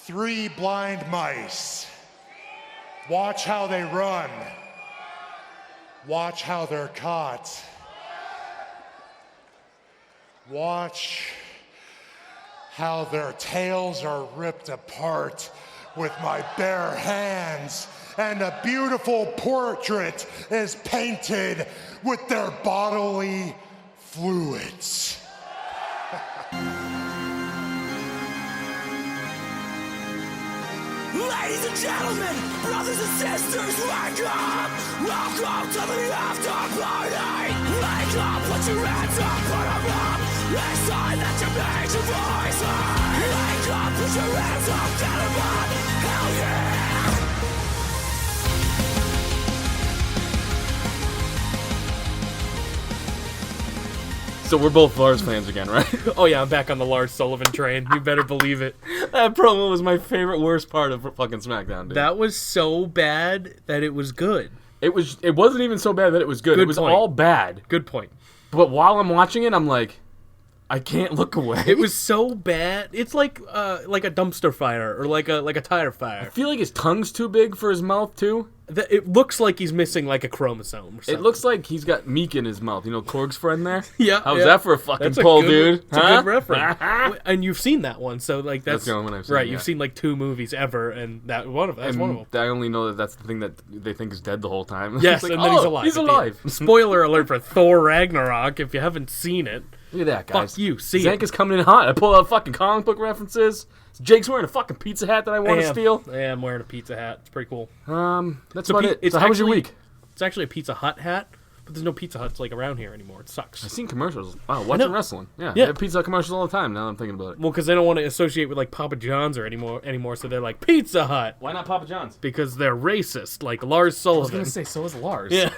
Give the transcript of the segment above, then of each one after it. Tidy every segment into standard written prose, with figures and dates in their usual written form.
Three blind mice. Watch how they run. Watch how they're caught. Watch how their tails are ripped apart with my bare hands, and a beautiful portrait is painted with their bodily fluids. Ladies and gentlemen, brothers and sisters, wake up! Welcome to the after party! Wake up, put your hands up, put them up! It's time that you make your voice heard! Wake up, put your hands up, get them up! Hell yeah! So we're both Lars fans again, right? Oh yeah, I'm back on the Lars Sullivan train. You better believe it. That promo was my favorite, worst part of fucking SmackDown, dude. That was so bad that it was good. It wasn't even so bad that it was good. It was point. all bad. Good point. But while I'm watching it, I'm like, I can't look away. It was so bad. It's like a dumpster fire or like a tire I fire. feel like his tongue's too big for his mouth, too. It looks like he's missing like a chromosome or something. It looks like he's got Meek in his mouth. You know Korg's friend there? Yeah. How's yeah. that for a fucking That's pull, a good, dude? It's a good reference. And you've seen that one, so like that's the only one I've seen, right. yeah. You've seen like 2 movies ever, and that's one of them. I only know that that's the thing that they think is dead the whole time. Yes, It's like, and then he's alive. He's at the alive. end. Spoiler alert for Thor Ragnarok. If you haven't seen it, Look at that, guys. fuck you. See Zank it. is coming in hot. I pull out fucking comic book references. Jake's wearing a fucking pizza hat that I want to steal. Yeah, I'm wearing a pizza hat. It's pretty cool. That's about it. It's So how was your actually- week? It's actually a Pizza Hut hat, but there's no Pizza Huts like around here anymore. It sucks. I've seen commercials. Wow, watching wrestling. Yeah, Yeah. they have pizza Hut commercials all the time. Now that I'm thinking about it. Well, because they don't want to associate with like Papa John's or anymore, so they're like Pizza Hut Why not Papa John's? because they're racist, like Lars I was Sullivan. gonna say so is Lars. Yeah,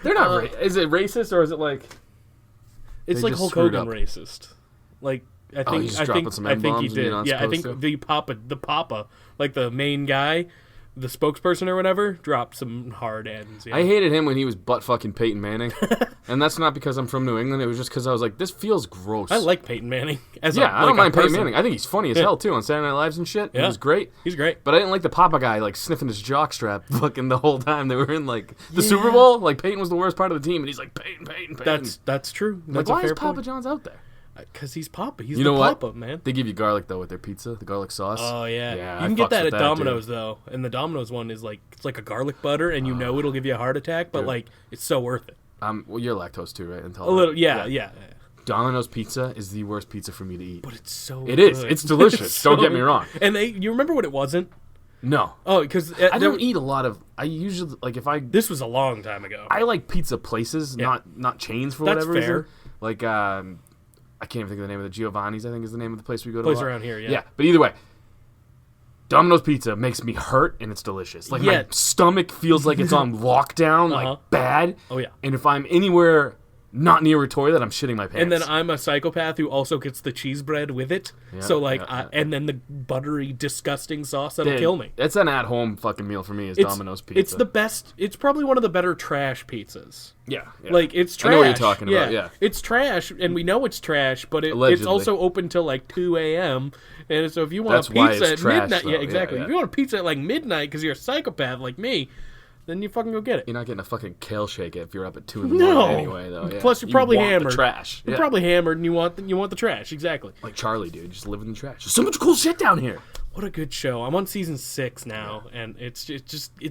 they're not. Is it racist or is it like? it's They like just Hulk screwed Hogan up. racist. Like I think he's I dropping think some I think he M-bombs when did. you're not Yeah, I think supposed the Papa, like the main guy, the spokesperson or whatever, dropped some hard ends. Yeah. I hated him when he was butt fucking Peyton Manning, and that's not because I'm from New England. It was just because I was like, this feels gross. I like Peyton Manning. I don't mind Peyton Manning. I think he's funny as hell too on Saturday Night Live and shit. He Yeah. was great. He's great. But I didn't like the Papa guy like sniffing his jockstrap fucking the whole time they were in like the Super Bowl. Like Peyton was the worst part of the team, and he's like Peyton. That's true. like, That's why a fair is Papa point. John's out there? Because he's Papa. He's You the know what? Papa, man. They give you garlic though with their pizza, the garlic sauce. Oh yeah, yeah. you I can get fucks that with at dude. Domino's though, and the Domino's one is like it's like a garlic butter, and you know it'll give you a heart attack, but Dude. like it's so worth it. Well, you're lactose too, right? A little, yeah. Domino's pizza is the worst pizza for me to eat. But it's so. It is. good. It's delicious. It's Don't get me wrong. And you remember what it wasn't? No, Oh, because I don't eat a lot of. I usually like if I. This was a long time ago. I like pizza places, not chains for That's whatever fair. reason. Like I can't even think of the name of the Giovanni's. I think is the name of the place we go to. Place a lot. around here, yeah. Yeah, but either way, Domino's pizza makes me hurt, and it's delicious. Like Yeah. my stomach feels like it's on lockdown, Uh-huh. like bad. Oh, yeah. And if I'm anywhere not near a toilet, I'm shitting my pants. And then I'm a psychopath who also gets the cheese bread with it. Yeah, So like, yeah. and then the buttery, disgusting sauce that'll Dude, kill me. It's an at-home fucking meal for me. Is Domino's pizza? It's the best. It's probably one of the better trash pizzas. yeah. Like it's trash. I know what you're talking about, yeah. It's trash, and we know it's trash, but it's Allegedly. also open till like 2 a.m. And so if you want That's a why pizza it's at trash, midnight, though. yeah, Yeah, exactly. yeah. If you want a pizza at like midnight because you're a psychopath like me, then you fucking go get it. You're not getting a fucking kale shake if you're up at 2 in the No. morning anyway, though. Yeah. Plus, you're You probably want the hammered. trash. You're Yeah. probably hammered, and you want the trash. Exactly. Like Charlie, dude, just live in the trash. There's so much cool shit down here. What a good show. I'm on season 6 now, and it's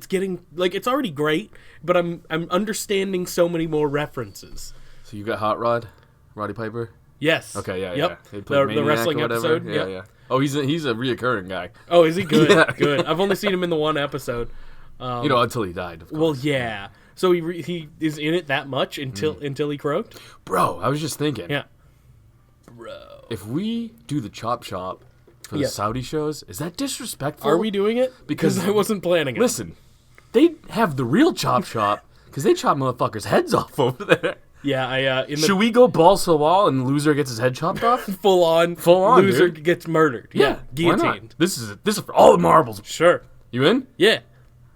getting like it's already great, but I'm understanding so many more references. So you got Hot Rod, Roddy Piper. Yes. Okay, yeah, Yep. yeah. He played The Maniac wrestling or whatever. episode. Yeah, Yep. yeah. Oh, he's a reoccurring guy. Oh, is he good? Yeah. Good. I've only seen him in the one episode. Until he died. Of course. Well, yeah. So he is in it that much until he croaked. Bro, I was just thinking. Yeah. If we do the chop shop for the Yeah. Saudi shows, is that disrespectful? Are we doing it? Because- I wasn't planning it. Listen, they have the real chop shop because they chop motherfuckers' heads off over there. Yeah, in the Should we go balls to the wall and loser gets his head chopped off? full on loser dude. gets murdered. Yeah, Why guillotined. not? This is for all the marbles. Sure. You in? Yeah.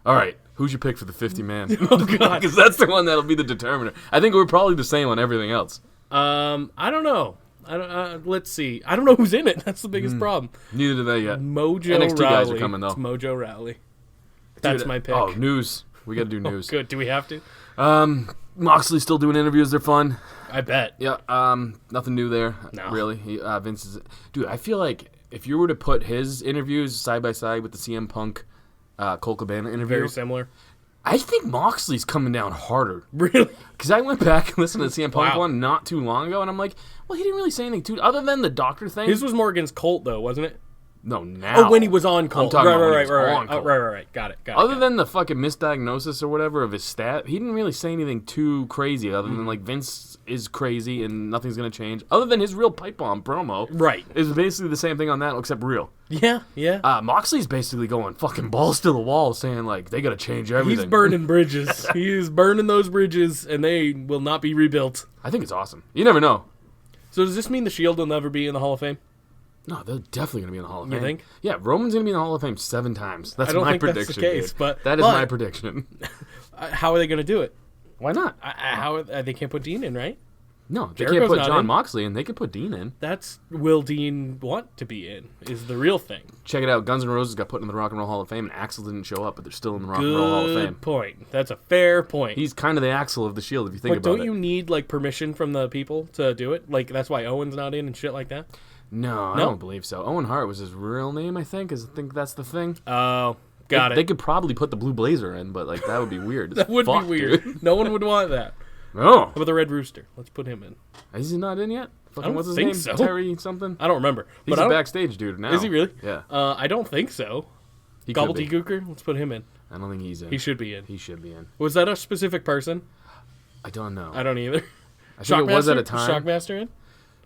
All right. Who's your pick for the 50 man? Oh God. Because that's the one that'll be the determiner. I think we're probably the same on everything else. I don't know. Let's see. I don't know who's in it. That's the biggest problem. Neither do they yet. Mojo NXT Rowley. guys are coming, though. It's Mojo Rowley. That's Dude, my pick. Oh, news. We got to do news. Good. Do we have to? Moxley's still doing interviews. They're fun. I bet. Yeah. Nothing new there. No. Really. Vince is. Dude, I feel like if you were to put his interviews side by side with the CM Punk, Colt Cabana interview, Very similar. I think Moxley's coming down harder. Really? Because I went back and listened to the CM Punk Wow. one not too long ago, and I'm like, well, he didn't really say anything too, other than the doctor thing. His was more against Colt, though, wasn't it? No, now. Oh, when he was on Colt. I'm talking about when he Right. was on Oh, Colt. right. Got it. Other than the fucking misdiagnosis or whatever of his stat, he didn't really say anything too crazy, other than, like, Vince is crazy and nothing's going to change. Other than his real pipe bomb promo. Right. It's basically the same thing on that, except real. Yeah. Moxley's basically going fucking balls to the wall, saying, like, they got to change everything. He's burning bridges. He is burning those bridges, and they will not be rebuilt. I think it's awesome. You never know. So does this mean the Shield will never be in the Hall of Fame? No, they're definitely going to be in the Hall of Fame. You think? Yeah, Roman's going to be in the Hall of Fame 7 times. That's I don't my think prediction, that's the case, dude. but That is my prediction. How are they going to do it? Why not? They can't put Dean in, right? No, they Jericho's can't put not John in. Moxley in. They could put Dean in. That's will Dean want to be in is the real thing. Check it out. Guns N' Roses got put in the Rock and Roll Hall of Fame, and Axl didn't show up, but they're still in the Rock and Roll Hall of Fame. Good point. That's a fair point. He's kind of the Axl of the Shield, if you think But about don't it. you need like permission from the people to do it? Like that's why Owen's not in and shit like that. No, I No? don't believe so. Owen Hart was his real name, I think. I think that's the thing. Oh, got They it. could probably put the Blue Blazer in, but like that would be weird. That would Fuck, be weird. Dude. No one would want that. No. How about the Red Rooster? Let's put him in. Is he not in yet? Fucking, don't what's his think name? so. Terry something? I don't remember. He's but I a don't- backstage dude now. Is he really? Yeah. I don't think so. He could be. Gobbledygooker? Let's put him in. I don't think he's in. He should be in. He should be in. Was that a specific person? I don't know. I don't either. I think it was at a time. Shockmaster in?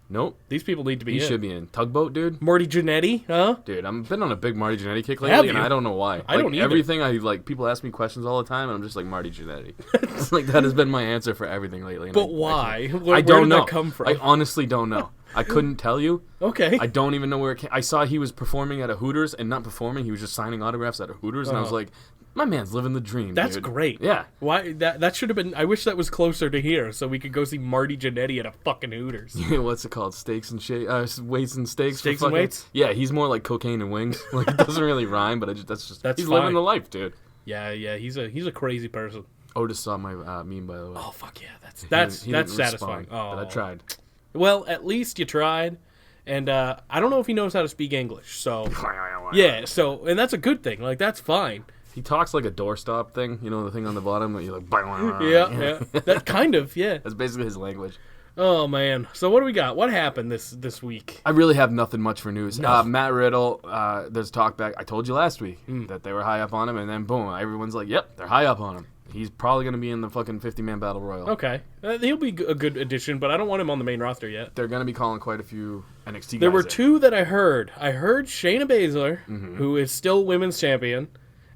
Nope. These people need to be He in. should be in. Tugboat, dude? Morty Jannetty, huh? Dude, I've been on a big Marty Jannetty kick Have lately, and you? I don't know why. I don't either. Everything people ask me questions all the time, and I'm just like, Marty Jannetty. It's like, that has been my answer for everything lately. and But I why? can't- Where I don't did know. that come from? I honestly don't know. I couldn't tell you. Okay. I don't even know where it came. I saw he was performing at a Hooters, and not performing, he was just signing autographs at a Hooters, and I was like, my man's living the dream, That's dude. great. Yeah. Why that should have been I wish that was closer to here so we could go see Marty Jannetty at a fucking Hooters. What's it called? Steaks and weights and steaks. Steaks for and fucking- weights? Yeah, he's more like cocaine and wings. Like, it doesn't really rhyme, but That's he's fine. living the life, dude. Yeah, he's a crazy person. Otis saw my meme, by the way. Oh fuck yeah, that's He that's didn't satisfying. respond, Oh. but I tried. Well, at least you tried. And I don't know if he knows how to speak English. So yeah, and that's a good thing. Like that's fine. He talks like a doorstop thing, you know, the thing on the bottom that you're like, Yeah. That kind of, yeah. That's basically his language. Oh man. So what do we got? What happened this week? I really have nothing much for news. No. Matt Riddle, there's talk back. I told you last week Hmm. that they were high up on him, and then boom, everyone's like, yep, they're high up on him. He's probably going to be in the fucking 50-man battle royal. Okay. He'll be a good addition, but I don't want him on the main roster yet. They're going to be calling quite a few NXT guys. There were in. two that I heard. I heard Shayna Baszler, Mm-hmm. who is still women's champion,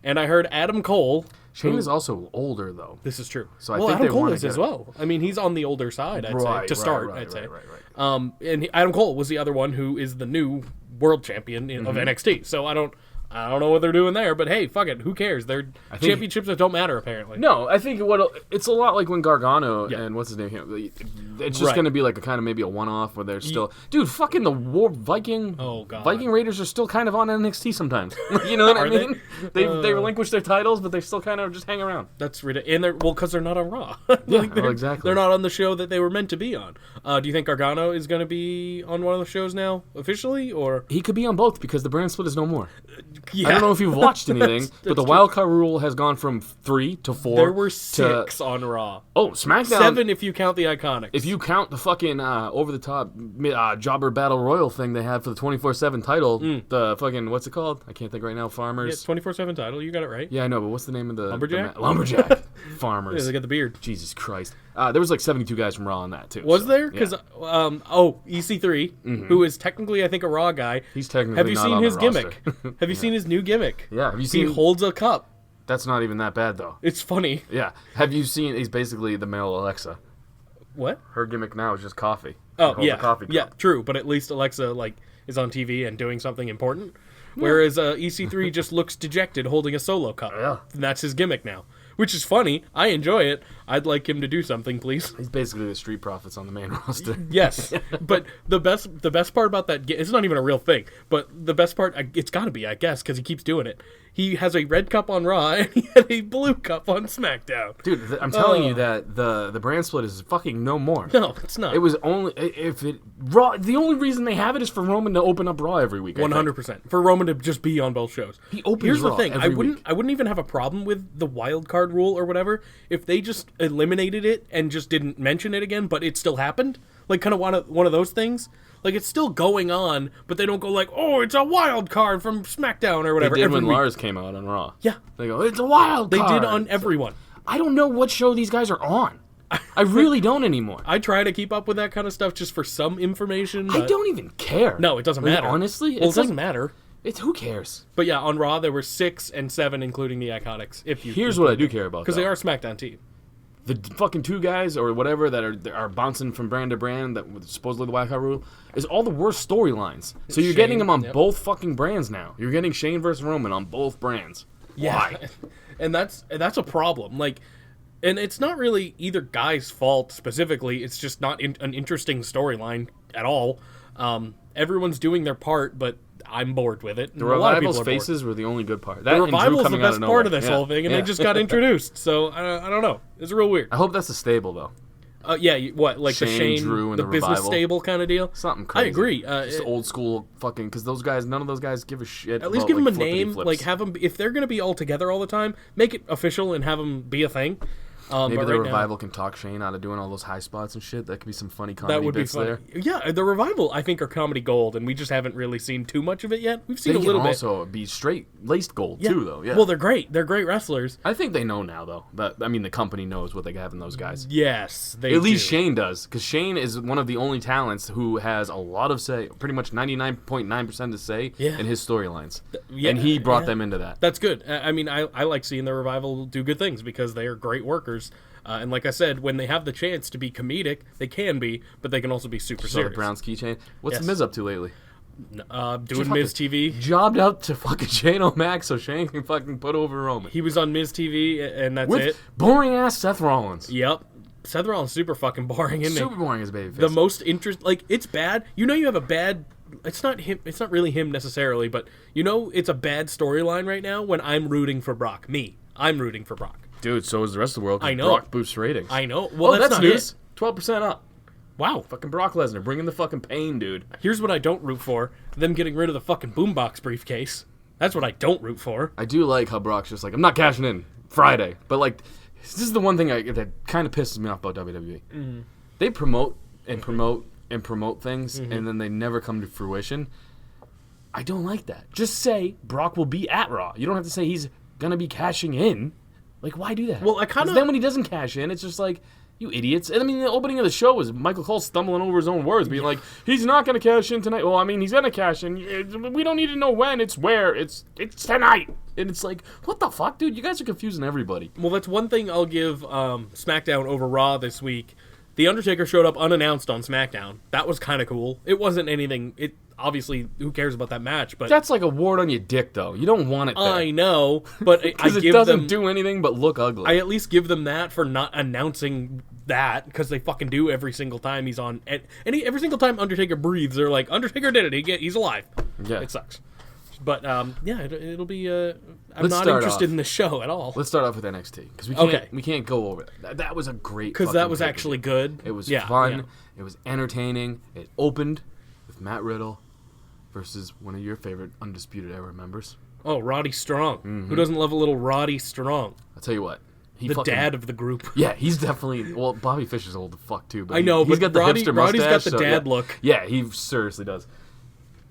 and I heard Adam Cole. Shane who- is also older, though. This is true. So I well, think Adam they Cole wanna is get as it. well. I mean, he's on the older side, I'd say, to start, I'd say. Right. And Adam Cole was the other one who is the new world champion of Mm-hmm. NXT. So I don't know what they're doing there, but hey, fuck it. Who cares? They're think- championships that don't matter, apparently. No, I think it's a lot like when Gargano Yeah. and what's his name, it's just Right. going to be like a kind of maybe a one-off where they're still, dude, fucking the Viking, Oh, God. Viking Raiders are still kind of on NXT sometimes. You know what I Are they? mean? They relinquish their titles, but they still kind of just hang around. That's ridiculous. And because they're not on Raw. Yeah, they're, exactly. They're not on the show that they were meant to be on. Do you think Gargano is going to be on one of the shows now, officially, or? He could be on both because the brand split is no more. Yeah. I don't know if you've watched anything, but the true. wild card rule has gone from 3 to 4. There were to, 6 on Raw. Oh, SmackDown. 7 if you count the Iconics. If you count the fucking over-the-top jobber battle royal thing they had for the 24/7 title, the fucking, what's it called? I can't think right now. Yeah, Farmers. 24/7 title, you got it right. Yeah, I know, but what's the name of the Lumberjack? Lumberjack. Yeah, Farmers. they got the beard. Jesus Christ. There was like 72 guys from Raw on that too. Was so, there? yeah. Because EC3, who is technically I think a Raw guy. He's technically Have you not seen on his the gimmick? roster. Have you seen his new gimmick? Yeah, have you He seen? holds a cup. That's not even that bad though. It's funny. Yeah, have you seen? He's basically the male Alexa. What? Her gimmick now is just coffee. She Oh holds yeah, a coffee cup. yeah, true. But at least Alexa is on TV and doing something important, whereas EC3 just looks dejected holding a solo cup. Yeah. And that's his gimmick now. which is funny. I enjoy it. I'd like him to do something, please. He's basically the Street Profits on the main roster. Yes, but the best part about that, it's not even a real thing, but the best part, it's got to be, I guess, because he keeps doing it. He has a red cup on Raw, and he had a blue cup on SmackDown. Dude, I'm telling you that the brand split is fucking no more. No, it's not. It was only Raw. The only reason they have it is for Roman to open up Raw every week. 100% for Roman to just be on both shows. He opens Here's Raw the thing: every week. I wouldn't even have a problem with the wild card rule or whatever if they just eliminated it and just didn't mention it again, but it still happened. Like kind of one of those things. Like it's still going on, but they don't go like, "Oh, it's a wild card from SmackDown" or whatever. They did every when week. Lars came out on Raw. Yeah, They go, "It's a wild they card." did on everyone. I don't know what show these guys are on. I really don't anymore. I try to keep up with that kind of stuff just for some information. I but- don't even care. No, it doesn't Like, matter. honestly, well, it it's like- doesn't matter. It's who cares? But yeah, on Raw there were 6 and 7, including the Iconics. If you Here's what I do care about. because they though. are a SmackDown team. The fucking 2 guys or whatever that are bouncing from brand to brand that with supposedly the wild card rule is all the worst storylines. So you're getting Shane, them on yep. both fucking brands now. You're getting Shane versus Roman on both brands. Why? and that's a problem. Like, and it's not really either guy's fault specifically. It's just not an interesting storyline at all. Everyone's doing their part, but I'm bored with it. The A lot of people Revival's are bored. faces were the only good part. The That and Drew Revival's the coming out best of part nowhere. of this Yeah. whole thing, and Yeah. they just got introduced. So I don't know. It's real weird. I hope that's a stable though. Yeah, what like the Shane, Shane, Drew, and the the business Revival. stable kind of deal. Something I crazy. agree. Just old school fucking because those guys, none of those guys give a shit. At least about, give them like, a name. flippity-flips. Like have them if they're going to be all together all the time. Make it official and have them be a thing. Maybe but the right now- Revival can talk Shane out of doing all those high spots and shit. That could be some funny comedy That would be bits fun. there. Yeah, the Revival I think are comedy gold, and we just haven't really seen too much of it yet. We've seen They a can little bit. also be straight laced gold Yeah. too, though. Yeah. Well, they're great. They're great wrestlers. I think they know now, though. That I mean, the company knows what they have in those guys. Yes, they At least do. Shane does, because Shane is one of the only talents who has a lot of say, pretty much 99.9% to say Yeah. in his storylines. Yeah, And he brought yeah. them into that. That's good. I mean, I like seeing the Revival do good things because they are great workers. And like I said, when they have the chance to be comedic, they can be, but they can also be super So the serious. Browns keychain. What's Yes. the Miz up to lately? Doing Miz TV. Jobbed up to fucking Shane O'Mac so Shane can fucking put over Roman. He was on Miz TV, and that's With it. boring ass Seth Rollins. Yep. Seth Rollins super fucking boring, isn't Super he? boring as a babyface. The most interest, like it's bad. You know, you have a bad. It's not him. It's not really him necessarily, but you know, it's a bad storyline right now. When I'm rooting for Brock, I'm rooting for Brock. Dude, so is the rest of the world. 'Cause I know. Brock boosts ratings. I know. Well, that's not news. it. 12% up. Wow. Fucking Brock Lesnar, bringing the fucking pain, dude. Here's what I don't root for: them getting rid of the fucking boombox briefcase. That's what I don't root for. I do like how Brock's just like, I'm not cashing in Friday. But, like, this is the one thing that kind of pisses me off about WWE. Mm-hmm. They promote and promote and promote things, and then they never come to fruition. I don't like that. Just say Brock will be at Raw. You don't have to say he's going to be cashing in. Like, why do that? Well, I 'Cause kinda- then when he doesn't cash in, it's just like, you idiots. And I mean, the opening of the show was Michael Cole stumbling over his own words, being like, he's not going to cash in tonight. Well, I mean, he's going to cash in. We don't need to know when. It's where. It's tonight. And it's like, what the fuck, dude? You guys are confusing everybody. Well, that's one thing I'll give SmackDown over Raw this week. The Undertaker showed up unannounced on SmackDown. That was kind of cool. It wasn't anything. It obviously, who cares about that match? But That's like a wart on your dick, though. You don't want it there. I know, but I Because it give doesn't them. do anything but look ugly. I at least give them that for not announcing that because they fucking do every single time he's on. And every single time Undertaker breathes, they're like, Undertaker did it. He's alive. Yeah. It sucks. But yeah, it'll be. I'm Let's not start interested off. in the show at all Let's start off with NXT because Okay. we can't go over that. That was a great because that was actually good. It was Yeah, fun. yeah. It was entertaining. It opened with Matt Riddle versus one of your favorite Undisputed Era members. Oh, Roddy Strong. Who doesn't love a little Roddy Strong? I'll tell you what. He The fucking, dad of the group. Yeah, he's definitely. Well, Bobby Fischer's old as fuck too. But I know, he's but got the Roddy- hipster Roddy's got mustache. the so, dad yeah. look. Yeah, he seriously does.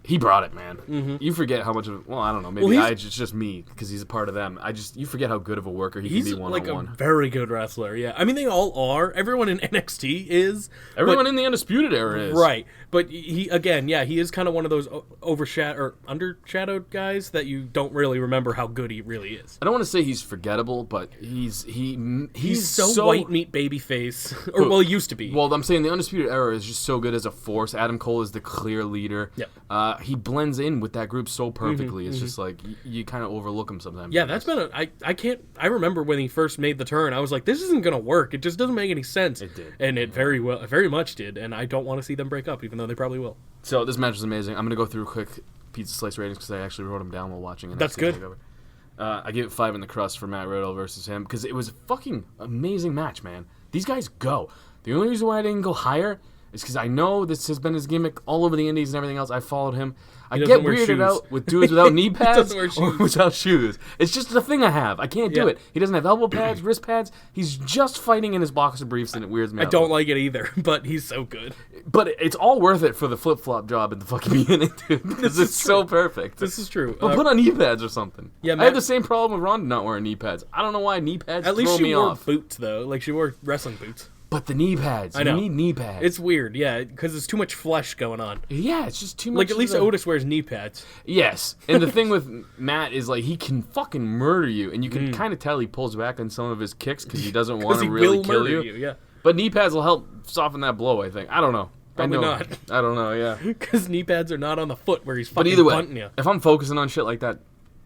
He brought it, man. Mm-hmm. You forget how much of. Well, I don't know. Maybe Well, it's just me because he's a part of them. You forget how good of a worker he He's can be one like on a one. very good wrestler. Yeah, I mean they all are. Everyone in NXT is. Everyone but, in the Undisputed Era is right. But he is kind of one of those undershadowed guys that you don't really remember how good he really is. I don't want to say he's forgettable, but he's so white meat baby face, or well, he used to be. Well, I'm saying the Undisputed Era is just so good as a force. Adam Cole is the clear leader. Yep. he blends in with that group so perfectly. It's just like you kind of overlook him sometimes. Yeah, that's been I remember when he first made the turn, I was like, this isn't gonna work. It just doesn't make any sense. It did. And it very much did, and I don't want to see them break up, even though they probably will. So this match was amazing. I'm gonna go through quick pizza slice ratings because I actually wrote them down while watching it. That's good. I gave it 5 in the crust for Matt Riddle versus him because it was a fucking amazing match, man. These guys go. The only reason why I didn't go higher is because I know this has been his gimmick all over the indies and everything else. I followed him. I get weirded out with dudes without knee pads or without shoes. It's just a thing I have. I can't do it. He doesn't have elbow pads, wrist pads. He's just fighting in his boxer briefs and it weirds me out. I don't like it either, but he's so good. But it's all worth it for the flip-flop job at the fucking beginning, dude, because it's so perfect. This is true. But put on knee pads or something. Yeah, I had the same problem with Ronda not wearing knee pads. I don't know why knee pads At least throw she me wore off. boots, though. Like, she wore wrestling boots. But the knee pads. I know. You need knee pads. It's weird, yeah, because there's too much flesh going on. Yeah, it's just too much. Like, at least Otis wears knee pads. Yes. And the thing with Matt is, like, he can fucking murder you. And you can kind of tell he pulls back on some of his kicks because he doesn't want to really kill you. Yeah. But knee pads will help soften that blow, I think. I don't know. Probably not. I don't know, yeah. Because knee pads are not on the foot where he's But fucking either way, bunting you. if I'm focusing on shit like that,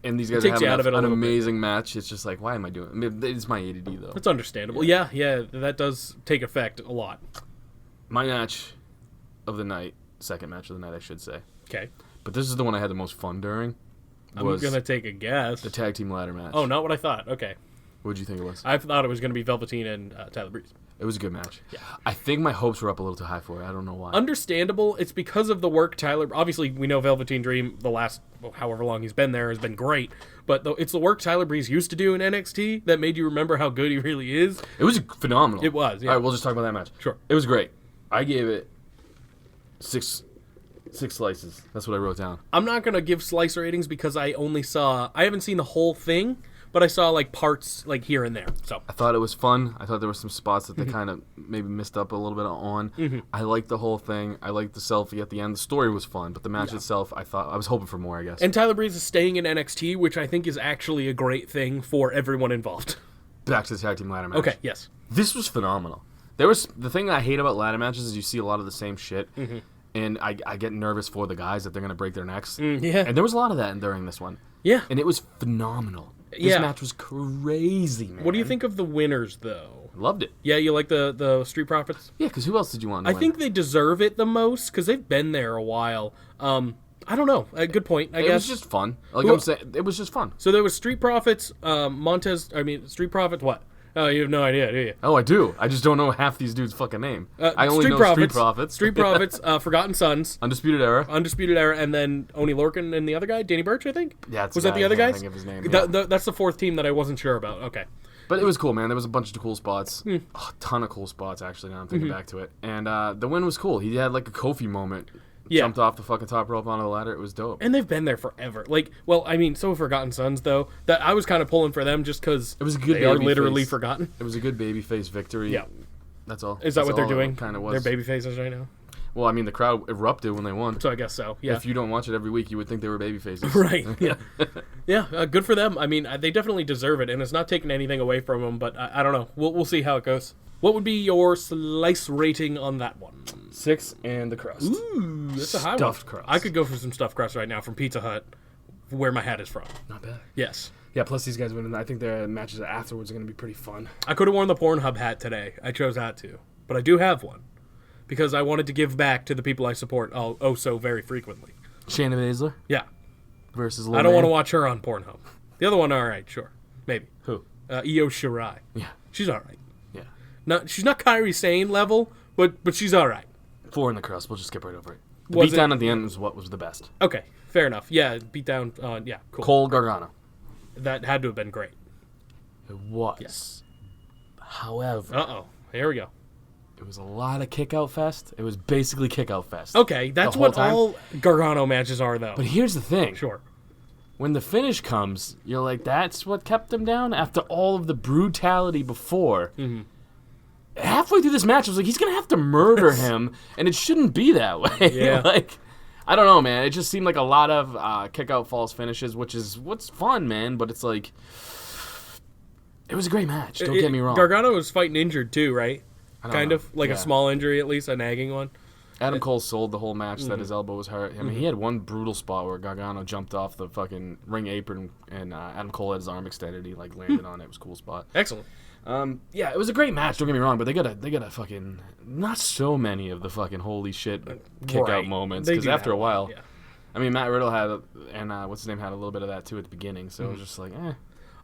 and these guys are takes you having out of it a an little bit. amazing match, it's just like, why am I doing it? I mean, it's my ADD, though. That's understandable. Yeah, that does take effect a lot. My match of the night, second match of the night, I should say. Okay. But this is the one I had the most fun during. I'm Was going to take a guess. the tag team ladder match. Oh, not what I thought. Okay. What did you think it was? I thought it was going to be Velveteen and Tyler Breeze. It was a good match. Yeah. I think my hopes were up a little too high for it. I don't know why. Understandable. It's because of the work Tyler... Obviously, we know Velveteen Dream, the last however long he's been there, has been great. But it's the work Tyler Breeze used to do in NXT that made you remember how good he really is. It was phenomenal. It was, yeah. All right, we'll just talk about that match. Sure. It was great. I gave it six slices. That's what I wrote down. I'm not going to give slice ratings because I haven't seen the whole thing, but I saw, like, parts, like, here and there. So I thought it was fun. I thought there were some spots that they kind of maybe missed up a little bit on. I liked the whole thing. I liked the selfie at the end. The story was fun, but the match itself, I was hoping for more, I guess. And Tyler Breeze is staying in NXT, which I think is actually a great thing for everyone involved. Back to the tag team ladder match. Okay, yes. This was phenomenal. The thing I hate about ladder matches is you see a lot of the same shit, and I get nervous for the guys that they're gonna break their necks. Yeah. And there was a lot of that during this one. Yeah. And it was phenomenal. This Yeah. match was crazy, man. What do you think of the winners, though? Loved it. Yeah, you like the Street Profits? Yeah, because who else did you want to I win? think they deserve it the most because they've been there a while. I don't know. Good point, I it guess. was just fun. Like Who- I'm saying, it was just fun. So there was Street Profits, Street Profits, what? Oh, you have no idea, do you? Oh, I do. I just don't know half these dudes' fucking name. I only know Street Profits. Street Profits, Forgotten Sons, Undisputed Era. Undisputed Era, and then Oni Lorcan and the other guy, Danny Burch, I think? Yeah, it's Was the that guy, the other I can't guys? think of his name, yeah. That's the fourth team that I wasn't sure about. Okay. But it was cool, man. There was a bunch of cool spots. Hmm. A ton of cool spots, actually, now I'm Mm-hmm. thinking back to it. And the win was cool. He had like a Kofi moment. Yeah. Jumped off the fucking top rope onto the ladder. It was dope. And they've been there forever. Like, well, I mean, so Forgotten Sons, though, that I was kind of pulling for them just because It was a good they are baby literally face. forgotten. It was a good babyface victory. Yeah. That's all. Is that what they're doing? Kind of was. They're baby faces right now? Well, I mean, the crowd erupted when they won. So I guess so, yeah. If you don't watch it every week, you would think they were baby faces. Right, yeah. Yeah, good for them. I mean, they definitely deserve it, and it's not taking anything away from them, but I don't know. We'll see how it goes. What would be your slice rating on that one? 6 and the crust. Ooh, that's a high Stuffed one. crust. I could go for some stuffed crust right now from Pizza Hut, where my hat is from. Not bad. Yes. Yeah, plus these guys winning. I think their matches afterwards are going to be pretty fun. I could have worn the Pornhub hat today. I chose not to. But I do have one. Because I wanted to give back to the people I support so very frequently. Shayna Baszler Yeah. versus Lil I don't want to May. watch her on Pornhub. The other one, all right, sure. Maybe. Who? Io Shirai. Yeah. She's all right. Yeah. She's not Kairi Sane level, but she's all right. 4 in the crust. We'll just skip right over it. The Was beatdown it- at the end was what was the best. Okay, fair enough. Yeah, beat down. Yeah, cool. Cole Gargano. That had to have been great. It was. However, Uh-oh. Here we go. it was a lot of kick-out fest. It was basically kick-out fest. Okay, that's The what whole time. all Gargano matches are, though. But here's the thing. Sure. When the finish comes, you're like, that's what kept him down? After all of the brutality before. Mm-hmm. Halfway through this match, I was like, he's going to have to murder him, and it shouldn't be that way. Yeah. Like, I don't know, man. It just seemed like a lot of kick-out false finishes, which is what's fun, man, but it's like, it was a great match. Don't get me wrong. Gargano was fighting injured, too, right? I don't Kind know. of. Like Yeah. a small injury, at least, a nagging one. Adam Cole sold the whole match that his elbow was hurt. I mean, he had one brutal spot where Gargano jumped off the fucking ring apron and Adam Cole had his arm extended. He like landed on it. It was a cool spot. Excellent. Yeah, it was a great match. Don't get me wrong, but they gotta fucking not so many of the fucking holy shit kick out moments because after a while, I mean, Matt Riddle had and what's his name had a little bit of that too at the beginning. So it was just like, eh.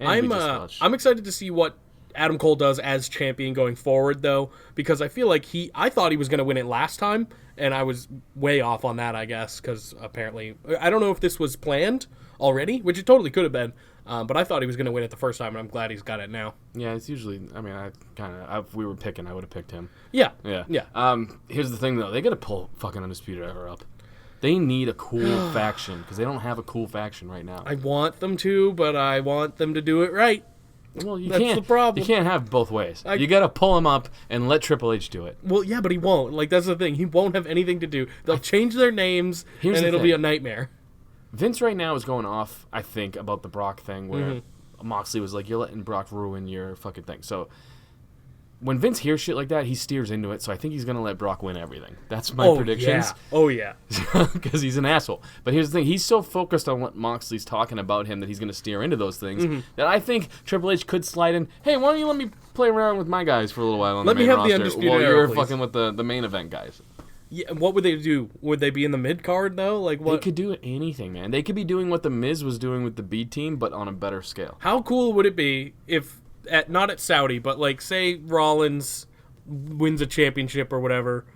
I'm excited to see what Adam Cole does as champion going forward, though, because I feel like I thought he was going to win it last time, and I was way off on that, I guess, because apparently, I don't know if this was planned already, which it totally could have been, but I thought he was going to win it the first time, and I'm glad he's got it now. Yeah, it's usually, I mean, if we were picking, I would have picked him. Yeah. Here's the thing, though. They got to pull fucking Undisputed Era up. They need a cool faction, because they don't have a cool faction right now. I want them to, but I want them to do it right. Well, That's the problem. You can't have both ways. You got to pull him up and let Triple H do it. Well, yeah, but he won't. Like, that's the thing. He won't have anything to do. They'll change their names, and it'll be a nightmare. Vince right now is going off, I think, about the Brock thing, where Moxley was like, you're letting Brock ruin your fucking thing. So when Vince hears shit like that, he steers into it, so I think he's going to let Brock win everything. That's my predictions. Yeah. Oh, yeah. Because he's an asshole. But here's the thing. He's so focused on what Moxley's talking about him that he's going to steer into those things that I think Triple H could slide in, hey, why don't you let me play around with my guys for a little while on the main roster? Let me have the Undisputed while Era, you're please. fucking with the main event guys. Yeah, what would they do? Would they be in the mid-card, though? Like what? They could do anything, man. They could be doing what The Miz was doing with the B team, but on a better scale. How cool would it be if, not at Saudi, but like, say Rollins wins a championship or whatever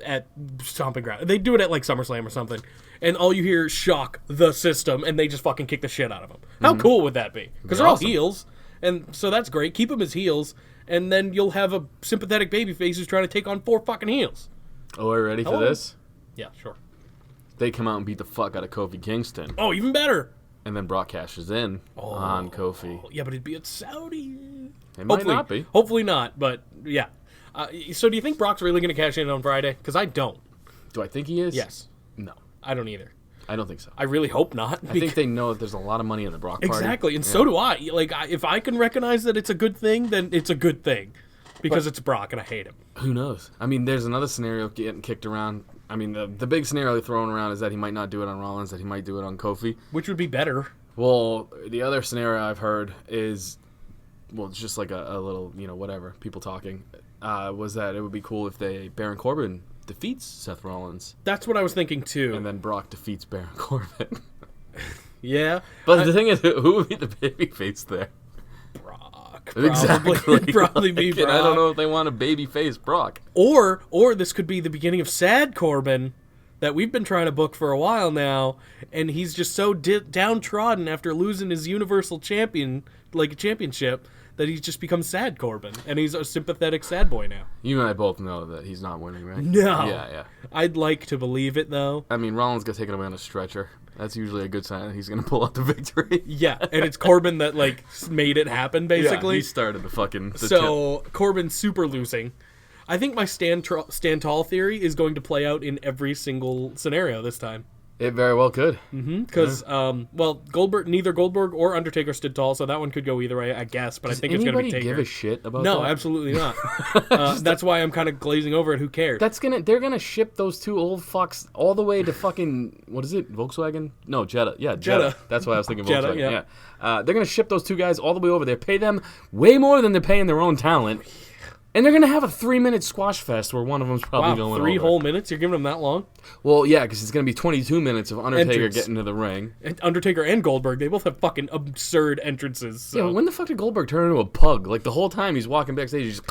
at Stomping Ground. They do it at like SummerSlam or something, and all you hear is shock the system, and they just fucking kick the shit out of them. How cool would that be? Because they're all heels, and so that's great. Keep them as heels, and then you'll have a sympathetic babyface who's trying to take on 4 fucking heels. Oh, are you ready for this? Yeah, sure. They come out and beat the fuck out of Kofi Kingston. Oh, even better. And then Brock cashes in on Kofi. Yeah, but it'd be at Saudi. It might not be. Hopefully not, but yeah. So do you think Brock's really going to cash in on Friday? Because I don't. Do I think he is? Yes. No. I don't either. I don't think so. I really hope not. I think they know that there's a lot of money in the Brock party. Exactly, and so do I. Like, if I can recognize that it's a good thing, then it's a good thing. Because it's Brock, and I hate him. Who knows? I mean, there's another scenario getting kicked around. I mean, the big scenario thrown around is that he might not do it on Rollins, that he might do it on Kofi. Which would be better. Well, the other scenario I've heard is, well, it's just like a little, whatever, people talking, was that it would be cool if Baron Corbin defeats Seth Rollins. That's what I was thinking, too. And then Brock defeats Baron Corbin. Yeah. But the thing is, who would be the babyface there? Brock. Exactly. Probably be Brock. I don't know if they want a babyface Brock. Or this could be the beginning of Sad Corbin that we've been trying to book for a while now, and he's just so downtrodden after losing his Universal championship that he's just become Sad Corbin, and he's a sympathetic sad boy now. You and I both know that he's not winning, right? No. Yeah. I'd like to believe it, though. I mean, Rollins got taken away on a stretcher. That's usually a good sign that he's going to pull out the victory. Yeah, and it's Corbin that, made it happen, basically. Yeah, he started the fucking... Corbin's super losing. I think my stand tall theory is going to play out in every single scenario this time. It very well could. Because, neither Goldberg or Undertaker stood tall, so that one could go either way, I guess. But I think it's going to be Taker. Does anybody give a shit about that? No, absolutely not. That's why I'm kind of glazing over it. Who cares? They're gonna ship those two old fucks all the way to fucking, what is it, Volkswagen? No, Jetta. Yeah, Jetta. That's why I was thinking Jetta, Volkswagen. yeah. They're gonna ship those two guys all the way over there, pay them way more than they're paying their own talent. And they're going to have a 3-minute squash fest where one of them's probably going over. 3 whole minutes? You're giving them that long? Well, yeah, because it's going to be 22 minutes of Undertaker getting to the ring. And Undertaker and Goldberg, they both have fucking absurd entrances. So. Yeah, when the fuck did Goldberg turn into a pug? Like, the whole time he's walking backstage, he's just...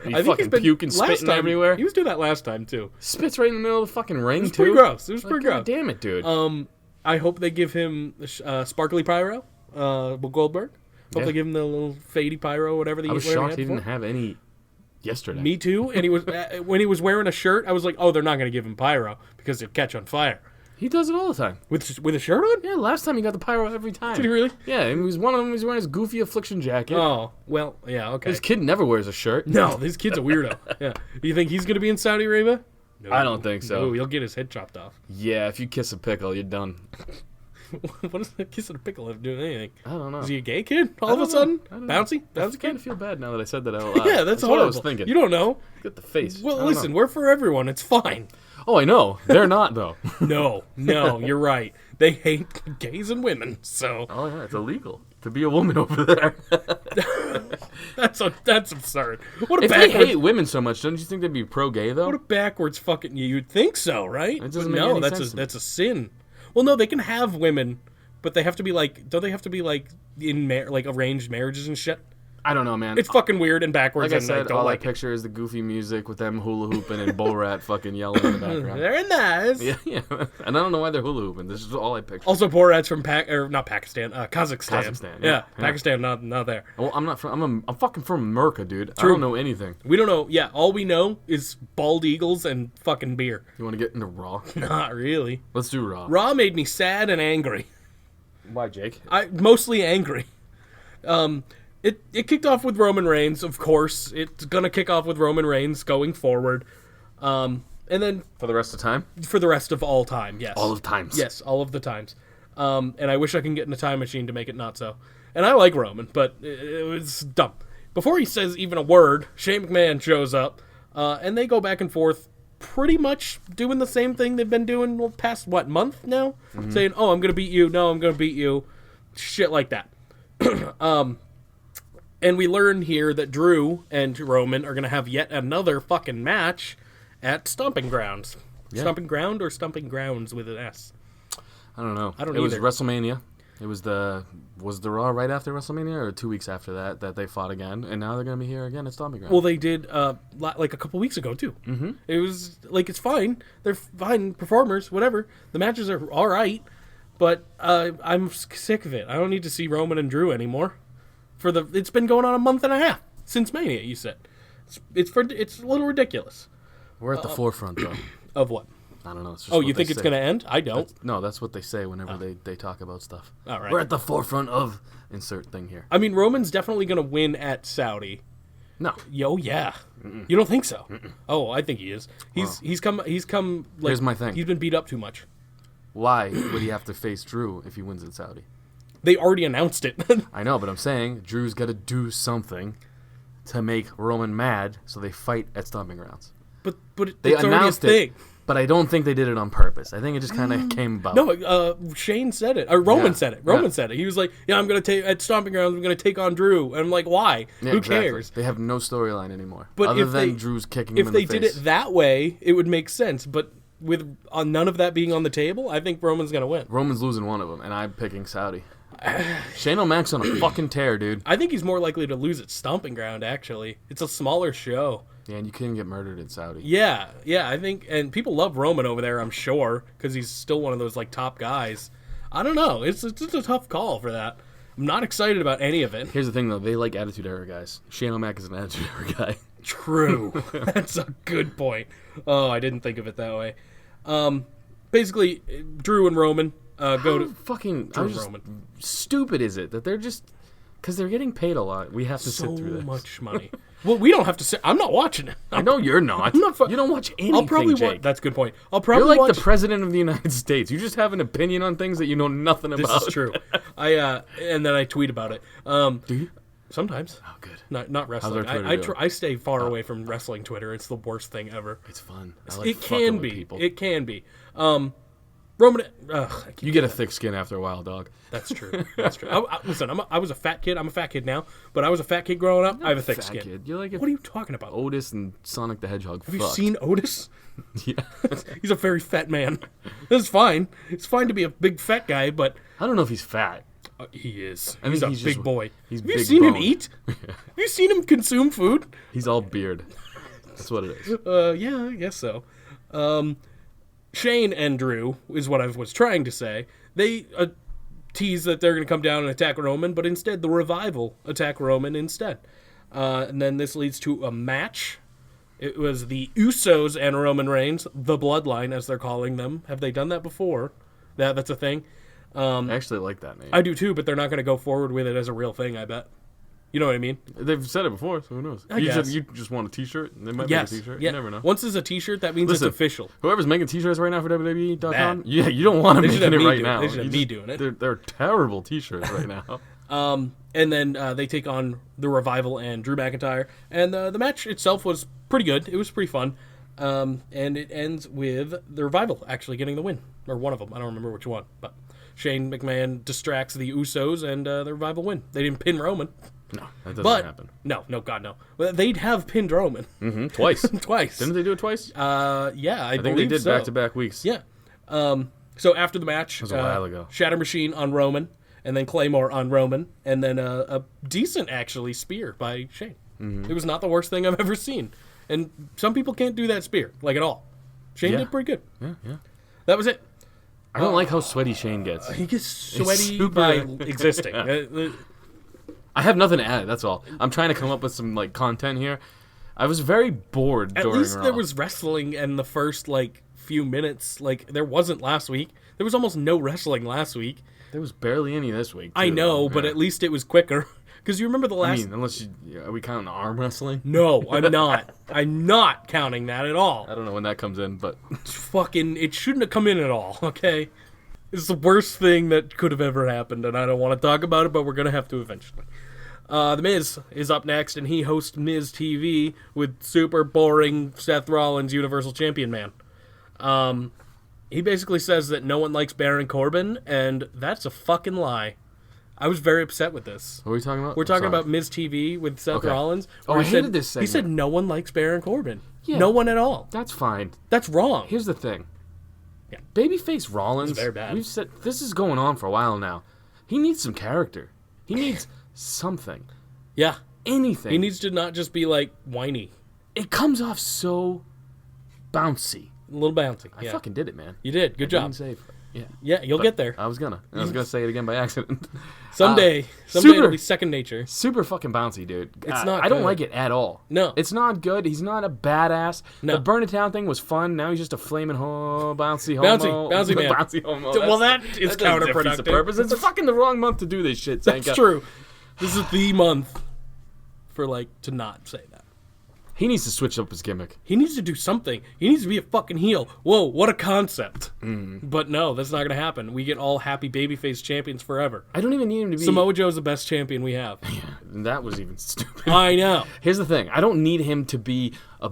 he's fucking puking, spitting everywhere. He was doing that last time, too. Spits right in the middle of the fucking ring, too. Pretty gross. It was pretty gross. God damn it, dude. I hope they give him Sparkly Pyro, Goldberg. Hope they give him the little fadey pyro, whatever. I was shocked he didn't have any... yesterday. Me too. And he was when he was wearing a shirt, I was like, "Oh, they're not going to give him pyro because he'll catch on fire." He does it all the time with a shirt on. Yeah, last time he got the pyro every time. Did he really? Yeah, and one of them was wearing his goofy Affliction jacket. Oh, well, yeah, okay. This kid never wears a shirt. No, this kid's a weirdo. Yeah. Do you think he's going to be in Saudi Arabia? No, I don't think so. No, he'll get his head chopped off. Yeah, if you kiss a pickle, you're done. What does a kiss and a pickle have to do with anything? I don't know. Is he a gay kid all of a don't sudden? know. I don't know. Bouncy? I Bouncy kind kid? of feel bad now that I said that out loud. Yeah, that's what horrible. I was thinking. You don't know. Get the face. I Well, don't listen, know. we're for everyone. It's fine. Oh, I know. They're not, though. No, you're right. They hate gays and women, so Oh, yeah, it's illegal to be a woman over there. that's absurd. What a If they backwards, hate women so much, don't you think they'd be pro-gay, though? what a backwards fucking. You'd think so, right? It doesn't But make no, any that's sense to me. that's a sin. Well, no, they can have women, but they have to be like. Don't they have to be like in like arranged marriages and shit? I don't know, man. It's fucking weird and backwards. Like I and said, don't all like I picture is the goofy music with them hula hooping and Bull Rat fucking yelling in the it. background. Very nice. Yeah. And I don't know why they're hula hooping. This is all I picture. Also, Borat's from not Pakistan, Kazakhstan. Kazakhstan, Yeah, yeah. Pakistan, not there. Well, I'm not from. I'm fucking from America, dude. I don't know anything. We don't know. Yeah, all we know is bald eagles and fucking beer. You want to get into Raw? Not really. Let's do Raw. Raw made me sad and angry. Why, Jake? I mostly angry. It kicked off with Roman Reigns, of course. It's gonna kick off with Roman Reigns going forward, and then For the rest of the time? for the rest of all time, yes, All of times. yes, all of the times. And I wish I can get in a time machine to make it not so. And I like Roman, but it was dumb. Before he says even a word, Shane McMahon shows up, and they go back and forth, pretty much doing the same thing they've been doing the past month now, saying, "Oh, I'm gonna beat you. No, I'm gonna beat you," shit like that. And we learn here that Drew and Roman are going to have yet another fucking match at Stomping Grounds. Yeah. Stomping Ground or Stomping Grounds with an S? I don't know. I don't It was either. WrestleMania. It was the Raw right after WrestleMania or 2 weeks after that they fought again, and now they're gonna be here again at Stomping Ground. Well, they did like a couple weeks ago too. Mm-hmm. It was like it's fine. They're fine performers, whatever. The matches are all right, but I'm sick of it. I don't need to see Roman and Drew anymore. It's been going on a month and a half since Mania. You said it's a little ridiculous. We're at the forefront, though. Of what? I don't know. It's just Oh, what you they think it's say. going to end? I don't. No, that's what they say whenever they talk about stuff. All right. We're at the forefront of insert thing here. I mean, Roman's definitely going to win at Saudi. No. Yo, yeah. You don't think so? Oh, I think he is. He's come. Like, Here's my thing. He's been beat up too much. Why would he have to face Drew if he wins in Saudi? They already announced it. I know, but I'm saying Drew's got to do something to make Roman mad, so they fight at Stomping Grounds. but They it's already a announced thing. it, but I don't think they did it on purpose. I think it just kind of came about. No, Shane said it. Or Roman Yeah. said it. Roman Yeah. said it. He was like, "Yeah, I'm gonna take at Stomping Grounds. I'm gonna take on Drew." And I'm like, "Why? Yeah, Who exactly. cares?" They have no storyline anymore, But other if than they- Drew's kicking If him in they the did face. it that way, it would make sense. But with none of that being on the table, I think Roman's gonna win. Roman's losing one of them, and I'm picking Saudi. Shane O'Mac's on a fucking tear, dude. I think he's more likely to lose at Stomping Ground. Actually, it's a smaller show. Yeah, and you couldn't get murdered in Saudi. Yeah, I think, and people love Roman over there, I'm sure, because he's still one of those like top guys. I don't know. It's a tough call for that. I'm not excited about any of it. Here's the thing, though. They like Attitude Era guys. Shane O'Mac is an Attitude Era guy. True. That's a good point. Oh, I didn't think of it that way. Basically, Drew and Roman go to Fucking Drew I and was just, Roman. stupid is it that they're just because they're getting paid a lot. We have to So sit through this. much money. Well, we don't have to say. I'm not watching it. I know you're not. I'm not fu- you don't watch anything, I'll probably Jake. watch. That's a good point. I'll You're probably like watch. the president of the United States. You just have an opinion on things that you know nothing This about. is true. And then I tweet about it. Do you? Sometimes. Oh, good. Not wrestling. Twitter I doing? I stay far away from wrestling Twitter. It's the worst thing ever. It's fun. I like It fucking can with be. people. It can be. Roman. I keep You get a thick skin after a while, dog. That's true. That's true. Listen, I was a fat kid. I'm a fat kid now, but I was a fat kid growing up. I have a thick Fat skin. kid. You're like What are you talking about? Otis and Sonic the Hedgehog. Have you seen Otis? Yeah. He's a very fat man. That's fine. It's fine to be a big fat guy, but I don't know if he's fat. he is. I He's think a he's big just- boy. he's Have you big seen him boned. eat? Have you seen him consume food? He's all beard. That's what it is. Yeah, I guess so. Shane and Drew is what I was trying to say. They tease that they're going to come down and attack Roman, but instead the Revival attack Roman instead. And then this leads to a match. It was the Usos and Roman Reigns, the Bloodline as they're calling them. Have they done that before? That's a thing. I actually like that name. I do too, but they're not going to go forward with it as a real thing, I bet. You know what I mean? They've said it before, so who knows? I guess. You just want a T-shirt? They might Yes. make a T-shirt. Yeah. You never know. Once there's a T-shirt, that means Listen, it's official. Whoever's making T-shirts right now for WWE.com, Bad. yeah, you don't want to They make should it have me right do it. now. They should have me doing it. They're terrible T-shirts right now. And then they take on the Revival and Drew McIntyre. And the match itself was pretty good. It was pretty fun. And it ends with the Revival actually getting the win. Or one of them. I don't remember which one. But Shane McMahon distracts the Usos and the Revival win. They didn't pin Roman. No, that doesn't But, happen. no, God, no. Well, they'd have pinned Roman. Twice. Twice. Didn't they do it twice? Yeah, I I think believe they did so. back-to-back weeks. Yeah. So after the match, was a while ago. Shatter Machine on Roman, and then Claymore on Roman, and then a decent, actually, spear by Shane. Mm-hmm. It was not the worst thing I've ever seen. And some people can't do that spear, like at all. Shane Yeah. did pretty good. Yeah. That was it. I don't like how sweaty Shane gets. He gets sweaty super- by existing. I have nothing to add, that's all. I'm trying to come up with some content here. I was very bored At during least Raw. there was wrestling in the first, few minutes. There wasn't last week. There was almost no wrestling last week. There was barely any this week. I too, know, though. but Yeah. at least it was quicker. Because you remember the I last... mean, unless are we counting arm wrestling? No, I'm not. I'm not counting that at all. I don't know when that comes in, but It shouldn't have come in at all, okay? It's the worst thing that could have ever happened, and I don't want to talk about it, but we're going to have to eventually. The Miz is up next, and he hosts Miz TV with super boring Seth Rollins Universal Champion man. He basically says that no one likes Baron Corbin, and that's a fucking lie. I was very upset with this. what are we talking about? We're talking Sorry. about Miz TV with Seth Okay. Rollins. Oh, where I he said- hated this He said segment. no one likes Baron Corbin. Yeah. No one at all. That's fine. That's wrong. Here's the thing. Yeah. Babyface Rollins. It's very bad. We've said this is going on for a while now. He needs some character. He needs something. Yeah. Anything. He needs to not just be whiny. It comes off so bouncy. A little bouncy. I Yeah. fucking did it, man. You did. Good job. Didn't save. Yeah. Yeah, you'll get there. I was gonna say it again by accident. Someday super- it'll be second nature. Super fucking bouncy, dude. It's not I don't good. like it at all. No. It's not good. He's not a badass. No. The Burn It Down thing was fun. Now he's just a flaming bouncy homo. Bouncy man. bouncy homo. Well, that is that doesn't defeat counterproductive. the purpose. It's fucking the wrong month to do this shit, That's Zanka. true. This is the month for to not say that. He needs to switch up his gimmick. He needs to do something. He needs to be a fucking heel. Whoa, what a concept. But no, that's not going to happen. We get all happy babyface champions forever. I don't even need him to be. Samoa Joe's the best champion we have. That was even stupid. I know. Here's the thing. I don't need him to be a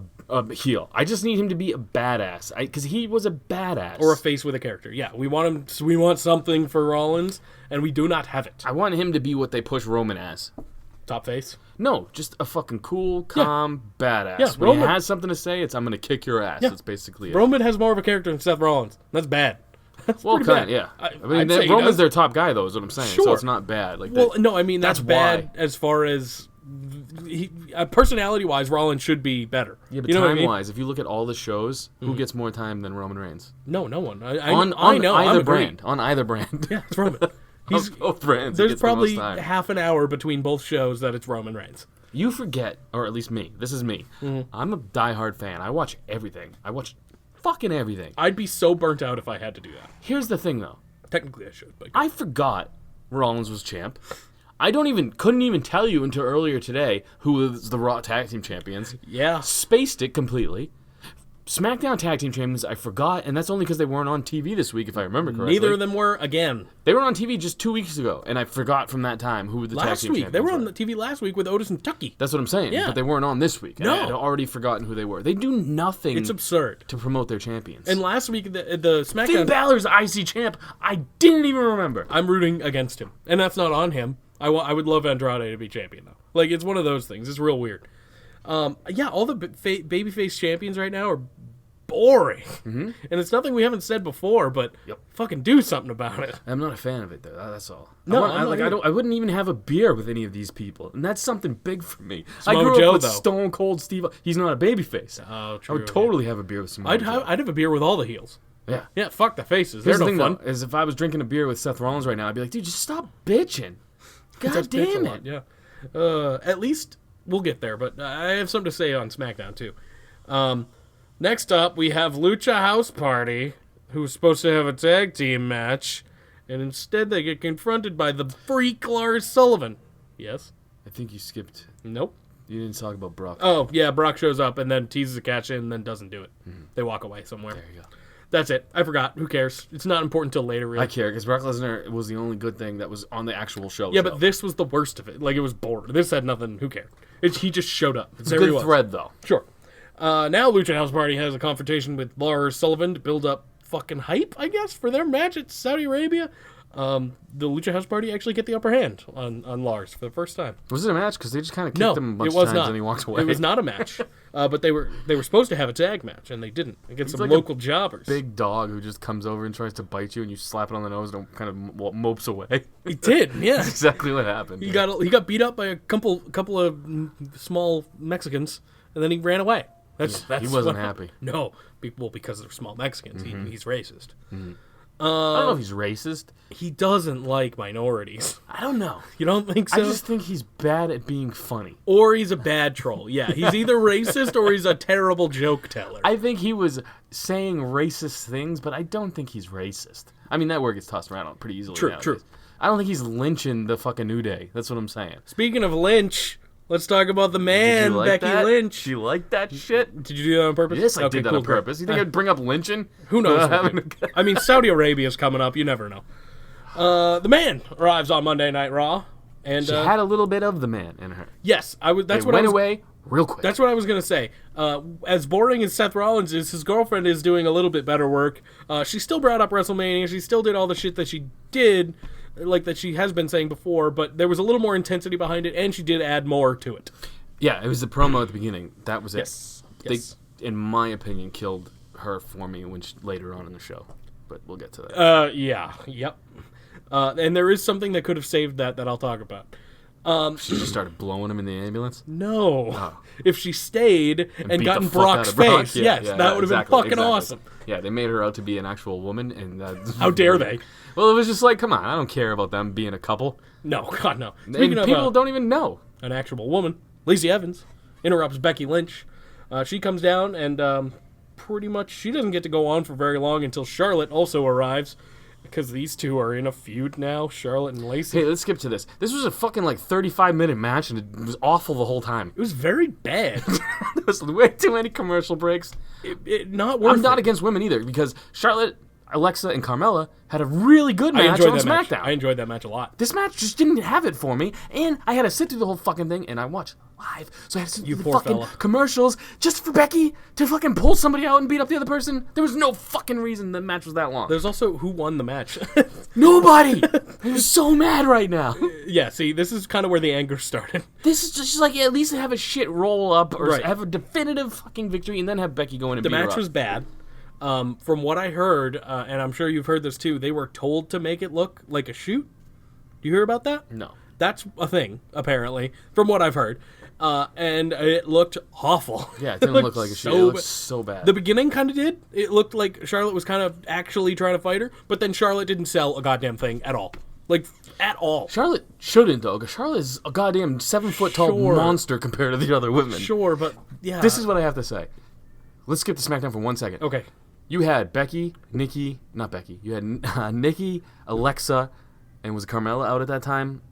heel. I just need him to be a badass. Because he was a badass. Or a face with a character. Yeah, we want him. We want something for Rollins, and we do not have it. I want him to be what they push Roman as. Top face. No, just a fucking cool, calm badass. Yeah, when Roman- he has something to say, it's I'm gonna kick your ass. Yeah. That's basically it. Roman has more of a character than Seth Rollins. That's bad. That's well, pretty kind bad. yeah. I mean, I'd say he Roman's does. their top guy, though, is what I'm saying. So Sure. it's not bad. Well, no, I mean that's That's bad why. as far as personality-wise. Rollins should be better. Yeah, but you know what I time-wise, mean? if you look at all the shows, who gets more time than Roman Reigns? No one. I On know. I'm either agreeing. brand. On either brand. Yeah, it's Roman. He's Of both brands. he there's gets the most probably time. half an hour between both shows that it's Roman Reigns. You forget, or at least me. This is me. Mm-hmm. I'm a diehard fan. I watch everything. I watch fucking everything. I'd be so burnt out if I had to do that. Here's the thing, though. Technically, I should, but I forgot Rollins was champ. I couldn't even tell you until earlier today who was the Raw Tag Team Champions. yeah. Spaced it completely. SmackDown Tag Team Champions, I forgot, and that's only because they weren't on TV this week, if I remember correctly. Neither of them were again. They were on TV just 2 weeks ago, and I forgot from that time who the Tag Last Team week, Champions they were on the TV last week with Otis and Tucky. That's what I'm saying, Yeah. but they weren't on this week. And I No. had already forgotten who they were. They do nothing It's absurd. to promote their champions. And last week, the Finn SmackDown, Balor's IC champ, I didn't even remember. I'm rooting against him, and that's not on him. I would love Andrade to be champion though. It's one of those things. It's real weird. Yeah, all the babyface champions right now are boring, and it's nothing we haven't said before. But fucking do something about it. I'm not a fan of it, though. That's all. No, I, I'm not either. I wouldn't even have a beer with any of these people, and that's something big for me. I Samoa grew Joe, up with though. Stone Cold Steve. He's not a babyface. Oh, I true. would totally have a beer with Samoa I'd Joe. have a beer with all the heels. Yeah. Yeah, fuck the faces. Here's They're the no thing, fun. though, is if I was drinking a beer with Seth Rollins right now, I'd be like, dude, just stop bitching. God That's bitch a damn lot, it. Yeah. At least we'll get there, but I have something to say on SmackDown too. Next up, we have Lucha House Party, who's supposed to have a tag team match, and instead they get confronted by the freak Lars Sullivan. Yes. I think you skipped. Nope. You didn't talk about Brock. Oh, yeah, Brock shows up and then teases a catch in and then doesn't do it. They walk away somewhere. There you go. That's it. I forgot. Who cares? It's not important until later, really. I care because Brock Lesnar was the only good thing that was on the actual show. Yeah, but this was the worst of it. Like, it was boring. This had nothing. Who cared? He just showed up. It's a good thread, though. Sure. Now Lucha House Party has a confrontation with Lars Sullivan to build up fucking hype, I guess, for their match at Saudi Arabia. The Lucha House Party actually get the upper hand on Lars for the first time. Was it a match? Because they just kind of kicked him a bunch of times and he walked away. It was not a match. But they were supposed to have a tag match, and they didn't. Against some like local jobbers. Big dog who just comes over and tries to bite you, and you slap it on the nose and kind of mopes away. He did, yeah. That's exactly what happened. He got beat up by a couple of small Mexicans, and then he ran away. That's he wasn't happy. No, because they're small Mexicans. He's racist. I don't know if he's racist. He doesn't like minorities. I don't know. You don't think so? I just think he's bad at being funny. Or he's a bad troll. Yeah, he's either racist or he's a terrible joke teller. I think he was saying racist things, but I don't think he's racist. I mean, that word gets tossed around pretty easily nowadays. True. I don't think he's lynching the fucking New Day. That's what I'm saying. Speaking of Lynch, let's talk about the man, Did you like Becky that? Lynch. Do you like that shit? Did you do that on purpose? Yes, I Okay, did that cool, on purpose. You think I'd bring up lynching? Who knows? Having I mean, Saudi Arabia's coming up. You never know. The man arrives on Monday Night Raw, and She had a little bit of the man in her. yes, That's It what went I was. away real quick. That's what I was gonna say. As boring as Seth Rollins is, his girlfriend is doing a little bit better work. She still brought up WrestleMania. She still did all the shit that she did, like that she has been saying before. But there was a little more intensity behind it, and she did add more to it. Yeah, it was the promo at the beginning. That was it. Yes. They, in my opinion, killed her for me later on in the show. But we'll get to that. Yeah. Yep. And there is something that could have saved that I'll talk about. She just started blowing him in the ambulance. No. If she stayed and Beat gotten the fuck out Brock's of Brock. face, Yeah, yes, yeah, that would have exactly, been fucking awesome. Yeah, they made her out to be an actual woman, and How dare they? Well, it was just like, come on, I don't care about them being a couple. No, God, no. And Speaking of people don't even know. an actual woman, Lacey Evans interrupts Becky Lynch. She comes down and pretty much she doesn't get to go on for very long until Charlotte also arrives. Because these two are in a feud now, Charlotte and Lacey. Hey, let's skip to this. This was a fucking 35-minute match, and it was awful the whole time. It was very bad. There was way too many commercial breaks. Not worth I'm not it. against women either, because Charlotte, Alexa, and Carmella had a really good match on SmackDown. I enjoyed that match a lot. This match just didn't have it for me, and I had to sit through the whole fucking thing, and I watched live, so I had to sit through the poor fucking fella. commercials just for Becky to fucking pull somebody out and beat up the other person. There was no fucking reason the match was that long. There's also who won the match. Nobody! I'm so mad right now. Yeah, see, this is kind of where the anger started. This is just like, at least have a shit roll up, or Right. have a definitive fucking victory, and then have Becky go in and The beat her match up. was bad. From what I heard, and I'm sure you've heard this too, they were told to make it look like a shoot. Do you hear about that? No. That's a thing, apparently, from what I've heard. And it looked awful. Yeah, it didn't look like a shoot. It looked so bad. The beginning kind of did. It looked like Charlotte was kind of actually trying to fight her, but then Charlotte didn't sell a goddamn thing at all. Like, at all. Charlotte shouldn't, though, because Charlotte is a goddamn 7-foot-tall Sure. monster compared to the other women. Sure, but yeah. This is what I have to say. Let's skip to SmackDown for 1 second. Okay. You had Becky, not Becky. You had Nikki, Alexa, and was Carmella out at that time?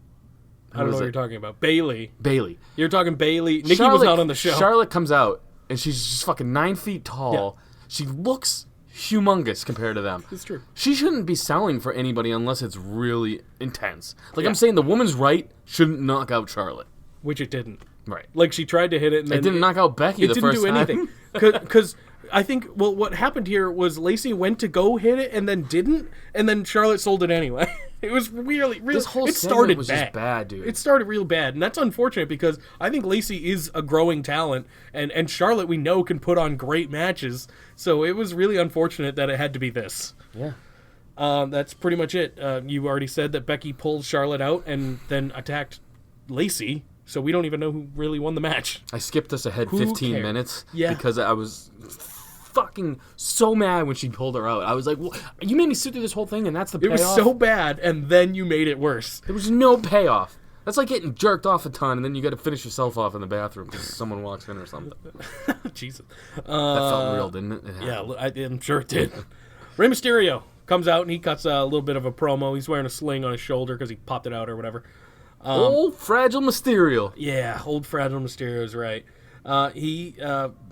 I don't know what you're talking about. Bailey. Bailey. You're talking Bailey. Nikki was not on the show. Charlotte comes out, and she's just fucking 9 feet tall. Yeah. She looks humongous compared to them. It's true. She shouldn't be selling for anybody unless it's really intense. Like, I'm saying the woman's right shouldn't knock out Charlotte. Which it didn't. Right. Like, she tried to hit it, and then It didn't knock out Becky it the didn't first do time. anything. Because I think, well, what happened here was Lacey went to go hit it and then didn't, and then Charlotte sold it anyway. It was really This whole it segment started was bad. just bad, dude. It started real bad, and that's unfortunate because I think Lacey is a growing talent, and Charlotte we know can put on great matches. So it was really unfortunate that it had to be this. Yeah. That's pretty much it. You already said that Becky pulled Charlotte out and then attacked Lacey, so we don't even know who really won the match. I skipped us ahead Who 15 cares? minutes Yeah. because I was fucking so mad when she pulled her out. I was like, well, you made me sit through this whole thing, and that's the It payoff? was so bad, and then you made it worse. There was no payoff. That's like getting jerked off a ton, and then you got to finish yourself off in the bathroom because someone walks in or something. Jesus. That felt real, didn't it? Yeah, I'm sure it did. Rey Mysterio comes out and he cuts a little bit of a promo. He's wearing a sling on his shoulder because he popped it out or whatever. Old fragile Mysterio. Yeah, old fragile Mysterio's right.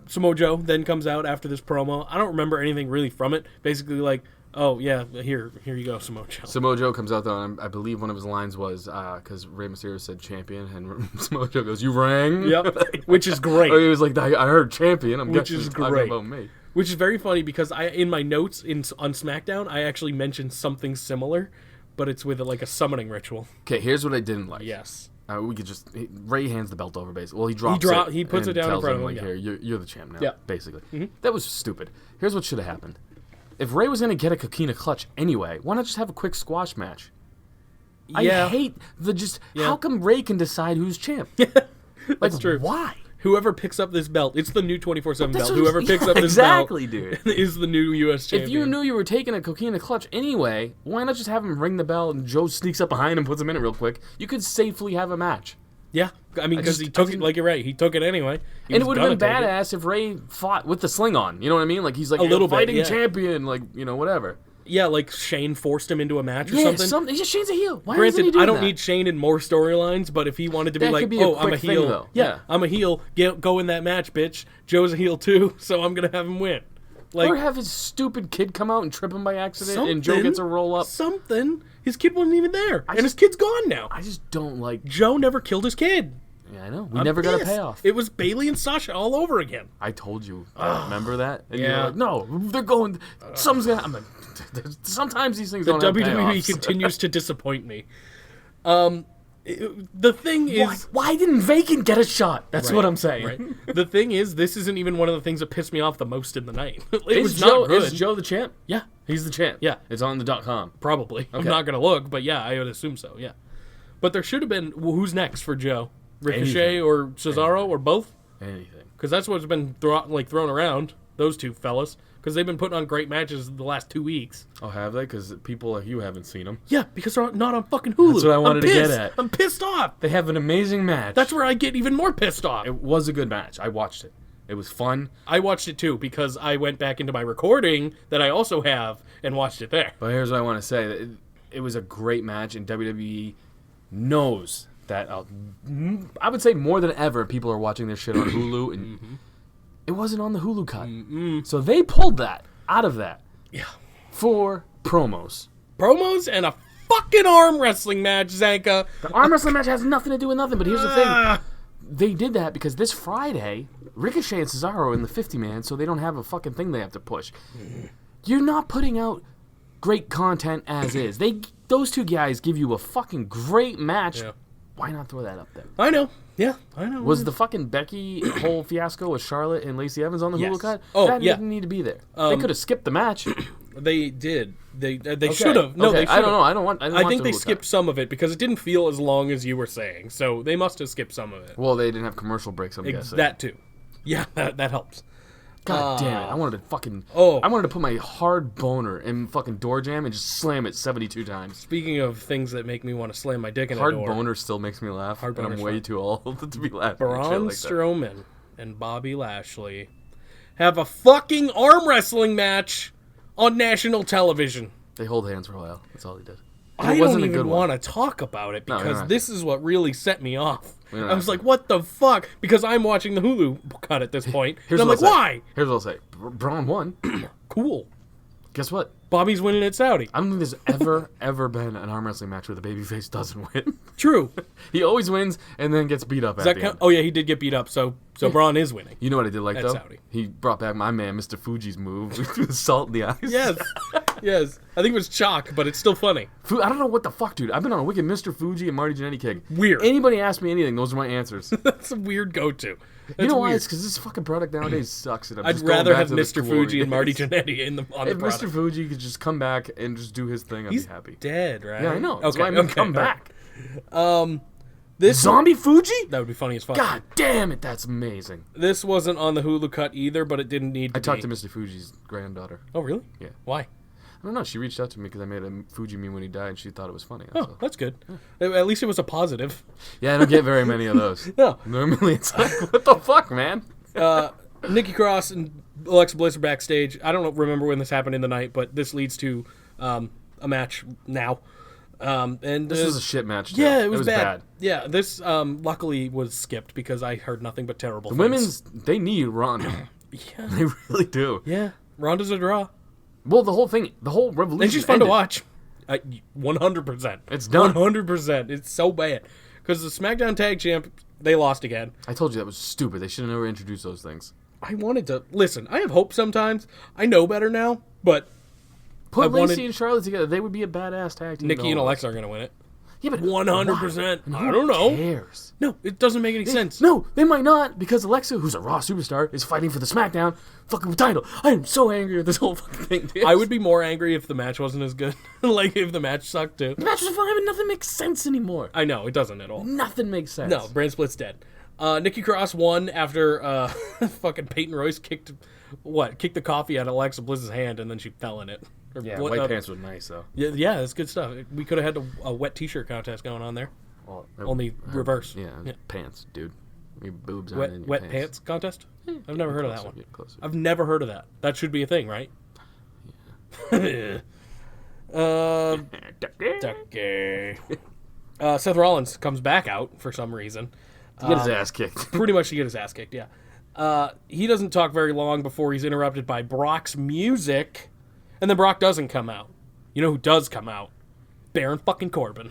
Samoa Joe then comes out after this promo. I don't remember anything really from it. Basically, like, oh yeah, here you go, Samoa Joe. Samoa Joe comes out though, and I believe one of his lines was because Rey Mysterio said champion, and Samoa Joe goes, "You rang." Yep, which is great. Or he was like, "I heard champion." I'm Which guessing is he's talking great. about me. Which is very funny because in my notes on SmackDown, I actually mentioned something similar, but it's with like a summoning ritual. Okay, here's what I didn't like. Yes. We could just Ray hands the belt over, basically. Well, he drops it. He puts it and down in tells front him, of him, like, yeah. here, you're the champ now. Yeah. Basically, that was stupid. Here's what should have happened: if Ray was going to get a coquina clutch anyway, why not just have a quick squash match? Yeah. I hate How come Ray can decide who's champ? That's true. Why? Whoever picks up this belt, it's the new 24/7 That's belt. what- Whoever picks up this exactly, belt dude. is the new U.S. champion. If you knew you were taking a coquina clutch anyway, why not just have him ring the bell and Joe sneaks up behind him, puts him in it real quick? You could safely have a match. Yeah, I mean, because he took it, like you're right, he took it anyway. He And it was would have been gonna take it. badass if Ray fought with the sling on. You know what I mean? Like he's like A little bit, fighting yeah. champion, like whatever. Yeah, like Shane forced him into a match or Yeah, something. yeah, Shane's a heel. Why isn't he Granted, doing I don't that? need Shane in more storylines, but if he wanted to be That like, could be a oh, I'm a quick thing, heel. though. Yeah, Yeah. I'm a heel. Go in that match, bitch. Joe's a heel too, so I'm going to have him win. Like, Or have his stupid kid come out and trip him by accident, and Joe gets a roll up. Something. His kid wasn't even there. And his kid's gone now. I just don't like. Joe never killed his kid. Yeah, I know. We I'm never got a pissed. payoff. It was Bailey and Sasha all over again. I told you. Remember that? And Yeah. you're like, no, they're going. Something's gonna. I'm like, sometimes these things The don't have WWE payoffs. continues to disappoint me. The thing is, Why didn't Vacant get a shot? That's what I'm saying. right? The thing is, this isn't even one of the things that pissed me off the most in the night. It Is was Joe, not good. is Joe the champ? Yeah, He's the champ. Yeah. It's on the .com. probably. I'm Okay. not gonna look, but yeah, I would assume so. Yeah, but there should have been. Well, who's next for Joe? Ricochet Anything. or Cesaro or both? Anything. Because that's what's been thrown around. Those two fellas, because they've been putting on great matches the last 2 weeks. Oh, have they? Because people like you haven't seen them. Yeah, because they're not on fucking Hulu. That's what I wanted I'm to get pissed. at. I'm pissed off. They have an amazing match. That's where I get even more pissed off. It was a good match. I watched it. It was fun. I watched it too because I went back into my recording that I also have and watched it there. But here's what I want to say. It was a great match, and WWE knows that. I would say more than ever, people are watching their shit on Hulu, and it wasn't on the Hulu cut. So they pulled that out of that Yeah. for promos. Promos and a fucking arm wrestling match, Zanka. The arm wrestling match has nothing to do with nothing, but here's the thing. Ah. They did that because this Friday, Ricochet and Cesaro are in the 50-man, so they don't have a fucking thing they have to push. You're not putting out great content as is. Those two guys give you a fucking great match. Yeah. Why not throw that up there? I know. Yeah, I know. Was the fucking Becky whole fiasco with Charlotte and Lacey Evans on the Yes. Hulu cut? Oh, that yeah. didn't need to be there. They could have skipped the match. They did. They should have. No, Okay, they should I don't know. I don't want. I think the they Hulu skipped cut. some of it because it didn't feel as long as you were saying. So they must have skipped some of it. Well, they didn't have commercial breaks. I'm guessing. That too. Yeah, that helps. God damn it! I wanted to fucking. Oh. I wanted to put my hard boner in fucking door jam and just slam it 72 times. Speaking of things that make me want to slam my dick in Hard a door, boner still makes me laugh, Hard and I'm boner's way fine. too old to be laughing. at shit Braun like that. Strowman and Bobby Lashley have a fucking arm wrestling match on national television. They hold hands for a while. That's all he did. I It don't wasn't a even good one. want to talk about it No, we don't because have this is what really set me off. We don't I was have like, to. what the fuck? Because I'm watching the Hulu cut at this point. Here's and I'm what like, I'll say. why? Here's what I'll say. Braun won. Cool. Guess what? Bobby's winning at Saudi. I don't think there's ever been an arm wrestling match where the babyface doesn't win. True. He always wins and then gets beat up Does at that the count? end. Oh yeah, he did get beat up, so Braun is winning. You know what I did like, At though? Saudi. He brought back my man, Mr. Fuji's move. With the salt in the eyes. Yes. Yes. I think it was chalk, but it's still funny. I don't know what the fuck, dude. I've been on a wicked Mr. Fuji and Marty Jannetty kick. Weird. Anybody ask me anything, those are my answers. That's a weird go-to. That's You know why? weird. It's because this fucking product nowadays sucks. And I'm I'd just going rather back have to the Mr. glory Fuji and Marty days. Jannetty on the If product. Mr. Fuji could just come back and just do his thing, I'd He's be happy. dead, right? Yeah, I know. That's okay, why I mean okay, come all back. right. This Zombie Fuji? That would be funny as fuck. God damn it, that's amazing. This wasn't on the Hulu cut either, but it didn't need to I talked be. to Mr. Fuji's granddaughter. Oh, really? Yeah. Why? I don't know. She reached out to me because I made a Fuji meme when he died, and she thought it was funny. That's Oh, all. that's good. At least it was a positive. Yeah, I don't get very many of those. No. Normally it's like, what the fuck, man? Nikki Cross and Alexa Bliss are backstage. I don't remember when this happened in the night, but this leads to a match now. And This was a shit match. Too. Yeah, it was bad. Yeah, this luckily was skipped because I heard nothing but terrible things. Women's, they need Ronda. Yeah. They really do. Yeah. Ronda's a draw. Well, the whole thing, the whole revolution. And she's fun ended. to watch. 100%. It's done. 100%. It's so bad. Because the SmackDown Tag Champ, they lost again. I told you that was stupid. They should have never introduced those things. I wanted to... Listen, I have hope sometimes. I know better now, but... Put Lacey and Charlotte together. They would be a badass tag team. Nikki and Alexa are going to win it. Yeah, but 100%. why? I don't know. Who cares? No, it doesn't make any sense. No, they might not, because Alexa, who's a Raw superstar, is fighting for the SmackDown fucking title. I am so angry with this whole fucking thing, dude. I would be more angry if the match wasn't as good. Like, if the match sucked, too. The match was fine, but nothing makes sense anymore. I know, it doesn't at all. Nothing makes sense. No, Brand Split's dead. Nikki Cross won after fucking Peyton Royce kicked the coffee out of Alexa Bliss's hand, and then she fell in it. Or Yeah, what- white pants was nice, though. Yeah, that's good stuff. We could have had a wet T-shirt contest going on there. Well, Only reverse. Yeah, pants, dude. Your boobs aren't in your Wet pants contest? I've never heard of that one. Get closer. I've never heard of that. That should be a thing, right? Yeah. Okay. Seth Rollins comes back out for some reason. To get his ass kicked. Pretty much to get his ass kicked, yeah. He doesn't talk very long before he's interrupted by Brock's music, and then Brock doesn't come out. You know who does come out? Baron fucking Corbin.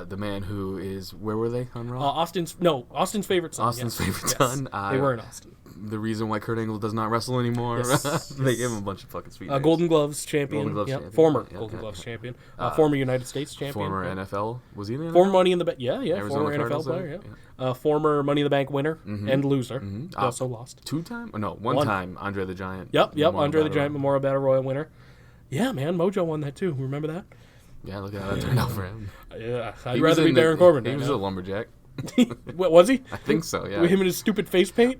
The man who is... Where were they on Raw? Austin's favorite son. Austin's yes. favorite Yes. son. They were in Austin. The reason why Kurt Angle does not wrestle anymore. Yes. They gave him a bunch of fucking sweet names. Golden Gloves champion. Golden Gloves Yep. champion. Former Yeah, Golden yeah, Gloves yeah. champion. Former United States champion. Former Yeah. NFL. Was he in the NFL? Former Money in the Bank. Yeah. Arizona Former Cardinals NFL player. there? Yeah. Former Money in the Bank winner and loser. He also lost. Two-time? Oh, no, one time. Andre the Giant. Yep. Memorial Andre the Battle Giant Royal. Memorial Battle Royal winner. Yeah, man. Mojo won that too. Remember that? Yeah, look at how that turned out for him. Yeah. I'd He was rather be in the- Baron Corbin. He right was now. a lumberjack. What was he? I think so, yeah. With him and his stupid face paint?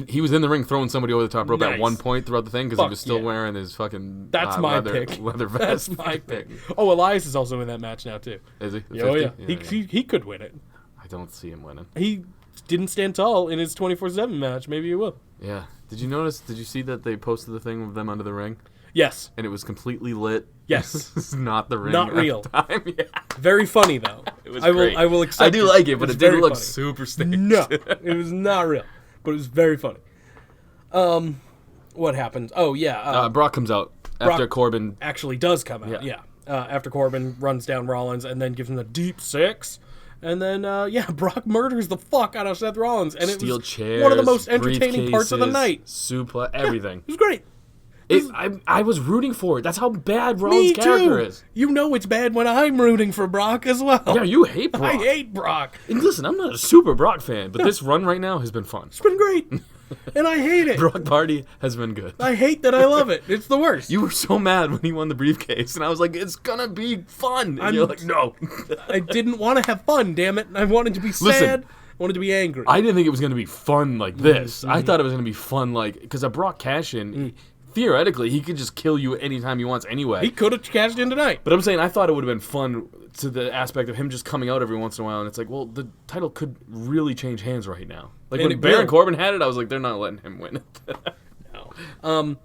He was in the ring throwing somebody over the top rope Nice. at one point throughout the thing because he Fuck was still yeah. wearing his fucking That's my leather, pick. leather vest. That's my pick. Oh, Elias is also in that match now too. Is he? The Oh 50? yeah. He could win it. I don't see him winning. He didn't stand tall in his 24/7 match. Maybe he will. Yeah. Did you see that they posted the thing of them under the ring? Yes. And it was completely lit. Yes. It's not the ring. Not at the real. time. Yeah. Very funny though. It was I great. will accept. I do like it, but was it didn't very look funny. super staged. No, it was not real, but it was very funny. What happened? Oh yeah, Brock comes out after Brock- Corbin. actually does come out. Yeah. Yeah. After Corbin runs down Rollins and then gives him the deep six. And then, Brock murders the fuck out of Seth Rollins. And Steel it was chairs, one of the most entertaining parts of the briefcases, night. Suplex, everything. It was great. I was rooting for it. That's how bad Me Rollins' character too. is. You know it's bad when I'm rooting for Brock as well. Yeah, you hate Brock. I hate Brock. And listen, I'm not a super Brock fan, but this run right now has been fun. It's been great. And I hate it. Brock Party has been good. I hate that I love it. It's the worst. You were so mad when he won the briefcase, and I was like, it's gonna be fun. And you're like, no. I didn't want to have fun, damn it. I wanted to be sad. I wanted to be angry. I didn't think it was gonna be fun like this. I thought it was gonna be fun like, because a Brock cash-in, theoretically, he could just kill you anytime he wants anyway. He could have cashed in tonight. But I'm saying I thought it would have been fun to the aspect of him just coming out every once in a while, and it's like, well, the title could really change hands right now. Like And when it Baron will. Corbin had it, I was like, they're not letting him win it. No.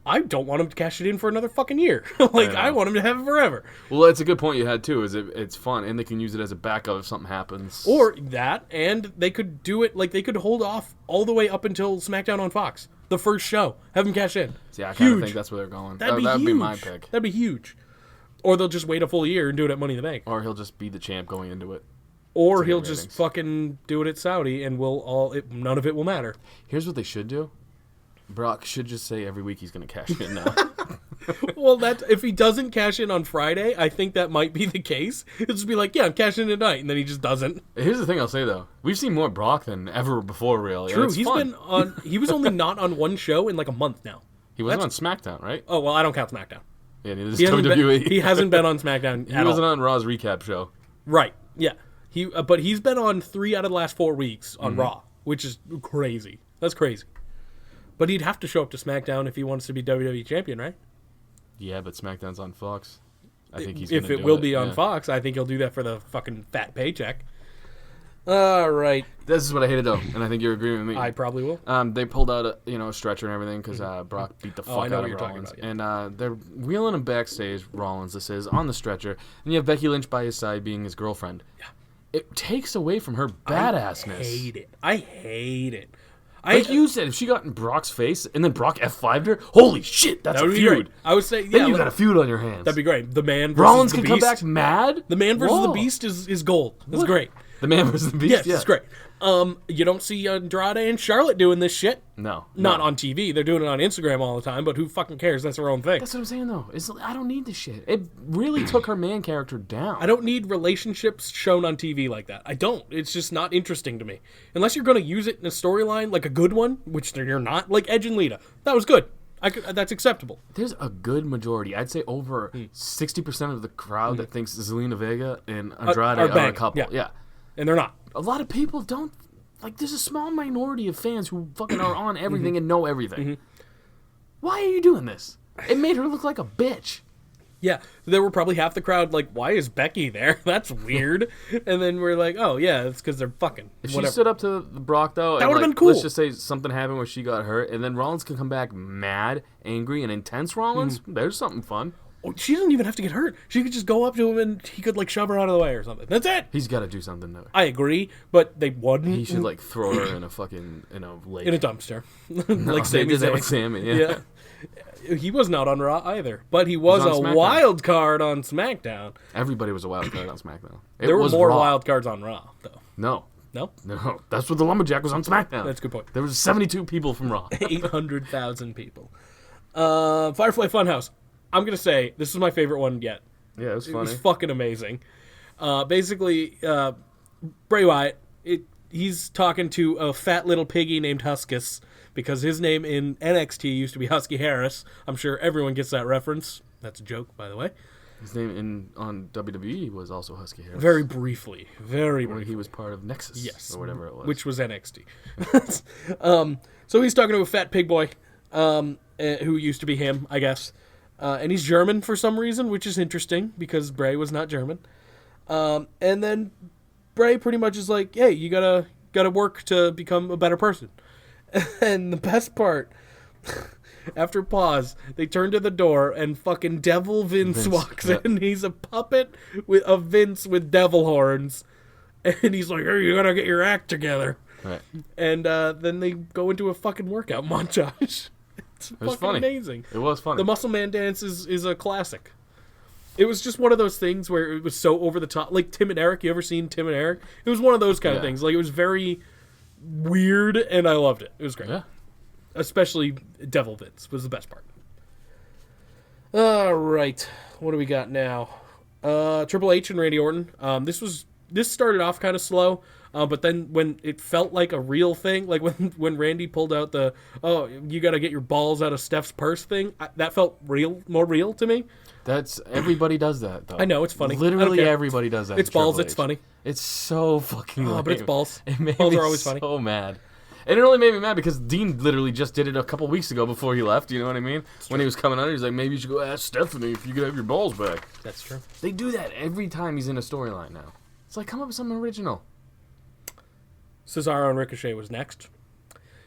I don't want him to cash it in for another fucking year. I want him to have it forever. Well, that's a good point you had too. Is it's fun, and they can use it as a backup if something happens. Or that, and they could do it, they could hold off all the way up until SmackDown on Fox. The first show. Have him cash in. see, I kind of Huge. think that's where they're going. That'd be That'd huge. be my pick. That'd be huge. Or they'll just wait a full year and do it at Money in the Bank. Or he'll just be the champ going into it. Or to get he'll just ratings. fucking do it at Saudi, and none of it will matter. Here's what they should do. Brock should just say every week he's going to cash in now. Well, if he doesn't cash in on Friday, I think that might be the case. It'll just be like, yeah, I'm cashing in tonight, and then he just doesn't. Here's the thing I'll say though: we've seen more Brock than ever before. Really, True, and it's he's fun. been on. He was only not on one show in like a month now. He wasn't on SmackDown, right? Oh well, I don't count SmackDown. Yeah, neither does He hasn't, WWE. been, he hasn't been on SmackDown He at wasn't all. on Raw's recap show. Right? Yeah. But he's been on 3 out of the last 4 weeks on Mm-hmm. Raw, which is crazy. That's crazy. But he'd have to show up to SmackDown if he wants to be WWE champion, right? Yeah, but SmackDown's on Fox. I think he's If gonna it do will be on yeah. Fox, I think he'll do that for the fucking fat paycheck. All right. This is what I hated though, and I think you're agreeing with me. I probably will. They pulled out a stretcher and everything because Brock beat the fuck I know out what of you're talking Rollins, about, yeah. and they're wheeling him backstage. Rollins, this is on the stretcher, and you have Becky Lynch by his side, being his girlfriend. Yeah, it takes away from her badassness. I hate it. Like you said, if she got in Brock's face and then Brock F5'd her, holy shit, that's That a would be feud. great. I would say, Then yeah, you got a feud on your hands. that'd be great. The Man versus Rollins the can Beast. come back mad. The Man versus the Whoa. Beast is gold. That's What? great. The Man versus the Beast. Yes, yeah. it's great. You don't see Andrade and Charlotte doing this shit. No, Not no. on TV. They're doing it on Instagram all the time, but who fucking cares? That's their own thing. That's what I'm saying though. I don't need this shit. It really took her man character down. I don't need relationships shown on TV like that. I don't. It's just not interesting to me. Unless you're going to use it in a storyline, like a good one, which you're not, like Edge and Lita. That was good. That's acceptable. There's a good majority. I'd say over 60% of the crowd that thinks Zelina Vega and Andrade are a banging, couple. Yeah. And they're not. A lot of people don't. Like, there's a small minority of fans who fucking are on everything and know everything. Why are you doing this? It made her look like a bitch. Yeah, there were probably half the crowd like, why is Becky there? That's weird. And then we're like, oh, yeah, it's because they're fucking. If Whatever. she stood up to Brock, though, That and, would've like, been cool. let's just say something happened where she got hurt, and then Rollins can come back mad, angry, and intense Rollins, there's something fun. Oh, she doesn't even have to get hurt. She could just go up to him and he could like shove her out of the way or something. That's it. He's got to do something to her. I agree, but they wouldn't. He should, like, throw her in a fucking, lake. In a dumpster. No, like they Sami did that Zayn. with Sammy, yeah. He was not on Raw either, but he was on a SmackDown. wild card on SmackDown. Everybody was a wild card on SmackDown. It There were was more Raw. wild cards on Raw, though. No. No? No. That's what the Lumberjack was on SmackDown. That's a good point. There was 72 people from Raw. 800,000 people. Firefly Funhouse. I'm going to say, this is my favorite one yet. Yeah, it was It funny. was fucking amazing. Basically, Bray Wyatt, he's talking to a fat little piggy named Huskus, because his name in NXT used to be Husky Harris. I'm sure everyone gets that reference. That's a joke, by the way. His name on WWE was also Husky Harris. Very briefly. Very When briefly. he was part of Nexus. Yes. Or whatever it was. Which was NXT. So he's talking to a fat pig boy, who used to be him, I guess. And he's German for some reason, which is interesting, because Bray was not German. And then Bray pretty much is like, hey, you gotta work to become a better person. And the best part, after pause, they turn to the door and fucking Devil Vince walks yeah. in. He's a puppet of Vince with devil horns. And he's like, hey, you gotta get your act together. Right. And then they go into a fucking workout montage. It's was fucking funny. amazing. It was funny. The Muscle Man dance is a classic. It was just one of those things where it was so over the top. Like Tim and Eric. You ever seen Tim and Eric? It was one of those kind of Yeah. things. Like, it was very weird, and I loved it. It was great. Yeah. Especially Devil Vince was the best part. All right. What do we got now? Triple H and Randy Orton. This started off kind of slow, but then when it felt like a real thing, like when Randy pulled out the, oh, you got to get your balls out of Steph's purse thing, that felt more real to me. That's everybody does that though. I know, it's funny. I Literally don't care. everybody does that. It's in Triple balls, it's H. funny. It's so fucking. Oh, but it's lame. balls. It made Balls me are always funny. so mad. And it only made me mad because Dean literally just did it a couple weeks ago before he left. You know what I mean? When he was coming out, he's like, maybe you should go ask Stephanie if you could have your balls back. That's true. They do that every time he's in a storyline now. It's like, come up with something original. Cesaro and Ricochet was next.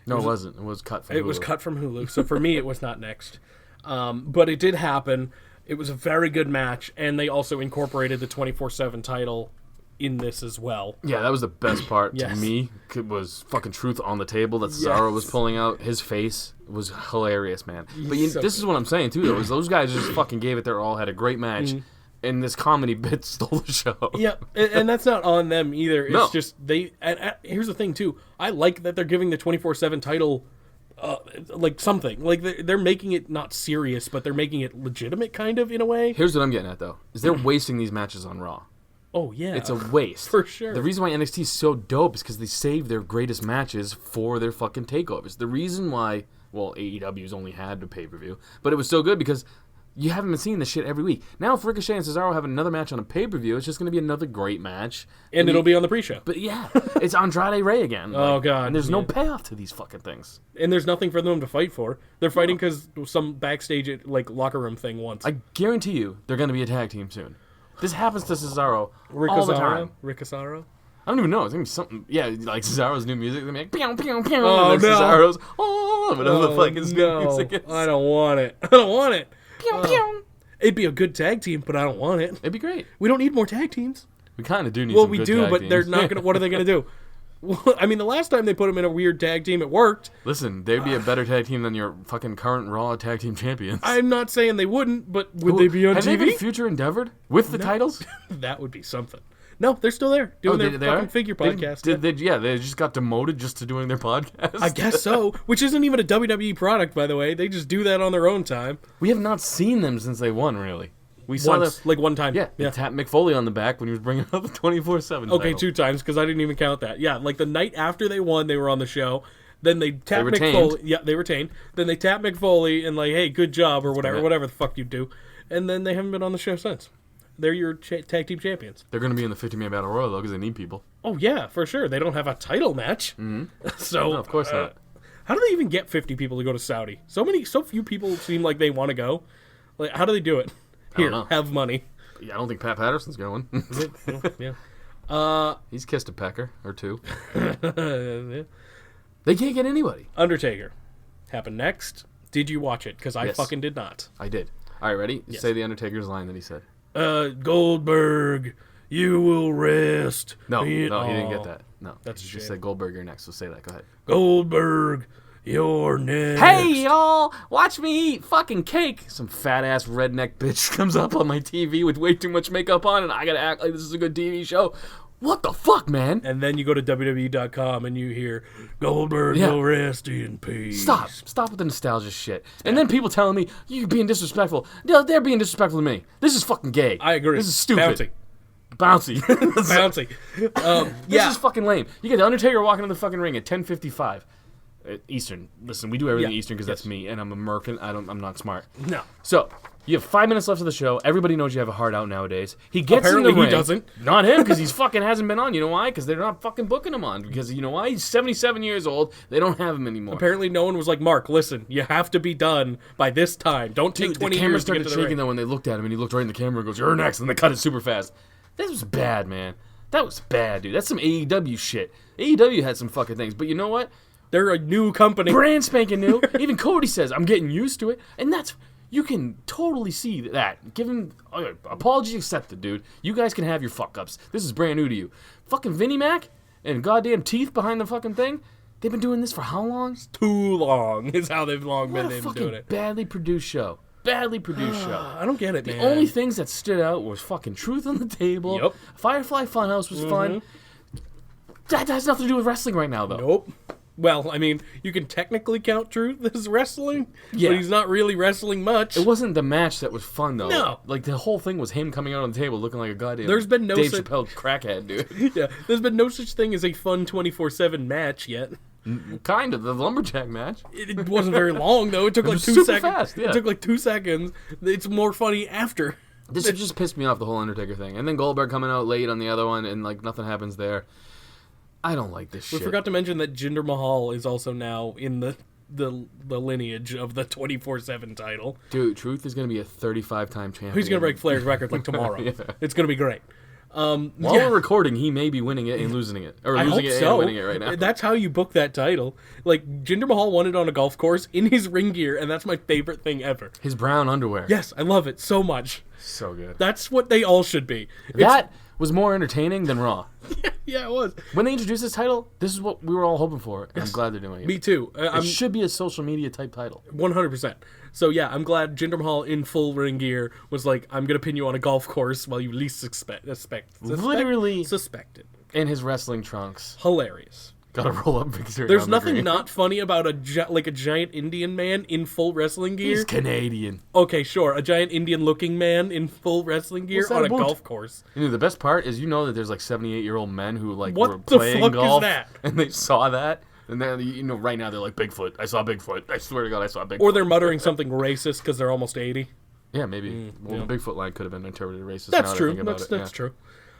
No, it wasn't. It was cut from It was Hulu. cut from Hulu, so for me, it was not next. But it did happen. It was a very good match, and they also incorporated the 24/7 title in this as well. Yeah, that was the best part Yes. to me. Was fucking truth on the table that Cesaro was Yes. pulling out. His face was hilarious, man. But so this is what I'm saying too, though. Is those guys just fucking gave it their all, had a great match, and this comedy bit stole the show. Yeah, and that's not on them either. It's No. just they. And here's the thing too. I like that they're giving the 24/7 title, like something. Like they're making it not serious, but they're making it legitimate, kind of in a way. Here's what I'm getting at though: is they're wasting these matches on Raw. Oh yeah, It's a waste. For sure. The reason why NXT is so dope is because they save their greatest matches for their fucking takeovers. The reason why, well, AEW's only had the pay-per-view, but it was so good because you haven't been seeing this shit every week. Now, if Ricochet and Cesaro have another match on a pay-per-view, it's just going to be another great match. and it'll be on the pre-show. But yeah, it's Andrade Ray again. Oh, God, And there's no yeah. payoff to these fucking things. And there's nothing for them to fight for. They're fighting because some backstage like locker room thing once. I guarantee you they're going to be a tag team soon. This happens to Cesaro all the time. Ricochet. I don't even know. It's gonna be something. Yeah, like Cesaro's new music. They're like, pew, pew, pew. Oh, and then no. Cesaro's, oh, whatever the fuck his new music is. I don't want it. I don't want it. Pew, pew. It'd be a good tag team, but I don't want it. It'd be great. We don't need more tag teams. We kind of do need Well, some we good do, tag but teams. they're not gonna. What are they gonna do? Well, I mean, the last time they put them in a weird tag team, it worked. Listen, they'd be a better tag team than your fucking current Raw tag team champions. I'm not saying they wouldn't, but would they be on Have TV? they been future endeavored with the titles? That would be something. No, they're still there doing their fucking figure podcast. They just got demoted just to doing their podcast. I guess so. Which isn't even a WWE product, by the way. They just do that on their own time. We have not seen them since they won, really. We saw Once, them, like one time. yeah. Tap Mick Foley on the back when he was bringing up the 24/7. Okay, title. 2 times because I didn't even count that. Yeah, like the night after they won, they were on the show. Then they tapped Mick retained. Foley. Yeah, they retained. Then they tapped Mick Foley and like, hey, good job or whatever, right. whatever the fuck you do. And then they haven't been on the show since. They're your tag team champions. They're going to be in the 50-man battle royal though, because they need people. Oh yeah, for sure. They don't have a title match. So No, of course not. how do they even get 50 people to go to Saudi? So few people seem like they want to go. Like, how do they do it? Here, know. have money. Yeah, I don't think Pat Patterson's going. Yeah. He's kissed a pecker or two. Yeah. They can't get anybody. Undertaker happened next. Did you watch it? Because I Yes. fucking did not. I did. All right, ready? Say the Undertaker's line that he said. Goldberg, you will rest. No, in- he didn't Oh. get that. No, That's he a just shame. said Goldberg, you're next. So say that. Go ahead. Goldberg, you're next. Hey y'all, watch me eat fucking cake. Some fat ass redneck bitch comes up on my TV with way too much makeup on, and I gotta act like this is a good TV show. What the fuck, man? And then you go to WWE.com and you hear Goldberg Yeah. will rest in peace. Stop with the nostalgia shit. And then people telling me you're being disrespectful. No, they're being disrespectful to me. This is fucking gay. I agree. This is stupid. Bouncy. Bouncy. This Yeah. is fucking lame. You get the Undertaker walking in the fucking ring at 10:55 Eastern. Listen, we do everything Yeah. Eastern because that's me, and I'm American. I'm not smart. No. So you have 5 minutes left of the show. Everybody knows you have a heart out nowadays. He gets Apparently in the he ring. doesn't. Not him, because he's fucking hasn't been on. You know why? Because they're not fucking booking him on. Because you know why? He's 77 years old. They don't have him anymore. Apparently no one was like, Mark, listen, you have to be done by this time. Don't take Dude, 20 the camera years to started get to the shaking ring. though when they looked at him, and he looked right in the camera and goes, "You're next," and they cut it super fast. That was bad, man. That was bad, dude. That's some AEW shit. AEW had some fucking things, but you know what? They're a new company. Brand spanking new. Even Cody says, "I'm getting used to it," and that's you can totally see that. Give him apology accepted, dude. You guys can have your fuck ups. This is brand new to you. Fucking Vinnie Mac and goddamn teeth behind the fucking thing. They've been doing this for how long? Too long is how they've long What been a they've been fucking doing it. badly produced show. Badly produced show. I don't get it, The man. only things that stood out was fucking Truth on the Table. Yep. Firefly Funhouse was fun. That has nothing to do with wrestling right now, though. Nope. Well, I mean, you can technically count Truth as wrestling, Yeah. but he's not really wrestling much. It wasn't the match that was fun, though. No. Like, the whole thing was him coming out on the table looking like a goddamn There's been no Dave such- Chappelle crackhead, dude. Yeah, there's been no such thing as a fun 24/7 match yet. Kind of. The lumberjack match. It wasn't very long though. It took like was 2 super seconds. fast, yeah. It took like 2 seconds. It's more funny after. This just pissed me off, the whole Undertaker thing. And then Goldberg coming out late on the other one, and, like, nothing happens there. I don't like this We shit. forgot to mention that Jinder Mahal is also now in the lineage of the 24/7 title. Dude, Truth is going to be a 35-time champion. He's gonna break Flair's record like tomorrow. Yeah. It's gonna be great. While yeah. we're recording, he may be winning it and losing it. Or I losing hope it so. and winning it right now. That's how you book that title. Like Jinder Mahal won it on a golf course in his ring gear, and that's my favorite thing ever. His brown underwear. Yes, I love it so much. So good. That's what they all should be. That was more entertaining than Raw. Yeah, it was. When they introduced this title, this is what we were all hoping for, and I'm glad they're doing it. Me too. It I'm should be a social media type title. 100%. So yeah, I'm glad Jinder Mahal in full ring gear was like, I'm gonna pin you on a golf course while you least suspect Literally. suspected. In his wrestling trunks. Hilarious. Gotta roll up victory. There's on the nothing green. not funny about a giant Indian man in full wrestling gear. He's Canadian. Okay, sure, a giant Indian looking man in full wrestling gear What's that on a about? golf course. You know, the best part is that there's like 78-year-old men who like What were the playing fuck is golf that? and they saw that. And then, right now they're like, Bigfoot. I saw Bigfoot. I swear to God, I saw Bigfoot. Or they're muttering something racist because they're almost 80. Yeah, maybe. Well, the Bigfoot line could have been interpreted racist. That's now true. That I think about That's it. true.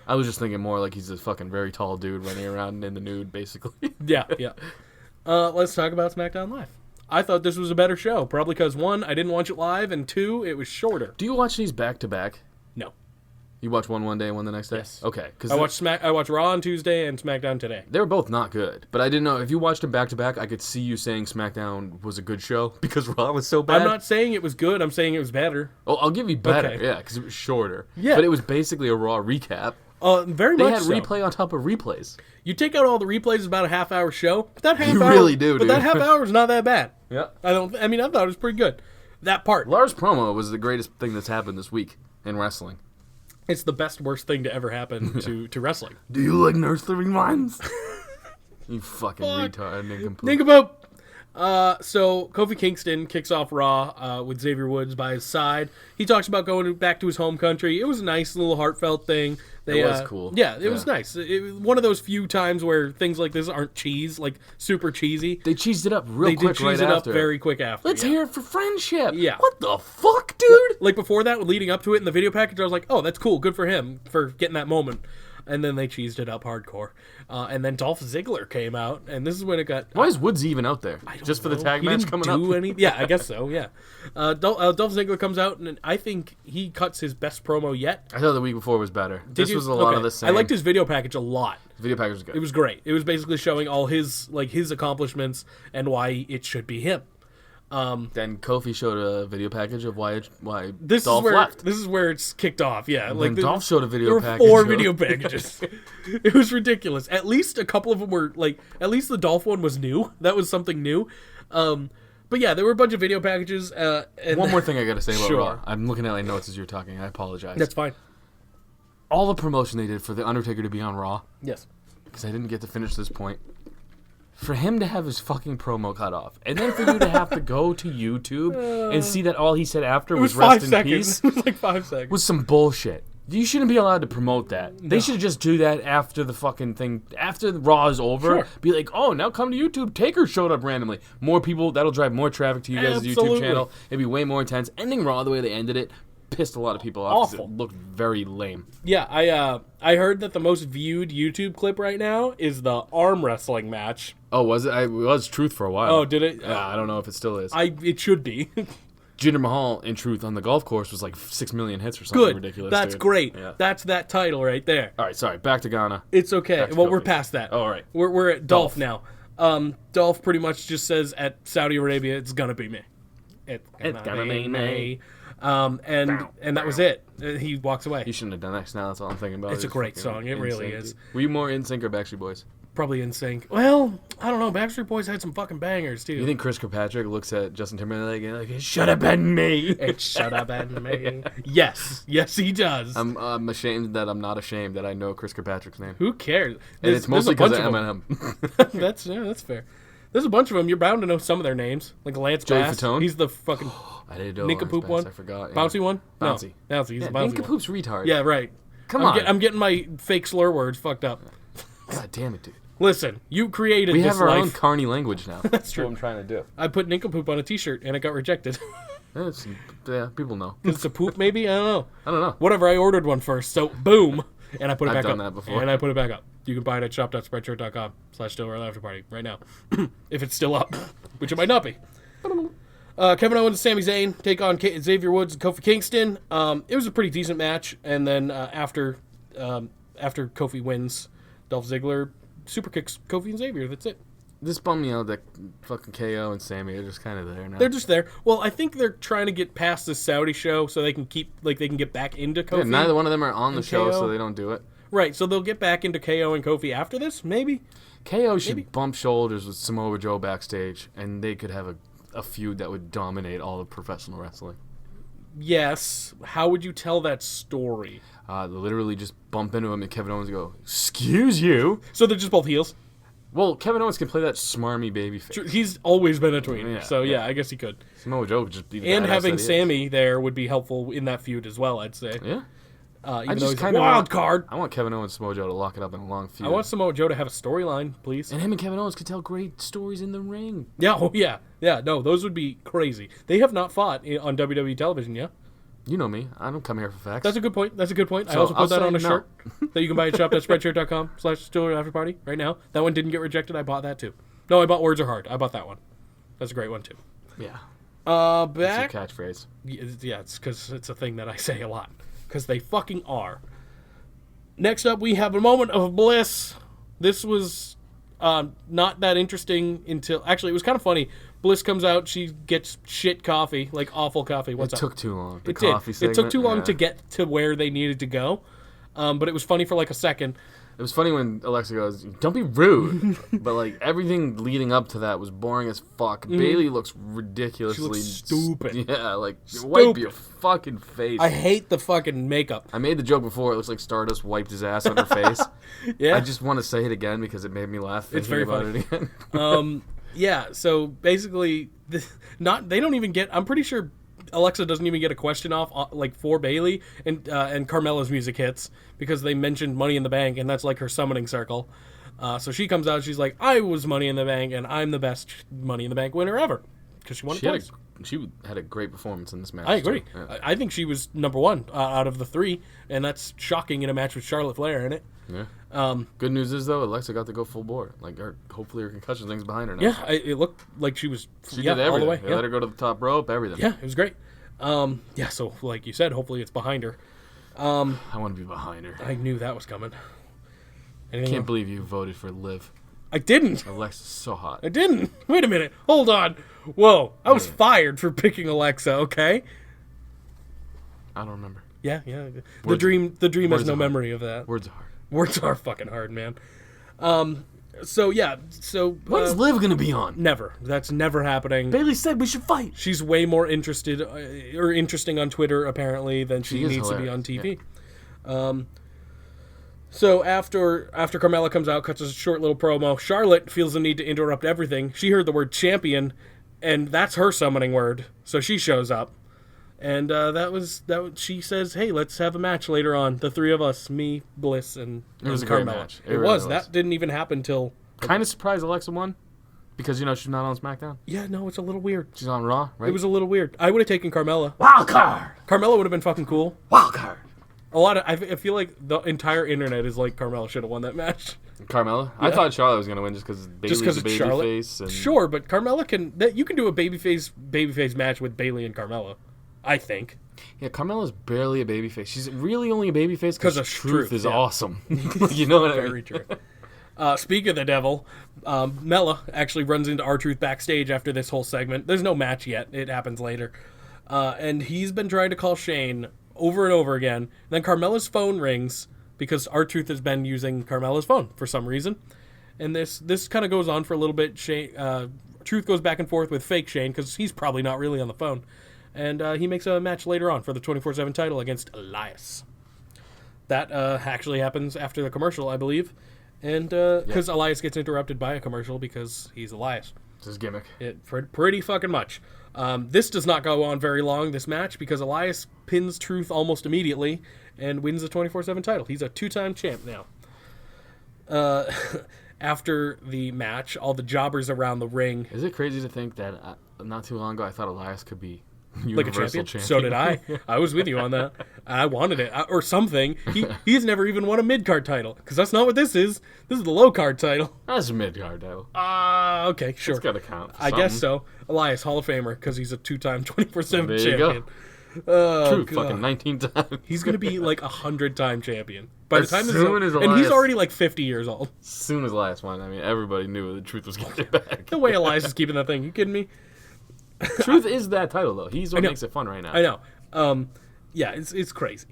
I was just thinking more like he's a fucking very tall dude running around in the nude, basically. Yeah. Let's talk about SmackDown Live. I thought this was a better show, probably because 1, I didn't watch it live, and 2, it was shorter. Do you watch these back to back? No. You watch one day and one the next day? Yes. Okay. Because I watched Raw on Tuesday and SmackDown today. they were both not good. But I didn't know. If you watched them back-to-back, I could see you saying SmackDown was a good show because Raw was so bad. I'm not saying it was good. I'm saying it was better. Oh, I'll give you better. Okay. Yeah, because it was shorter. Yeah. But it was basically a Raw recap. Very They much had so. replay on top of replays. You take out all the replays, it's about a half-hour show. But that half You hour, really do, But dude. that half hour is not that bad. Yeah. I thought it was pretty good. That part. Lars' promo was the greatest thing that's happened this week in wrestling. It's the best worst thing to ever happen to wrestling. Do you like nursery rhymes? You fucking retard, nincompoop. Nincompoop. So Kofi Kingston kicks off Raw with Xavier Woods by his side. He talks about going back to his home country. It was a nice little heartfelt thing. It was cool. Yeah, it was nice. It was one of those few times where things like this aren't super cheesy. They cheesed it up real They quick did right cheese it up after. very quick after. Let's yeah. hear it for friendship. Yeah. What the fuck, dude? Like before that, leading up to it in the video package, I was like, oh, that's cool. Good for him for getting that moment. And then they cheesed it up hardcore. And then Dolph Ziggler came out, and this is when it got... Why is Woods even out there? I don't Just for the know. tag He match didn't coming do up? any- Yeah, I guess so, yeah. Dolph Ziggler comes out, and I think he cuts his best promo yet. I thought the week before was better. Did This you? was a lot Okay. of the same. I liked his video package a lot. video package was good. It was great. It was basically showing all his accomplishments and why it should be him. Then Kofi showed a video package of why This Dolph is where left. this is where it's kicked off. Yeah, Then Dolph showed a video there were package 4 of- video packages. It was ridiculous. At least a couple of them were at least the Dolph one was new. That was something new. But yeah, there were a bunch of video packages. And One more thing I gotta say about Sure. Raw. I'm looking at my notes as you're talking. I apologize. That's fine. all the promotion they did for The Undertaker to be on Raw, Yes. because I didn't get to finish this point. For him to have his fucking promo cut off, and then for you to have to go to YouTube and see that all he said after It was was 5 rest in seconds. peace It was like 5 seconds. was some bullshit. You shouldn't be allowed to promote that. They should just do that after the fucking thing, after the Raw is over. Sure. Be like, oh, now come to YouTube. Taker showed up randomly. More people, that'll drive more traffic to you guys' YouTube Absolutely. channel. It'd be way more intense. Ending Raw the way they ended it pissed a lot of people off. 'Cause Awful. It looked very lame. Yeah, I heard that the most viewed YouTube clip right now is the arm wrestling match. Oh, was it? It was Truth for a while. Oh, did it? Yeah, I don't know if it still is. It should be. Jinder Mahal in Truth on the golf course was like 6 million hits or something Good. ridiculous. That's dude. great. Yeah. That's that title right there. All right, sorry. Back to Ghana. It's okay. Back to Well, we're Kofi. past that. Oh, all right. We're at Dolph Dolph. now. Dolph pretty much just says at Saudi Arabia, it's gonna be me. It's gonna be me. And that was it. He walks away. You shouldn't have done that 'cause now that's all I'm thinking about. It's a is great fucking song. It really NSYNC. is. Were you more in sync or Backstreet Boys? Probably in sync. Well, I don't know. Backstreet Boys had some fucking bangers too. You think Chris Kirkpatrick looks at Justin Timberlake and like, it should have been me? It should have been me. Yes, he does. I'm ashamed that I'm not ashamed that I know Chris Kirkpatrick's name. Who cares? And it's mostly because of them. Eminem. That's fair. There's a bunch of them. You're bound to know some of their names, like Lance Joey Bass. Fatone? He's the fucking I didn't know. Nincompoop Lawrence one. Bass, I forgot. yeah. Bouncy one. Bouncy. No, Bouncy. He's Yeah, the bouncy one. Nincompoop's retard. Yeah, right. Come on. I'm getting my fake slur words fucked up. God damn it, dude. Listen, you created We this have our life. own Carney language now. That's true. What I'm trying to do. I put Nincompoop on a T-shirt and it got rejected. Yeah, people know. It's a poop, maybe. I don't know. I don't know. Whatever. I ordered one first, so boom, and I put it I've back done up. that before. And I put it back up. You can buy it at shop.spreadshirt.com/StillRoyal After Party right now, if it's still up, which it might not be. Kevin Owens and Sami Zayn take on Xavier Woods and Kofi Kingston. It was a pretty decent match, and then after Kofi wins, Dolph Ziggler super kicks Kofi and Xavier. That's it. This bummed me out that fucking KO and Sammy are just kind of there now. They're just there. Well, I think they're trying to get past the Saudi show so they can get back into Kofi. Yeah, neither one of them are on the and show, KO. so they don't do it. Right, so they'll get back into KO and Kofi after this, maybe. KO should bump shoulders with Samoa Joe backstage, and they could have a feud that would dominate all of professional wrestling. Yes. How would you tell that story? They literally just bump into him, and Kevin Owens go, "Excuse you." So they're just both heels. Well, Kevin Owens can play that smarmy baby face. He's always been a tweener, Yeah, so yeah. I guess he could. Samoa Joe could just be the And badass having that he is. Sammy there would be helpful in that feud as well, I'd say. Yeah. Even though he's a kinda wild want- card. I want Kevin Owens and Samoa Joe to lock it up in a long feud. I want Samoa Joe to have a storyline, please. And him and Kevin Owens could tell great stories in the ring. Yeah, oh yeah. Yeah, no, those would be crazy. They have not fought on WWE television, yeah? You know me. I don't come here for facts. That's a good point. I So also put I'll that say on a no. shirt that you can buy at shop.spreadshirt.com/StillRoyalAfterParty right now. That one didn't get rejected. I bought that too. No, I bought Words Are Hard. I bought that one. That's a great one too. Yeah. Back. It's a catchphrase. Yeah, it's because it's a thing that I say a lot. Because they fucking are. Next up, we have a moment of bliss. This was not that interesting until... Actually, it was kind of funny. Bliss comes out. She gets shit coffee, like awful coffee. What's It up? took too long. The It coffee did. segment. It took too long yeah. to get to where they needed to go. But it was funny for like a second. It was funny when Alexa goes, "Don't be rude," but like everything leading up to that was boring as fuck. Bailey looks ridiculously She looks stupid. Yeah, like wipe Stupid. your fucking face. I hate the fucking makeup. I made the joke before. It looks like Stardust wiped his ass on her face. Yeah. I just want to say it again because it made me laugh thinking It's very about funny. it again. Yeah, so basically, they don't even get... I'm pretty sure Alexa doesn't even get a question off like for Bailey, and Carmella's music hits because they mentioned Money in the Bank, and that's like her summoning circle. So she comes out, she's like, I was Money in the Bank, and I'm the best Money in the Bank winner ever. Because she won it twice. She had a great performance in this match. I agree. too. Yeah. I think she was number one out of the three, and that's shocking in a match with Charlotte Flair in it. Yeah. Good news is though, Alexa got to go full bore. Like, hopefully her concussion thing's behind her now. Yeah, it looked like she was She did everything. all the way. They Yeah. let her go to the top rope. Everything. Yeah, it was great. Yeah, so like you said, hopefully it's behind her. I want to be behind her. I knew that was coming. I can't believe you voted for Liv. I didn't. Alexa's so hot. I didn't. Wait a minute. Hold on. Whoa. I was fired for picking Alexa, okay? I don't remember. Yeah. The Words- dream has words no are hard. memory of that. Words are hard. Words are fucking hard, man. So yeah, so When's Liv gonna be on? never. That's never happening. Bailey said we should fight. She's way more interested or interesting on Twitter apparently than she is needs to be on hilarious, TV. So after Carmella comes out, cuts a short little promo, Charlotte feels the need to interrupt everything. She heard the word champion, and that's her summoning word. So she shows up, and she says, "Hey, let's have a match later on. The three of us, me, Bliss, and was a Carmella." great match. It It really was. was. That didn't even happen till. Kind of surprised Alexa won because she's not on SmackDown. Yeah, no, it's a little weird. She's on Raw, right? It was a little weird. I would have taken Carmella. wild card. Carmella would have been fucking cool. Wild card. I feel like the entire internet is like Carmella should have won that match. Carmella. I thought Charlotte was gonna win just because Bailey's Just a because it's baby Charlotte. face. And Sure, but Carmella you can do a babyface match with Bailey and Carmella. I think. Yeah, Carmella's barely a babyface. She's really only a babyface 'Cause because of Truth Truth, is yeah. awesome. You know what I mean? Very true. Speak of the devil, Mella actually runs into R-Truth backstage after this whole segment. There's no match yet. It happens later. And he's been trying to call Shane over and over again. And then Carmella's phone rings because R-Truth has been using Carmella's phone for some reason. And this kind of goes on for a little bit. Truth goes back and forth with fake Shane because he's probably not really on the phone. And he makes a match later on for the 24/7 title against Elias. That actually happens after the commercial, I believe. And because Elias gets interrupted by a commercial because he's Elias. It's his gimmick. Pretty fucking much. This does not go on very long, this match, because Elias pins Truth almost immediately and wins the 24/7 title. He's a 2-time champ now. After the match, all the jobbers around the ring... Is it crazy to think that not too long ago I thought Elias could be Like a Universal champion? So did I. I was with you on that. I wanted it. Or something. He's never even won a mid-card title. Because that's not what this is. This is the low-card title. That's a mid-card title. Okay, sure. It's got to count. For I guess something. so. Elias, Hall of Famer, because he's a 2-time 24/7 There you champion. go. True, God. fucking 19 times. He's going to be like 100-time champion. By the As time this is soon as and he's Elias- already like 50 years old. As soon as Elias won, I mean, everybody knew the Truth was getting it back. The way Elias is keeping that thing. You kidding me? Truth is that title, though. He's what know. makes it fun right now. I know. Yeah, it's crazy.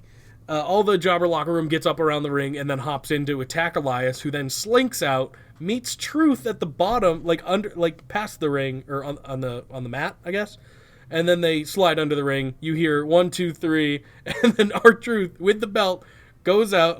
All the jobber locker room gets up around the ring and then hops in to attack Elias, who then slinks out, meets Truth at the bottom, like past the ring or on the mat, I guess. And then they slide under the ring. You hear 1, 2, 3, and then R-Truth with the belt goes out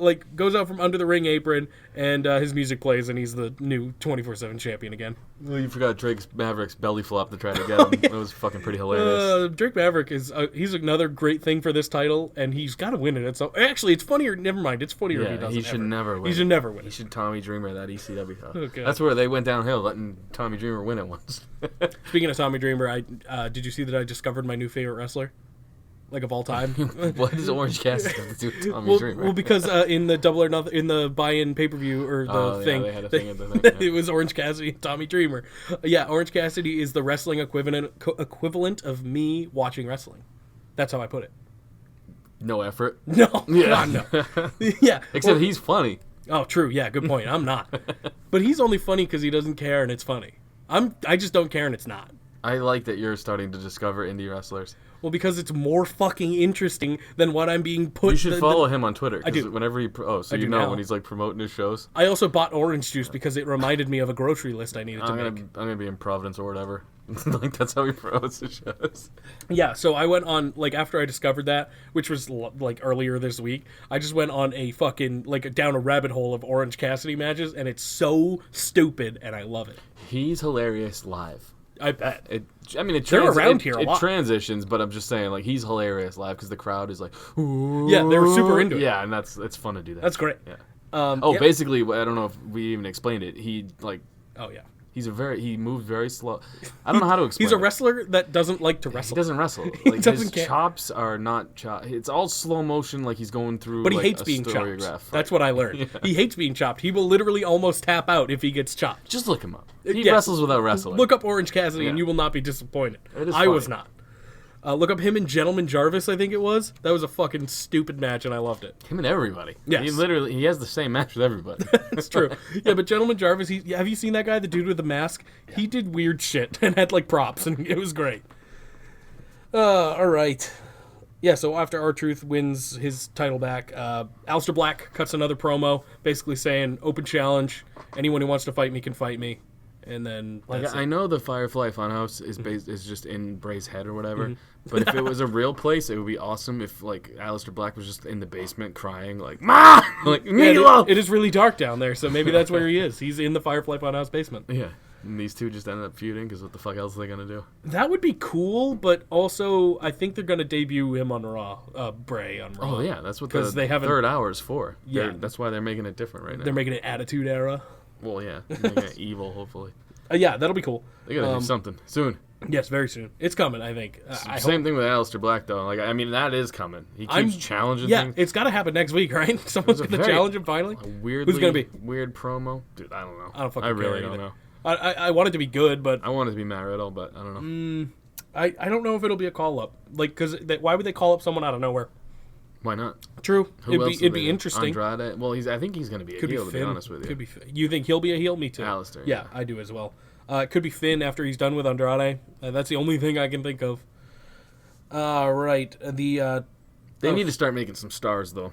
from under the ring apron, and his music plays, and he's the new 24/7 champion again. Well, you forgot Drake Maverick's belly flop to try to get him. It was fucking pretty hilarious. Drake Maverick he's another great thing for this title, and he's got to win it. So actually, it's funnier. Never mind, it's funnier if he Yeah, doesn't. he should never win. He should never win. He It. should Tommy Dreamer that ECW title. Okay. That's where they went downhill, letting Tommy Dreamer win it once. Speaking of Tommy Dreamer, did you see that I discovered my new favorite wrestler, like of all time? What does Orange Cassidy have to do with Tommy Dreamer? Well, because in the Double or Nothing, in the buy-in pay-per-view or the Oh, yeah, thing, they had a thing at the thing, yeah. it was Orange Cassidy and Tommy Dreamer. Yeah, Orange Cassidy is the wrestling equivalent of me watching wrestling. That's how I put it. No effort. No, Yeah. God, no. Yeah, Except he's funny. Oh, true. Yeah, good point. I'm not, but he's only funny because he doesn't care and it's funny. I just don't care and it's not. I like that you're starting to discover indie wrestlers. Well, because it's more fucking interesting than what I'm being put. You should follow him on Twitter. I do. Whenever he, so you do know now. when he's like promoting his shows. I also bought orange juice because it reminded me of a grocery list I needed to I'm make. gonna be in Providence or whatever. Like that's how he promotes his shows. Yeah, so I went on, like, after I discovered that, which was, like, earlier this week, I just went on a fucking, like, down a rabbit hole of Orange Cassidy matches, and it's so stupid, and I love it. He's hilarious live. I bet. They're around here a lot. It transitions, but I'm just saying, like, he's hilarious live because the crowd is like, ooh. Yeah, they were super into it. Yeah, and it's fun to do that. That's great. Yeah. Yeah. Basically, I don't know if we even explained it. He Oh, yeah. he moves very slow. I don't know how to explain. He's a it. wrestler that doesn't like to wrestle. He doesn't wrestle. He Like doesn't his care. chops are not chop. It's all slow motion, like he's going through. But he like, hates a being choreograph chopped. fight. That's what I learned. He hates being chopped. He will literally almost tap out if he gets chopped. Just look him up. He Yeah. wrestles without wrestling. Look up Orange Cassidy and Yeah. you will not be disappointed. It is I was funny. not. Look up him and Gentleman Jarvis, I think it was. That was a fucking stupid match, and I loved it. him and everybody. Yes. He has the same match with everybody. It's true. Yeah, but Gentleman Jarvis, have you seen that guy, the dude with the mask? He did weird shit and had, like, props, and it was great. All right. Yeah, so after R-Truth wins his title back, Aleister Black cuts another promo, basically saying, open challenge, anyone who wants to fight me can fight me. And then that's I it. know the Firefly Funhouse is just in Bray's head or whatever, but if it was a real place, it would be awesome if like Aleister Black was just in the basement crying like "Ma!" like Yeah, Meatloaf. it is really dark down there, so maybe that's where he is. He's in the Firefly Funhouse basement. Yeah, and these two just ended up feuding because what the fuck else are they gonna do? That would be cool, but also I think they're going to debut him on Raw, Bray on Raw. Oh yeah, that's what 'Cause the they haven't- third hour is for. Yeah. That's why they're making it different right now. They're making it Attitude Era. Well, yeah, they're making it evil. Hopefully, Yeah, that'll be cool. they gotta do something soon. Yes, very soon. It's coming, I think. I hope. Same thing with Aleister Black though. Like that is coming. He keeps challenging Yeah, things. it's got to happen next week, right? Someone's a going to very- challenge him finally. Weirdly, Who's gonna be? Weird promo, dude. I don't know. I don't fucking I really care don't either. know. I want it to be good, but I want it to be Matt Riddle, but I don't know. I don't know if it'll be a call up. Like, because why would they call up someone out of nowhere? Why not? True, Who else it'd is be there? interesting. Andrade. Well, I think he's going to be a Could heel. be To Finn. be honest with you, Could be. You think he'll be a heel? Me too. Aleister, Yeah, I do as well. It could be Finn after he's done with Andrade. That's the only thing I can think of. Right. they need to start making some stars though.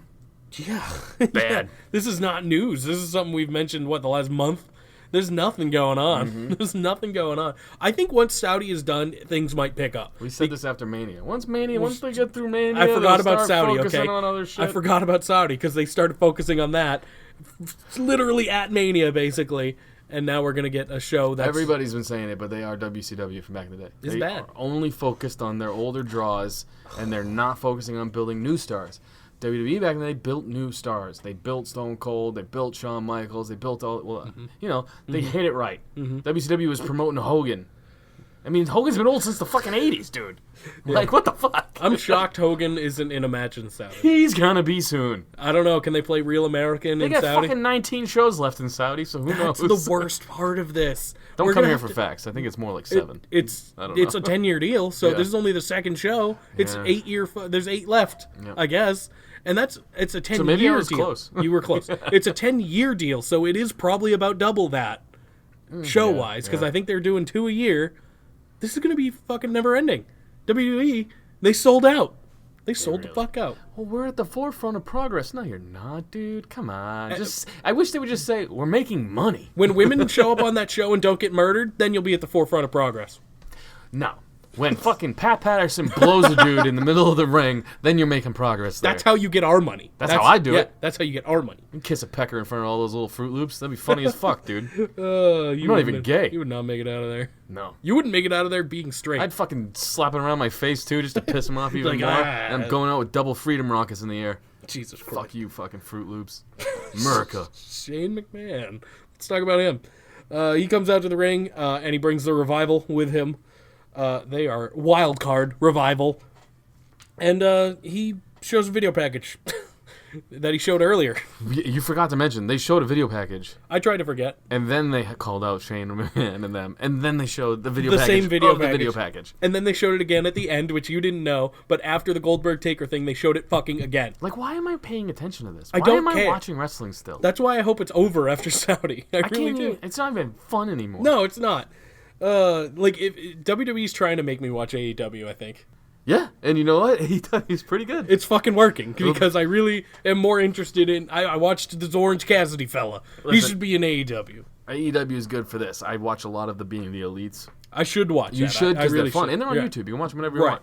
Yeah. Bad. Yeah. This is not news. This is something we've mentioned, the last month? There's nothing going on. Mm-hmm. There's nothing going on. I think once Saudi is done, things might pick up. We said this after Mania. Once they get through Mania, I forgot they'll about start Saudi, focusing okay? on other shit. I forgot about Saudi because they started focusing on that literally at Mania, basically. And now we're going to get a show that's... Everybody's been saying it, but they are WCW from back in the day. It's they bad. are only focused on their older draws, and they're not focusing on building new stars. WWE back in the day built new stars. They built Stone Cold. They built Shawn Michaels. They built all... Well, they hit it right. WCW was promoting Hogan. I mean, Hogan's been old since the fucking 80s, dude. Like, what the fuck? I'm shocked Hogan isn't in a match in Saudi. He's gonna be soon. I don't know. Can they play Real American They in got Saudi? fucking 19 shows left in Saudi, so who That's knows? the worst part of this. Don't We're come gonna here have for to- facts. I think it's more like 7. It's I don't it's know. a 10-year deal, so Yeah. this is only the second show. It's Yeah. 8-year. There's 8 left, Yep. I guess, and it's a 10-year maybe I was deal. close. You were close. It's a 10-year deal, so it is probably about double that show wise, because yeah. I think they're doing 2 a year. This is gonna be fucking never ending. WWE, they sold out. They sold the really- fuck out. Well, we're at the forefront of progress. No, you're not, dude. Come on. I wish they would just say, we're making money. When women show up on that show and don't get murdered, then you'll be at the forefront of progress. No. When fucking Pat Patterson blows a dude in the middle of the ring, then you're making progress there. That's how you get our money. That's how I do it. That's how you get our money. You kiss a pecker in front of all those little Fruit Loops. That'd be funny as fuck, dude. You not wouldn't- even gay. You would not make it out of there. No. You wouldn't make it out of there being straight. I'd fucking slap it around my face, too, just to piss him off even Like, more. ah. And I'm going out with double freedom rockets in the air. Jesus Christ. Fuck you, fucking Fruit Loops. America. Shane McMahon. Let's talk about him. He comes out to the ring, and he brings the Revival with him. They are Wild Card Revival. And he shows a video package. that he showed earlier. You forgot to mention, they showed a video package. I tried to forget. And then they called out Shane McMahon and them. And then they showed the video The package same video of the video package. And then they showed it again at the end, which you didn't know. But after the Goldberg Taker thing, they showed it fucking again. Like, why am I paying attention to this? I Why don't am I care. watching wrestling still? That's why I hope it's over after Saudi. I really can't do. even, it's not even fun anymore. No, it's not. Like, if WWE's trying to make me watch AEW, I think. Yeah, and you know what? He's pretty good. It's fucking working, because I really am more interested in... I watched this Orange Cassidy fella. He Listen. should be in AEW. AEW is good for this. I watch a lot of the Being the Elites. I should watch You that. should, I because really they're fun. should. And they're on Yeah. YouTube. You can watch them whenever you Right. want.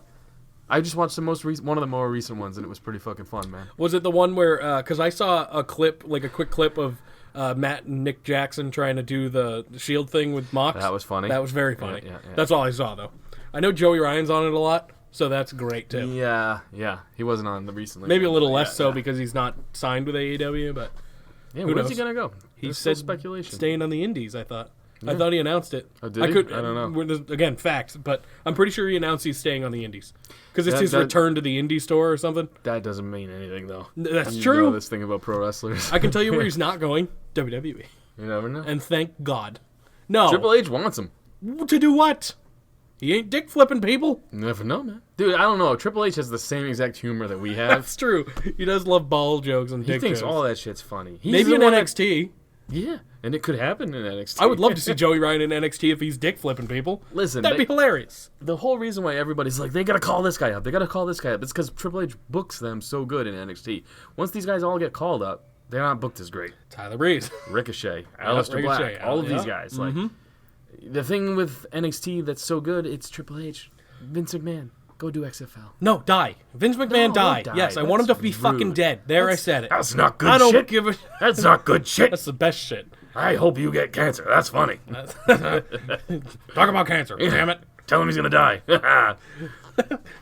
I just watched the one of the more recent ones, and it was pretty fucking fun, man. Was it the one where... Because I saw a clip, like a quick clip of Matt and Nick Jackson trying to do the Shield thing with Mox. That was funny. That was very funny. Yeah. That's all I saw, though. I know Joey Ryan's on it a lot, so that's great, too. Yeah. He wasn't on the recently. Maybe a little less Yeah, so yeah. because he's not signed with AEW, but Yeah, who where's he knows? gonna go? he There's said still speculation. staying on the Indies, I thought. I thought he announced it. Oh, did he? I don't know. Again, facts, but I'm pretty sure he announced he's staying on the Indies. Because it's That- his that- return to the indie store or something. That doesn't mean anything, though. That's You true. know this thing about pro wrestlers. I can tell you where he's not going. WWE. You never know. And thank God. No. Triple H wants him. To do what? He ain't dick flipping people. You never know, man. Dude, I don't know. Triple H has the same exact humor that we have. That's true. He does love ball jokes and He dick thinks jokes. all that shit's funny. He's Maybe the in one that- NXT. Yeah, and it could happen in NXT. I would love to see Joey Ryan in NXT if he's dick flipping people. Listen, That'd be hilarious. The whole reason why everybody's like, they gotta call this guy up. They gotta call this guy up. It's because Triple H books them so good in NXT. Once these guys all get called up, they're not booked as great. Tyler Breeze. Ricochet, Aleister Black, Ricochet, all of yeah. these guys. Like the thing with NXT that's so good, it's Triple H, Vince McMahon. Go do XFL. No, die. Vince McMahon No, die. don't die. Yes, I want him to be That's fucking rude. dead. There, I said it. That's not good I don't shit. give a... That's not good shit. That's the best shit. I hope you get cancer. That's funny. Talk about cancer. Damn it. Tell him he's gonna die.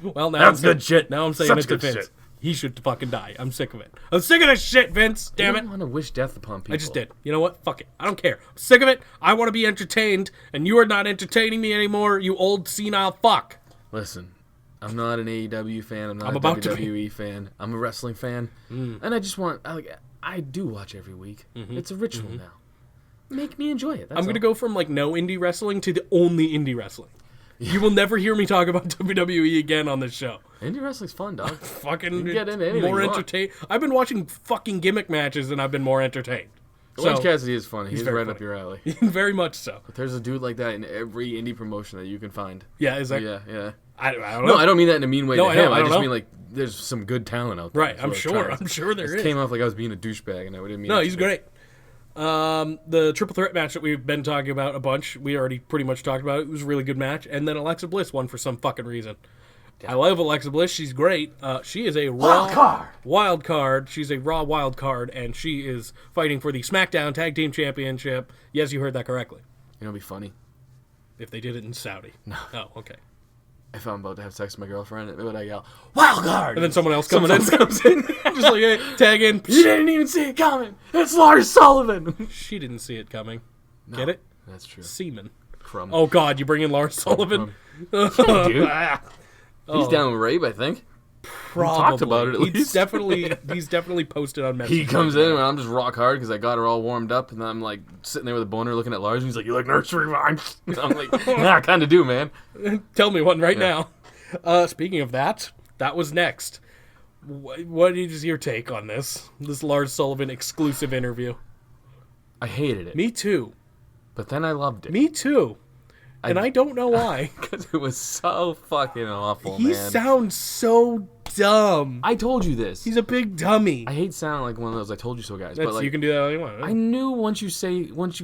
Well, now That's I'm good shit. Now I'm saying Such it to good Vince. shit. He should fucking die. I'm sick of it. I'm sick of this shit, Vince. Damn I it. don't want to wish death upon people. I just did. You know what? Fuck it. I don't care. I'm sick of it. I want to be entertained, and you are not entertaining me anymore, you old senile fuck. Listen, I'm not an AEW fan. I'm not I'm a about to be. WWE fan. I'm a wrestling fan, and I just want. I do watch every week. It's a ritual now. Make me enjoy it. That's I'm going to all. go from, like, no indie wrestling to the only indie wrestling. You will never hear me talk about WWE again on this show. Indie wrestling's fun, dog. Fucking You can get into anything more you want. entertained. I've been watching fucking gimmick matches, and I've been more entertained. Orange So, Cassidy is funny. He's very right funny. up your alley. very much so. But there's a dude like that in every indie promotion that you can find. Yeah, is that? Yeah. I don't know. No, I don't mean that in a mean way No, to I know, him. I I don't just know. mean like there's some good talent out there. Right, That's I'm what sure. trying to- I'm sure there It is. came off like I was being a douchebag, and I didn't mean. No, it he's to be. great. The triple threat match that we've been talking about a bunch, we already pretty much talked about it. It was a really good match. And then Alexa Bliss won for some fucking reason. I love Alexa Bliss. She's great. She is a Raw wild card. She's a Raw wild card, and she is fighting for the SmackDown Tag Team Championship. Yes, you heard that correctly. You know, it'd be funny If they did it in Saudi. No. Oh, okay. if I'm about to have sex with my girlfriend, would I yell "Wild Card"? And then someone else comes in. comes in. Just like, hey, tag in. You didn't even see it coming. It's Lars Sullivan. She didn't see it coming. Get it? That's true. Seaman. Crumb. Oh, God, you bring in Lars Sullivan? Dude. He's down with rape, I think. Probably. talked about it at He's least. he's definitely posted on Messenger. He comes in and I'm just rock hard because I got her all warmed up, and I'm like sitting there with a boner looking at Lars, and he's like, "You like nursery rhymes?" I'm like, "Yeah, I kind of do, man." Tell me one right now. Speaking of that, that was next. What is your take on this Lars Sullivan exclusive interview? I hated it, Me too. but then I loved it Me too. And I don't know why. because it was so fucking awful, He man. sounds so dumb. I told you this. He's a big dummy. I hate sounding like one of those "I told you so" guys, That's, but like you can do that all you want. I knew once you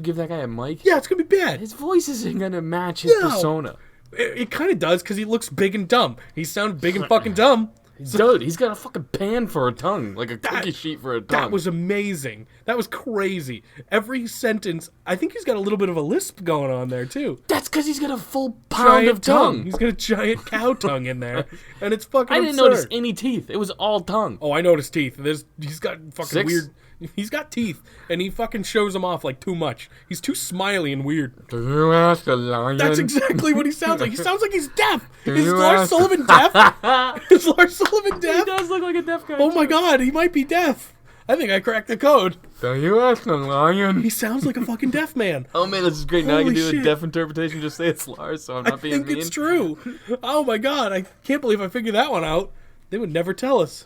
give that guy a mic, Yeah, it's gonna be bad. his voice isn't gonna match his No. persona. It kind of does because he looks big and dumb. He sounds big and fucking dumb. Dude, he's got a fucking pan for a tongue, like a cookie sheet for a tongue. That was amazing. That was crazy. Every sentence, I think he's got a little bit of a lisp going on there too. That's because he's got a full pound of tongue. He's got a giant cow tongue in there, and it's fucking. I didn't absurd. notice any teeth. It was all tongue. Oh, I noticed teeth. He's got fucking 6? weird. He's got teeth, and he fucking shows them off like too much. He's too smiley and weird. Do you ask a lion? That's exactly what he sounds like. He sounds like he's deaf. Is you Lars ask- Sullivan deaf? Is Lars Sullivan He deaf? does look like a deaf guy. Oh my god, he might be deaf. I think I cracked the code. So you asking, lion? He sounds like a fucking deaf man. Oh man, this is great. Now I can Holy do shit. a deaf interpretation. Just say it's Lars, so I'm I not being think mean. it's true. Oh my god, I can't believe I figured that one out. They would never tell us.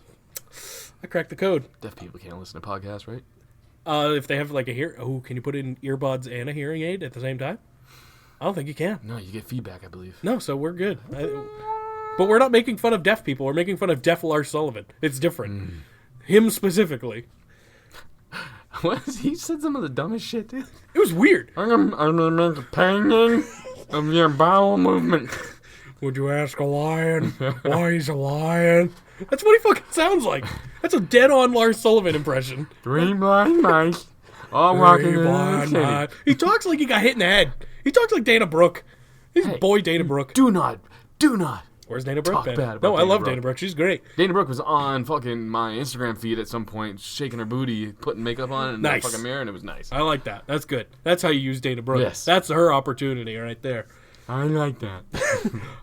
I cracked the code. Deaf people can't listen to podcasts, right? If they have like a can you put in earbuds and a hearing aid at the same time? I don't think you can. No, you get feedback, I believe. No, so we're good. But we're not making fun of deaf people. We're making fun of deaf Lars Sullivan. It's different. Him specifically. What? He said some of the dumbest shit, dude. It was weird. I'm gonna make a painting of your bowel movement. Would you ask a lion why he's a lion? That's what he fucking sounds like. That's a dead-on Lars Sullivan impression. 3 blind mice all walking in the Blind city. eye. He talks like he got hit in the head. He talks like Dana Brooke. He's boy Dana Brooke. Do not. Where's Dana Brooke Talk been? bad about No, I Dana love Brooke. Dana Brooke. She's great. Dana Brooke was on fucking my Instagram feed at some point, shaking her booty, putting makeup on in Nice. the fucking mirror, and it was nice. I like that. That's good. That's how you use Dana Brooke. Yes. That's her opportunity right there. I like that.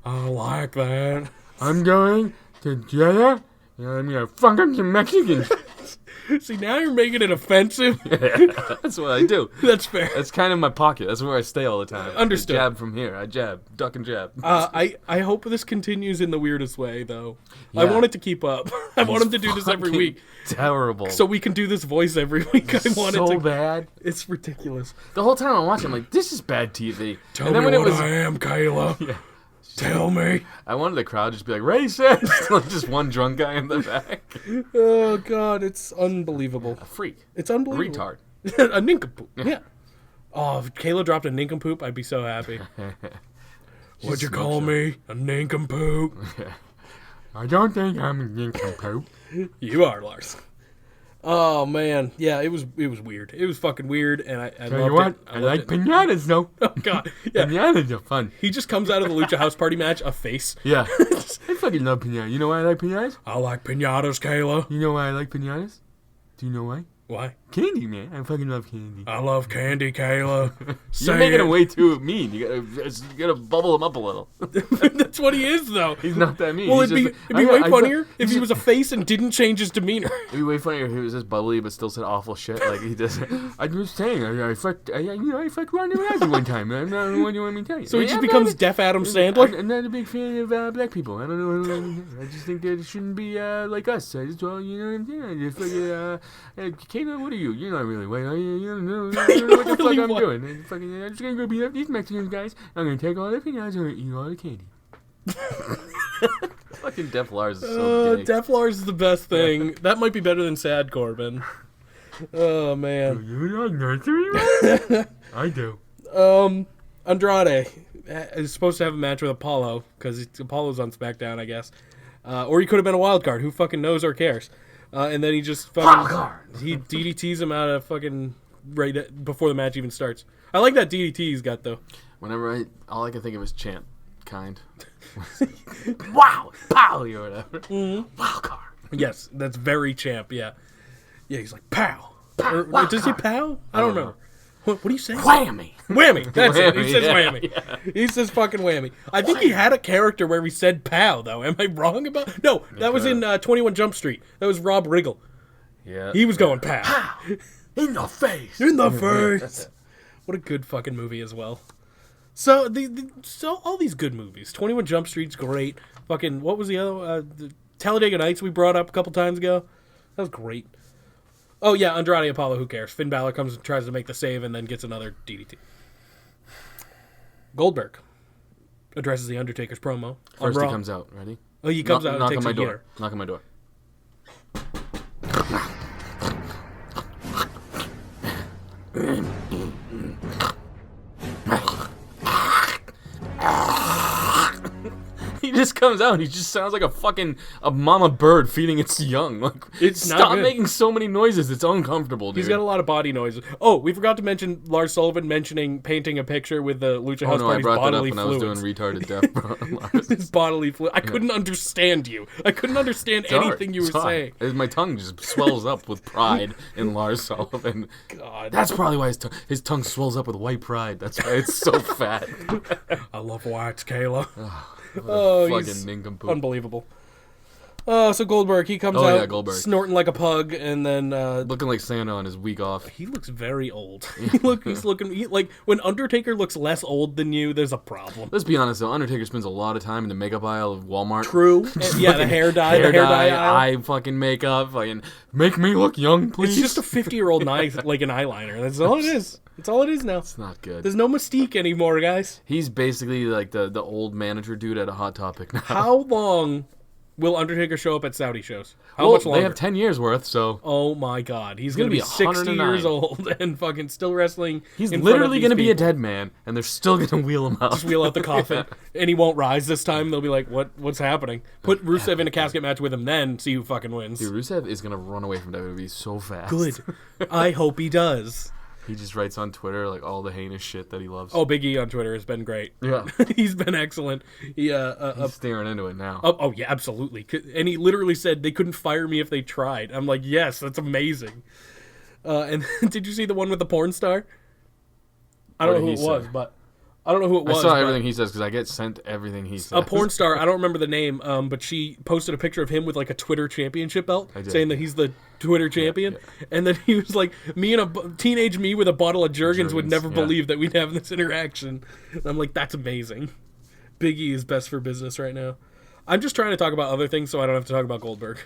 I like that. I'm going to Jeddah, and I'm gonna fuck up some Mexicans. See, now you're making it offensive. That's what I do. That's fair. That's kind of my pocket. That's where I stay all the time. Understood. I jab from here. I jab, duck and jab. I hope this continues in the weirdest way, though. I Yeah. want it to keep up. I want him to do this every Fucking week. Terrible. So we can do this voice every week. I want it so to. bad. It's ridiculous. The whole time I'm watching, I'm like, this is bad TV. Tell and then me when what it was, I am, Kayla. Tell me. I wanted the crowd to just be like, racist! Like just one drunk guy in the back. Oh, God. It's unbelievable. A freak. It's unbelievable. Retard. A nincompoop. Yeah. Oh, if Kayla dropped a nincompoop, I'd be so happy. What'd you call me? A nincompoop? I don't think I'm a nincompoop. You are, Lars. Oh, man. Yeah, it was weird. It was fucking weird, and I Tell loved you what, it. I like pinatas though. Oh, God. Yeah. Pinatas are fun. He just comes out of the Lucha House Party match a face. Yeah. I fucking love pinatas. You know why I like pinatas? I like pinatas, Kayla. You know why I like pinatas? Do you know why? Why? Candy, man. I fucking love candy. I love candy, Kayla. You're making it way too mean. You gotta bubble him up a little. That's what he is, though. He's not that mean. Well, He's it'd just- be I- way I- funnier if he was a face and didn't change his demeanor. It'd be way funnier if he was just bubbly but still said awful shit like he does. I'm just saying, I fucked Ronda Rousey one time. I don't know what you want me to tell you. So he Yeah, just I'm becomes not deaf Adam a- Sandler? I'm not a big fan of black people. I don't know. I just think that it shouldn't be like us. I just, well, you know what I'm saying? I just Kayla, what are you? You're not really white, are you? You don't know what the fuck really I'm white. doing. I'm just gonna go beat up these Mexican guys. I'm gonna take all their peanuts and eat all the candy. Fucking Def Lars is so gay. Def Lars is the best thing. That might be better than Sad Corbin. Oh, man. You like nursery rhymes? I do. Andrade is supposed to have a match with Apollo because Apollo's on SmackDown, I guess. Or he could have been a wild card. Who fucking knows or cares? And then he just fucking he DDTs him out of fucking right before the match even starts. I like that DDT he's got though. Whenever all I can think of is chant, kind. Wow, pow, or whatever. Wild card. Yes, that's very champ. Yeah, yeah. He's like pow. Pow, Or, wild does he card. pow? I don't know. What do you say? Whammy. Whammy. That's it. He Whammy, says yeah, whammy. yeah. He says fucking whammy. I think he had a character where he said pow, though. Am I wrong about? No, that was in 21 Jump Street. That was Rob Riggle. Yeah. He was going pow. in the face. In the face. What a good fucking movie as well. So so all these good movies. 21 Jump Street's great. Fucking what was the other? The Talladega Nights we brought up a couple times ago. That was great. Oh yeah, Andrade Apollo. Who cares? Finn Balor comes and tries to make the save and then gets another DDT. Goldberg addresses the Undertaker's promo. on First he Raw. comes out. Ready? Oh, he comes out and knock takes on my a door. year. Knock on my door. He just comes out and he just sounds like a mama bird feeding its young. Like, It's not stop good. making so many noises. It's uncomfortable, dude. He's got a lot of body noises. Oh, we forgot to mention Lars Sullivan painting a picture with the Lucha Oh House no, I Party's brought that up bodily when I was fluids. doing retarded death, bro. His bodily fluid. I couldn't understand you. I couldn't understand anything you were saying. My tongue just swells up with pride in Lars Sullivan. God, That's probably why his tongue swells up with white pride. That's why it's so fat. I love whites, Kayla. Oh, he's fucking nincompoop. unbelievable. So Goldberg, he comes Oh, out yeah, Goldberg. snorting like a pug, and then Looking like Santa on his week off. he looks very old. He's looking like when Undertaker looks less old than you, there's a problem. Let's be honest though, Undertaker spends a lot of time in the makeup aisle of Walmart. True. And, yeah, the hair dye aisle. eye fucking makeup, fucking make me look young, please. It's just a 50-year-old like an eyeliner. That's all it is. That's all it is now. It's not good. There's no mystique anymore, guys. He's basically like the old manager dude at a Hot Topic now. How long will Undertaker show up at Saudi shows? How Well, much longer? They have 10 years worth, so Oh my God, he's gonna gonna be be 60 109. years old and fucking still wrestling. he's in literally going to be a dead man, and they're still gonna wheel him out. Just wheel out the coffin, and he won't rise this time. They'll be like, "What's happening?" Put Rusev in a casket match with him, then see who fucking wins. Dude, Rusev is gonna run away from WWE so fast. Good. I hope he does. He just writes on Twitter like all the heinous shit that he loves. Oh, Big E on Twitter has been great. yeah, He's been excellent. He he's staring into it now. Oh yeah, absolutely. And he literally said they couldn't fire me if they tried. I'm like, yes, that's amazing. And did you see the one with the porn star? I don't know who it was, but I don't know who it was. I saw but everything he says because I get sent everything he says. a porn star. I don't remember the name, but she posted a picture of him with like a Twitter championship belt, did. saying that he's the Twitter champion. And then he was like, "Me and teenage me with a bottle of Jergens would Jergens, never yeah. believe that we'd have this interaction." And I'm like, "That's amazing." Big E is best for business right now. I'm just trying to talk about other things so I don't have to talk about Goldberg.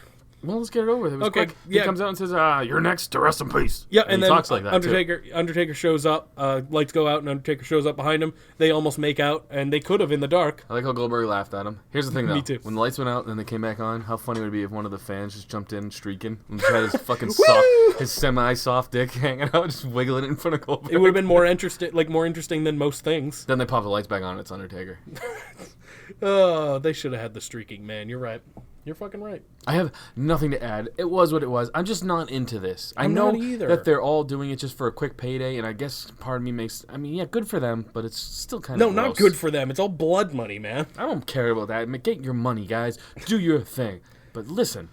Well, let's get it over with. It was Okay, quick. yeah. He comes out and says, "You're next to rest in peace." Yeah, and and he then talks like that too. Undertaker shows up, lights go out, and Undertaker shows up behind him. They almost make out, and they could have in the dark. I like how Goldberg laughed at him. Here's the thing, though. Me too. When the lights went out and then they came back on, how funny would it be if one of the fans just jumped in streaking and just had his fucking soft, his semi-soft dick hanging out, just wiggling it in front of Goldberg. It would have been more interesting than most things. Then they pop the lights back on. It's Undertaker. Oh, they should have had the streaking, man. You're right. You're fucking right. I have nothing to add. It was what it was. I'm just not into this. I I'm know not either. that they're all doing it just for a quick payday, and I guess part of me makes. I mean, yeah, good for them, but it's still kind No, of not good for them. It's all blood money, man. I don't care about that. Get your money, guys. Do your thing. But listen,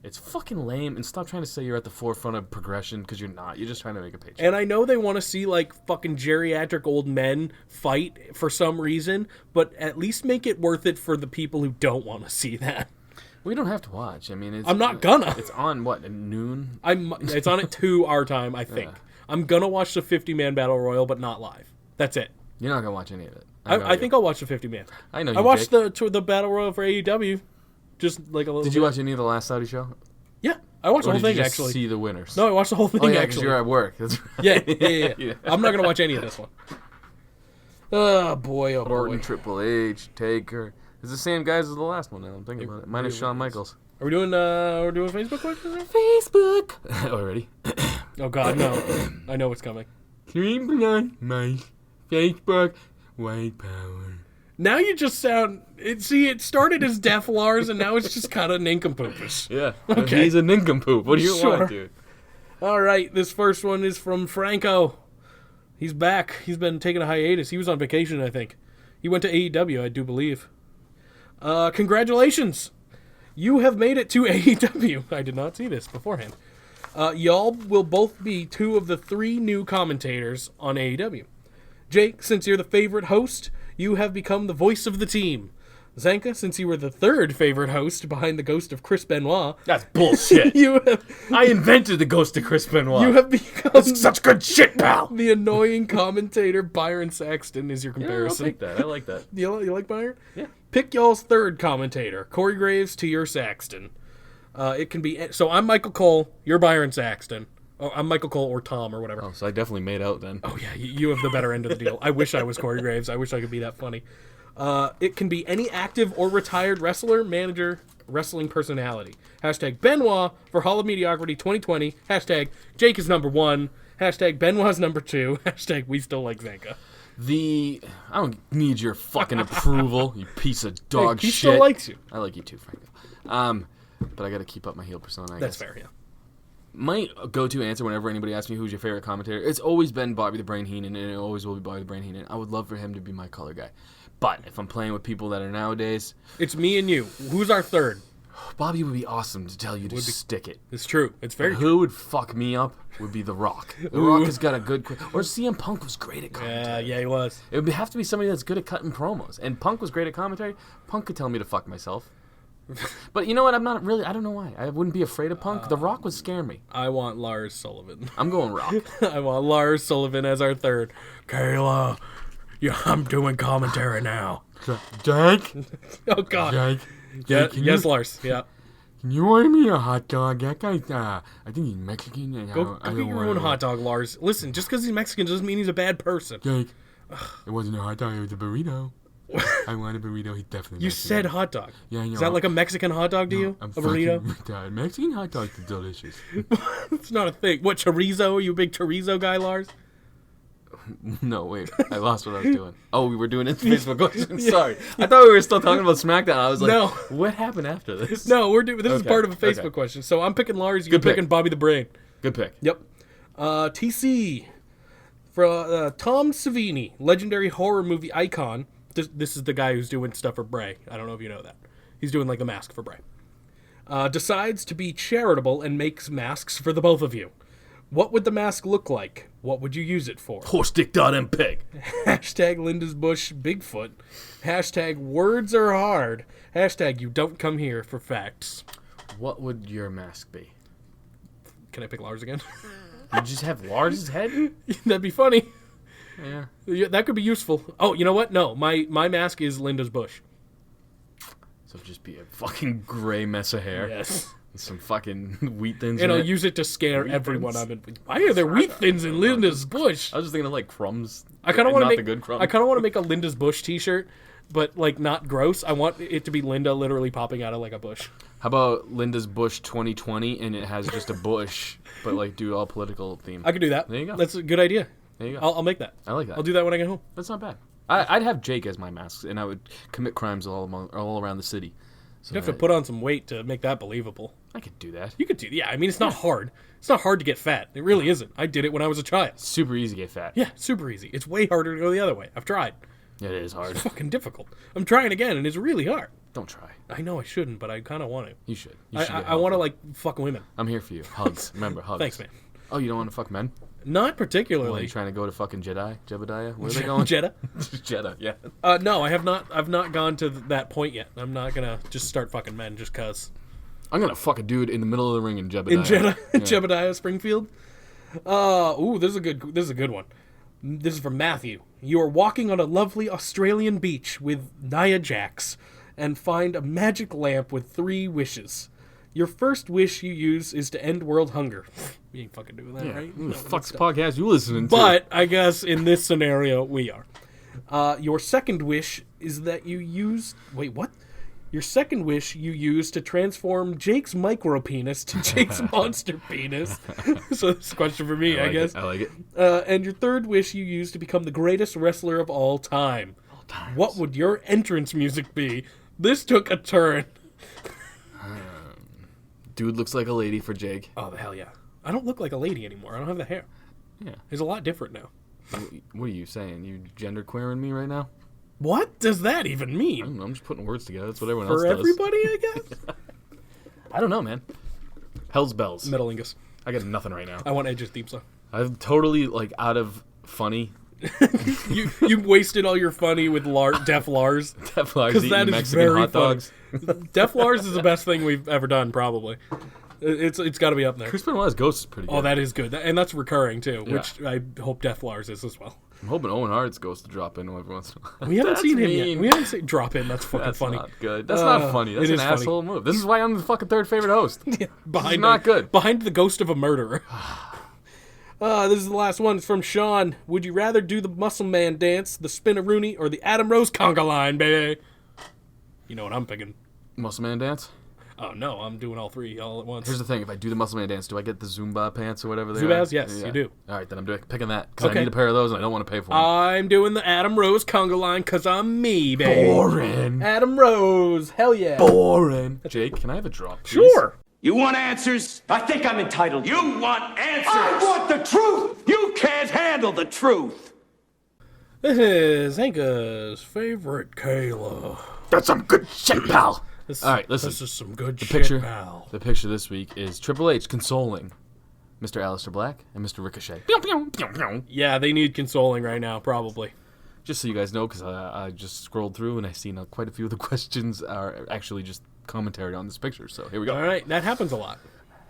it's fucking lame, and stop trying to say you're at the forefront of progression because you're not. You're just trying to make a paycheck. And I know they want to see like fucking geriatric old men fight for some reason, but at least make it worth it for the people who don't want to see that. We don't have to watch. I mean, it's, I'm not gonna. It's on what, at noon? It's on at 2 our time, I think. Yeah. I'm gonna watch the 50-man battle royal, but not live. That's it. You're not gonna watch any of it. I think I'll watch the 50-man. I know. I watched the battle royal for AEW, just like a little. Did you watch any of the last Saudi show? Yeah, I watched the Or whole did you thing just actually. see the winners? No, I watched the whole thing Oh yeah, because actually. you're at work. That's right. Yeah. Yeah. I'm not gonna watch any of this one. Oh boy, oh Orton, boy. Triple H, Taker. It's the same guys as the last one now. I'm thinking about it. Minus really Shawn is. Michaels. Are we doing Facebook questions? Facebook. Already. Oh God, no! I know what's coming. Cream on my Facebook. White power. Now you just sound. It started as Deaf Lars, and now it's just kind of nincompoopish. Yeah. Okay. He's a nincompoop. What do you Sure. want, dude? All right, this first one is from Franco. He's back. He's been taking a hiatus. He was on vacation, I think. He went to AEW, I do believe. Congratulations! You have made it to AEW. I did not see this beforehand. Y'all will both be 2 of the 3 new commentators on AEW. Jake, since you're the favorite host, you have become the voice of the team. Zanka, since you were the 3rd favorite host behind the ghost of Chris Benoit, That's bullshit. you have I invented the ghost of Chris Benoit. you have become That's such good shit, pal. the annoying commentator. Byron Saxton is your Yeah, I'll comparison. take that. I like that. You like Byron? Yeah. Pick y'all's 3rd commentator. Corey Graves to your Saxton. It can be so. I'm Michael Cole. You're Byron Saxton. Oh, I'm Michael Cole or Tom or whatever. Oh, so I definitely made out then. Oh yeah, you have the better end of the deal. I wish I was Corey Graves. I wish I could be that funny. It can be any active or retired wrestler, manager, wrestling personality. Hashtag Benoit for Hall of Mediocrity 2020. Hashtag Jake is number 1. Hashtag Benoit's number 2. Hashtag we still like Zanka. I don't need your fucking approval, you piece of dog He shit. still likes you. I like you too, Franco. But I got to keep up my heel persona. I That's guess. fair, yeah. My go-to answer whenever anybody asks me who's your favorite commentator, it's always been Bobby the Brain Heenan, and it always will be Bobby the Brain Heenan. I would love for him to be my color guy. But if I'm playing with people that are nowadays, It's me and you. Who's our 3rd? Bobby would be awesome to tell you to stick it. It's true. It's very true. Who would fuck me up would be The Rock. The Rock has got a good... Or CM Punk was great at commentary. Yeah, he was. It would have to be somebody that's good at cutting promos. And Punk was great at commentary. Punk could tell me to fuck myself. But you know what? I don't know why. I wouldn't be afraid of Punk. The Rock would scare me. I want Lars Sullivan. I'm going Rock. I want Lars Sullivan as our third. Kayla, yeah, I'm doing commentary now. Jake? Oh, God. Jake? Yeah, Can yes, you, Lars. Yeah. Can you order me a hot dog? That guy, I think he's Mexican. And Go get your own hot dog, Lars. Listen, just because he's Mexican doesn't mean he's a bad person. Jake, it wasn't a hot dog. It was a burrito. I want a burrito. He's definitely You Mexican. said hot dog. Yeah, I know. Is that like a Mexican hot dog to you? I'm A burrito? fucking Mexican hot dogs are delicious. It's not a thing. What, chorizo? Are you a big chorizo guy, Lars? No, wait. I lost what I was doing. Oh, we were doing it Facebook questions. Sorry. I thought we were still talking about SmackDown. I was like, No. what happened after this? No, this is Okay, part of a Facebook okay. question. So I'm picking Lars. You're Good pick. picking Bobby the Brain. Good pick. Yep. TC. For Tom Savini, legendary horror movie icon. This is the guy who's doing stuff for Bray. I don't know if you know that. He's doing like the mask for Bray. Decides to be charitable and makes masks for the both of you. What would the mask look like? What would you use it for? Horse dick dot and pig. Hashtag Linda's Bush Bigfoot. Hashtag words are hard. Hashtag you don't come here for facts. What would your mask be? Can I pick Lars again? You just have Lars' head? That'd be funny. Yeah. Yeah, that could be useful. Oh, you know what? No, my mask is Linda's Bush. So it'd just be a fucking gray mess of hair. Yes. With some fucking wheat thins And in I'll it. use it to scare Wheat everyone. thins? Why are there wheat thins in Linda's Bush? I was just thinking of like crumbs. I kind of want to not make the good crumbs. I kind of want to make a Linda's Bush T-shirt, but like not gross. I want it to be Linda literally popping out of like a bush. How about Linda's Bush 2020 and it has just a bush, but like do all political theme? I could do that. There you go. That's a good idea. There you go. I'll make that. I like that. I'll do that when I get home. That's not bad. I'd have Jake as my mask, and I would commit crimes all around the city. So You have to put on some weight to make that believable. I could do that. You could do, yeah. I mean, it's not hard. It's not hard to get fat. It really isn't. I did it when I was a child. Super easy to get fat. Yeah, super easy. It's way harder to go the other way. I've tried. It is hard. It's fucking difficult. I'm trying again, and it's really hard. Don't try. I know I shouldn't, but I kind of want to. You should. You I should get want to healthy. like fuck women. I'm here for you. Hugs. Remember, hugs. Thanks, man. Oh, you don't want to fuck men? Not Well, are particularly. you trying to go to fucking Jebediah? Where are they going? Jeddah? Jeddah, yeah. No, I have not. I've not gone to that point yet. I'm not gonna just start fucking men just cause. I'm gonna fuck a dude in the middle of the ring in Jebediah. In Jeddah, Yeah. Jebediah, Springfield. This is a good one. This is from Matthew. You are walking on a lovely Australian beach with Nia Jax, and find a magic lamp with 3 wishes. Your first wish you use is to end world hunger. We ain't fucking doing that, Yeah. right? Who the No, fuck's that's podcast you listening to? But I guess in this scenario, we are. Your second wish is that you use... Wait, what? Your second wish you use to transform Jake's micro penis to Jake's monster penis. So this is a question for me, I guess. I like it. And your third wish you use to become the greatest wrestler of all time. What would your entrance music be? This took a turn. Dude looks like a lady for Jake. Oh, the hell yeah. I don't look like a lady anymore. I don't have the hair. Yeah. It's a lot different now. What are you saying? You gender queering me right now? What does that even I mean? don't know. I'm just putting words together. That's what everyone else For does. everybody, I guess? I don't know, man. Hell's bells. Metalingus. I got nothing right now. I want Edge's theme song. I'm totally like out of funny. You wasted all your funny with Def Lars. Def Lars Because eating that is Mexican very hot dogs. funny. Def Lars is the best thing we've ever done, probably. It's got to be up there. Chris Benoit's Ghost is pretty good. Oh, that is good. And that's recurring, too, Yeah. which I hope Def Lars is as well. I'm hoping Owen Hart's Ghost to drop in every once in a while. We haven't That's seen him mean. yet. We haven't seen drop in. That's fucking That's funny. not good. That's not funny. That's it an is funny. asshole move. This is why I'm the fucking third favorite host. Behind not good. Behind the ghost of a murderer. This is the last one. It's from Sean. Would you rather do the Muscle Man dance, the Spinaroonie, or the Adam Rose conga line, baby? You know what I'm picking. Muscle Man dance? Oh, no. I'm doing all 3 all at once. Here's the thing. If I do the Muscle Man dance, do I get the Zumba pants or whatever they are? Zubaz? Yes, you do. All right, then I'm picking that. Because Okay. I need a pair of those and I don't want to pay for them. I'm doing the Adam Rose conga line because I'm me, baby. Boring. Adam Rose. Hell yeah. Boring. Jake, can I have a drop, please? Sure. You want answers? I think I'm entitled. You want answers? I want the truth! You can't handle the truth! This is Hanka's favorite Kayla. That's some good shit, pal. All right, listen. This is some good shit, Picture. pal. The picture this week is Triple H consoling Mr. Aleister Black and Mr. Ricochet. Pew, pew, pew, pew. Yeah, they need consoling right now, probably. Just so you guys know, because I just scrolled through and I seen quite a few of the questions are actually just commentary on this picture. So here we go. All right, that happens a lot.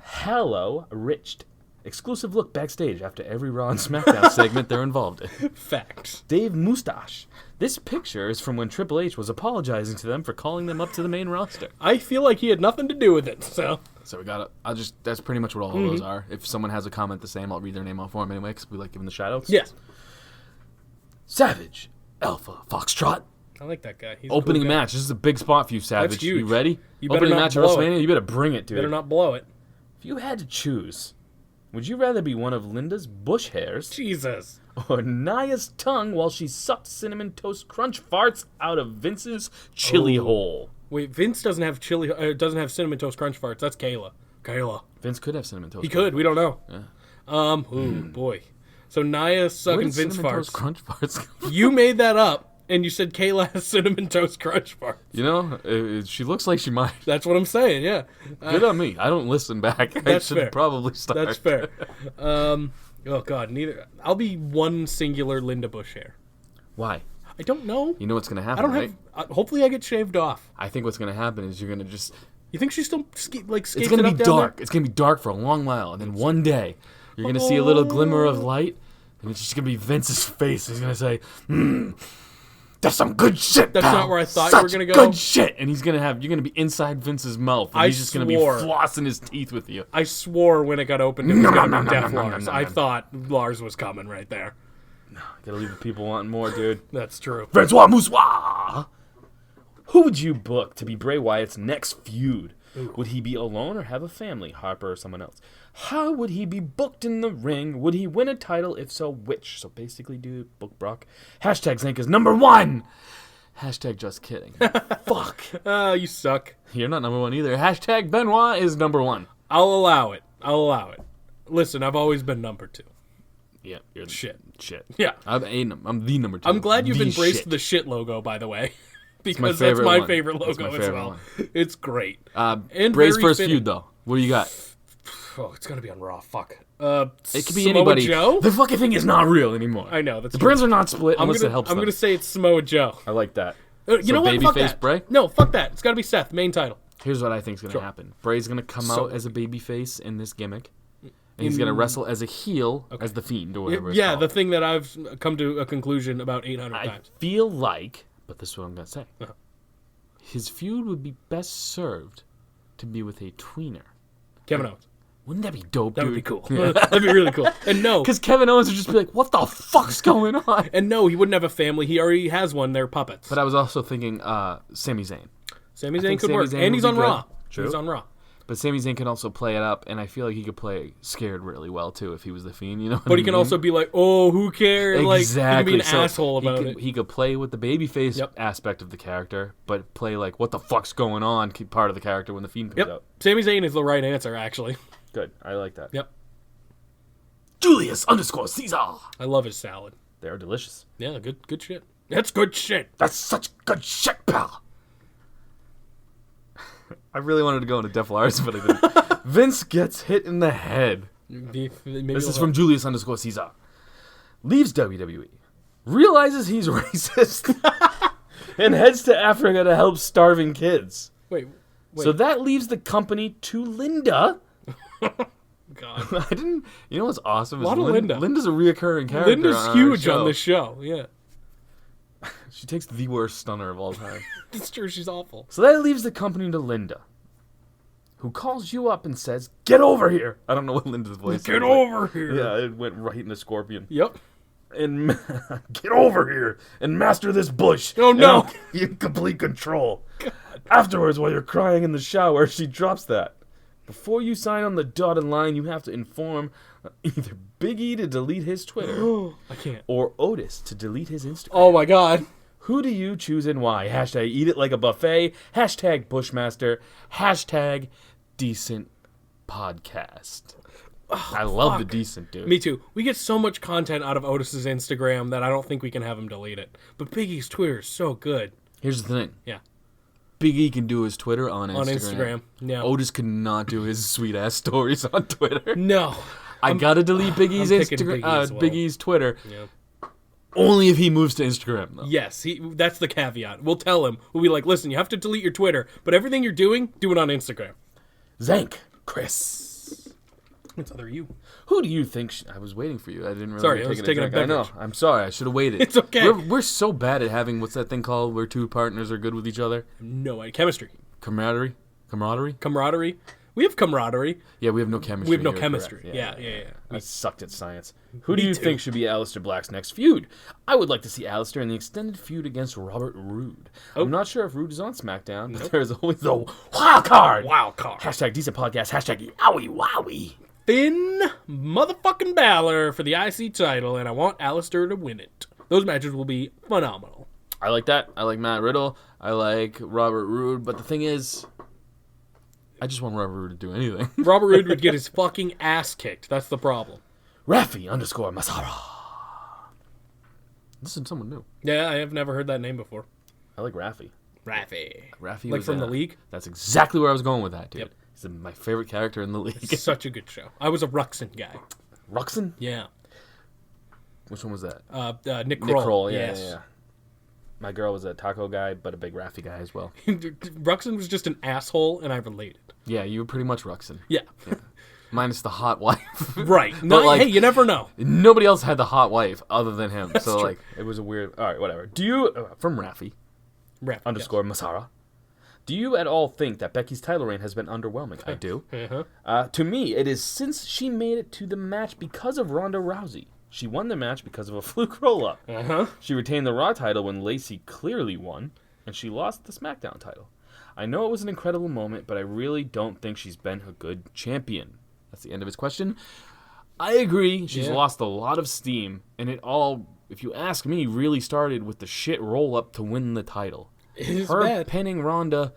Hello, Rich. Exclusive look backstage after every Raw and SmackDown segment they're involved in. Facts. Dave Mustache. This picture is from when Triple H was apologizing to them for calling them up to the main roster. I feel like he had nothing to do with it, so. So we got to, that's pretty much what all of those are. If someone has a comment the same, I'll read their name off for them anyway, because we like giving the shout-outs. Yes. Savage. Alpha. Foxtrot. I like that guy. He's Opening a cool guy. match. This is a big spot for you, Savage. That's huge. You ready? You better Opening not match at blow it. WrestleMania. You better bring it, dude. Better not blow it. If you had to choose, would you rather be one of Linda's bush hairs Jesus. or Naya's tongue while she sucked Cinnamon Toast Crunch farts out of Vince's chili hole? Wait, Vince doesn't have doesn't have Cinnamon Toast Crunch farts. That's Kayla. Vince could have Cinnamon Toast He Crunch. could. We don't know. Yeah. Boy. So Naya sucking Where did Vince Cinnamon farts. Toast Crunch farts come You made that up, and you said Kayla has Cinnamon Toast Crunch farts. You know, she looks like she might. That's what I'm saying, yeah. Good on me. I don't listen back. I That's should fair. probably start. That's fair. Oh, God, neither. I'll be one singular Linda Bush hair. Why? I don't know. You know what's going to happen, I don't right? have... hopefully I get shaved off. I think what's going to happen is you're going to just... You think she still skates It's it going to up be down dark. there? It's going to be dark for a long while. And then one day, you're going to see a little glimmer of light. And it's just going to be Vince's face. He's going to say, that's some good shit, That's pal. not where I thought Such you were going to go. good shit. And you're going to be inside Vince's mouth. And I he's just going to be swore. flossing his teeth with you. I swore when it got opened it was going to be Death nom, Lars. nom, I nom. thought Lars was coming right there. Gotta leave the people wanting more, dude. That's true. Francois Moussois! Who would you book to be Bray Wyatt's next feud? Would he be alone or have a family, Harper or someone else? How would he be booked in the ring? Would he win a title? If so, which? So basically, dude, book Brock. Hashtag Zank is number one! Hashtag just kidding. Fuck. You suck. You're not number one either. Hashtag Benoit is number one. I'll allow it. Listen, I've always been number two. Yeah, you're Shit. Yeah. I'm the number two. I'm glad you've The embraced shit. the shit logo, by the way. my Because that's favorite my one. favorite That's logo my as favorite well. one. It's great. Bray's very first fitting. feud, though. What do you got? Oh, it's gonna be on Raw. Fuck. It could be Samoa anybody. Joe? The fucking thing is not real anymore. I know, that's the true. brands are not split unless it helps I'm them. gonna say it's Samoa Joe. I like that. You So know what? Fuck babyface that. Bray? No, fuck that. It's gotta be Seth, main title. Here's what I think's gonna happen. Bray's gonna come So- out as a babyface in this gimmick, and he's gonna wrestle as a heel as the Fiend or whatever. Yeah, it's the called. thing that I've come to a conclusion about 800 I times. feel like, but this is what I'm gonna say. Uh-huh. His feud would be best served to be with a tweener. Kevin Owens. Wouldn't that be dope, That dude? would be cool. That'd be really cool. And no, Because Kevin Owens would just be like, "What the fuck's going on?" he wouldn't have a family. He already has one. They're puppets. But I was also thinking Sami Zayn. Sami I Zayn think could Sami work. Zayn And would he's be on good. Raw. True. He's on Raw. But Sami Zayn can also play it up, and I feel like he could play scared really well too if he was the Fiend. You know, But he can also be like, oh, who cares? exactly. Like, he can be an So asshole about it. He could play with the babyface Yep. aspect of the character, but play like what the fuck's going on part of the character when the Fiend comes Yep. out. Sami Zayn is the right answer, actually. Good, I like that. Yep. Julius_Caesar. I love his salad. They're delicious. Yeah, good shit. That's good shit. That's such good shit, pal. I really wanted to go into Def Lars, but I didn't. Vince gets hit in the head. Maybe This is from Julius_Caesar. Leaves WWE. Realizes he's racist. And heads to Africa to help starving kids. Wait. So that leaves the company to Linda. God. I didn't... You know what's awesome? Lot of Linda. Linda's a reoccurring character. Linda's on our huge show. on this show. Yeah. She takes the worst stunner of all time. It's true. She's awful. So that leaves the company to Linda, who calls you up and says, "Get over here." I don't know what Linda's voice is. Get like. over here. Yeah, it went right into Scorpion. Yep. And get over here and master this bush. Oh, and no. I'll give you complete control. Afterwards, while you're crying in the shower, she drops that. Before you sign on the dotted line, you have to inform either Big E to delete his Twitter I can't. or Otis to delete his Instagram. Oh my God. Who do you choose and why? Hashtag eat it like a buffet. Hashtag Bushmaster. Hashtag decent podcast. I love the decent, dude. Me too. We get so much content out of Otis's Instagram that I don't think we can have him delete it. But Big E's Twitter is so good. Here's the thing. Yeah. Big E can do his Twitter on Instagram. On Instagram. No. Otis could not do his sweet ass stories on Twitter. No. I gotta delete Big E's I'm picking Instagram, Big E as well. Big E's Twitter. Yeah. Only if he moves to Instagram, though. Yes, that's the caveat. We'll tell him. We'll be like, listen, you have to delete your Twitter, but everything you're doing, do it on Instagram. Zank. Chris. What's other you? Who do you think... I was waiting for you. I didn't really Sorry, I was taking a drink. I know. beverage. I'm sorry. I should have waited. It's okay. We're so bad at having... What's that thing called where two partners are good with each other? No idea. Chemistry. Camaraderie? Camaraderie. We have camaraderie. Yeah, we have no chemistry. We have no You're chemistry. correct. Yeah. I sucked at science. Who do Me you too. think should be Aleister Black's next feud? I would like to see Aleister in the extended feud against Robert Roode. I'm not sure if Roode is on SmackDown, but there's always the wild card. Hashtag decent podcast. Hashtag owie wowie. Finn motherfucking Balor for the IC title, and I want Aleister to win it. Those matches will be phenomenal. I like that. I like Matt Riddle. I like Robert Roode. But the thing is, I just want Robert Roode to do anything. Robert Roode would get his fucking ass kicked. That's the problem. Rafi_Masara. This is someone new. Yeah, I have never heard that name before. I like Rafi. Rafi. Rafi Like was from the league? That's exactly where I was going with that, dude. Yep. He's my favorite character in the league. Such a good show. I was a Ruxin guy. Ruxin? Yeah. Which one was that? Nick Nick Kroll. Kroll, yeah, Yes. yeah. My girl was a taco guy, but a big Rafi guy as well. Ruxin was just an asshole, and I related. Yeah, you were pretty much Ruxin. Yeah. Minus the hot wife. Right. No, like, hey, you never know. Nobody else had the hot wife other than him. So, true. like, it was a weird... All right, whatever. Do you... from Rafi, Rafi, _Masara. Do you at all think that Becky's title reign has been underwhelming? I do. To me, it is since she made it to the match because of Ronda Rousey. She won the match because of a fluke roll-up. She retained the Raw title when Lacey clearly won, and she lost the SmackDown title. I know it was an incredible moment, but I really don't think she's been a good champion. That's the end of his question. I agree. She's lost a lot of steam, and it all, if you ask me, really started with the shit roll-up to win the title. Her bad. pinning Ronda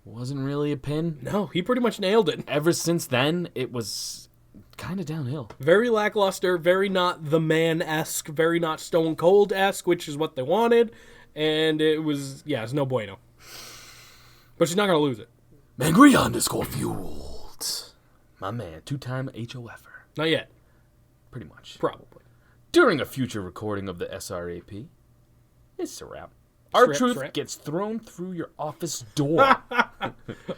wasn't really a pin. No, he pretty much nailed it. Ever since then, it was kind of downhill. Very lackluster, very not the man-esque, very not Stone Cold-esque, which is what they wanted. And it was, it's no bueno. But she's not going to lose it. Mangry _fueled. My man, two-time HOFer. Not yet. Pretty much. Probably. During a future recording of the SRAP, it's a wrap. R-Truth gets thrown through your office door.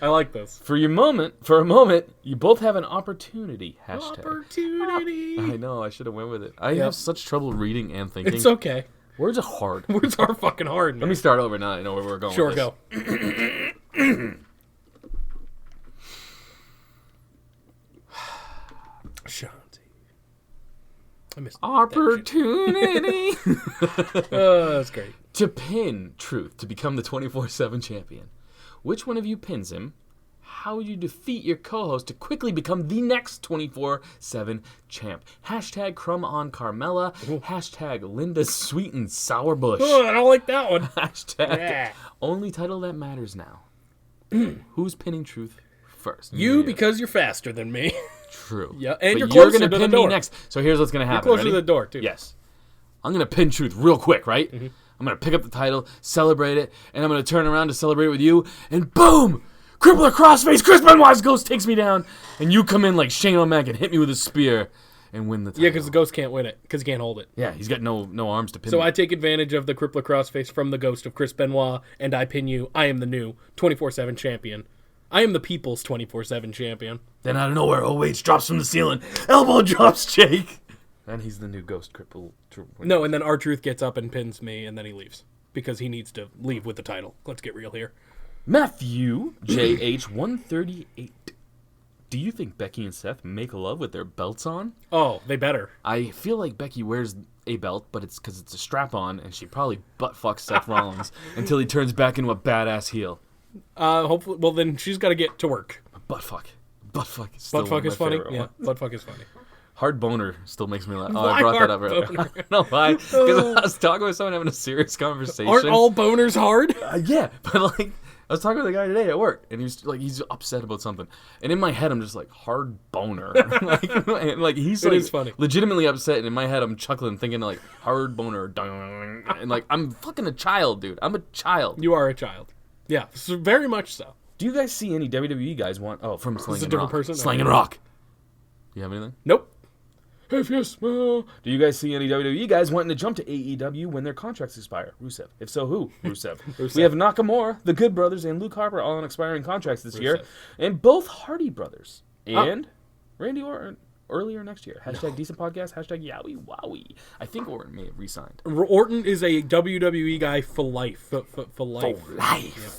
I like this. For a moment, you both have an opportunity. Hashtag. Opportunity. I know, I should have went with it. I have such trouble reading and thinking. It's okay. Words are hard. Words are fucking hard, man. Let me start over now. I know where we're going Sure, with this. go. Shanti. I missed Opportunity. that's great. To pin Truth to become the 24/7 champion. Which one of you pins him? How would you defeat your co-host to quickly become the next 24/7 champ? Hashtag Crumb on Carmella. Hashtag Linda Sweet and Sour Bush. Oh, I don't like that one. Hashtag only title that matters now. Who's pinning Truth first? You, because you're faster than me. True. Yeah, and But you're closer gonna to the pin door. me next. So here's what's gonna happen. Closer Ready? to the door, too. Yes. I'm gonna pin Truth real quick, right? I'm gonna pick up the title, celebrate it, and I'm gonna turn around to celebrate it with you, and boom! Crippler crossface, Chris Benoit's ghost takes me down, and you come in like Shane O'Mac and hit me with a spear and win the title. Yeah, because the ghost can't win it, because he can't hold it. Yeah, he's got no arms to pin So me. I take advantage of the crippler crossface from the ghost of Chris Benoit, and I pin you. I am the new 24/7 champion. I am the people's 24/7 champion. Then out of nowhere, OH drops from the ceiling, elbow drops Jake. And he's the new ghost cripple. No, and then R-Truth gets up and pins me, and then he leaves. Because he needs to leave with the title. Let's get real here. Matthew JH138. Do you think Becky and Seth make love with their belts on? Oh, they better. I feel like Becky wears a belt, but it's because it's a strap-on, and she probably butt-fucks Seth Rollins until he turns back into a badass heel. Hopefully, well then she's got to get to work. Butt-fuck. Butt-fuck is still Butt-fuck one of is my funny? favorite Yeah, ones. butt-fuck is funny. Hard boner still makes me laugh. Oh, Why I brought that hard up earlier. boner? I don't know why. Because I was talking with someone having a serious conversation. Aren't all boners hard? Yeah, but like, I was talking with a guy today at work, and he's upset about something, and in my head I'm just like hard boner, like he's It like is funny. legitimately upset, and in my head I'm chuckling, thinking like hard boner, dung, and like I'm fucking a child, dude. I'm a child. You are a child. Yeah, so very much so. Do you guys see any WWE guys want? Oh, from Slang This is a and different Rock. person? Slang Okay. and Rock. Do you have anything? Nope. If you smell. Do you guys see any WWE guys wanting to jump to AEW when their contracts expire? Rusev. If so, who? Rusev. We have Nakamura, the Good Brothers, and Luke Harper all on expiring contracts this year. And both Hardy Brothers. And Randy Orton earlier next year. Hashtag decent podcast. Hashtag yowie wowie. I think Orton may have re-signed. Orton is a WWE guy for life. For life. For life. Yep.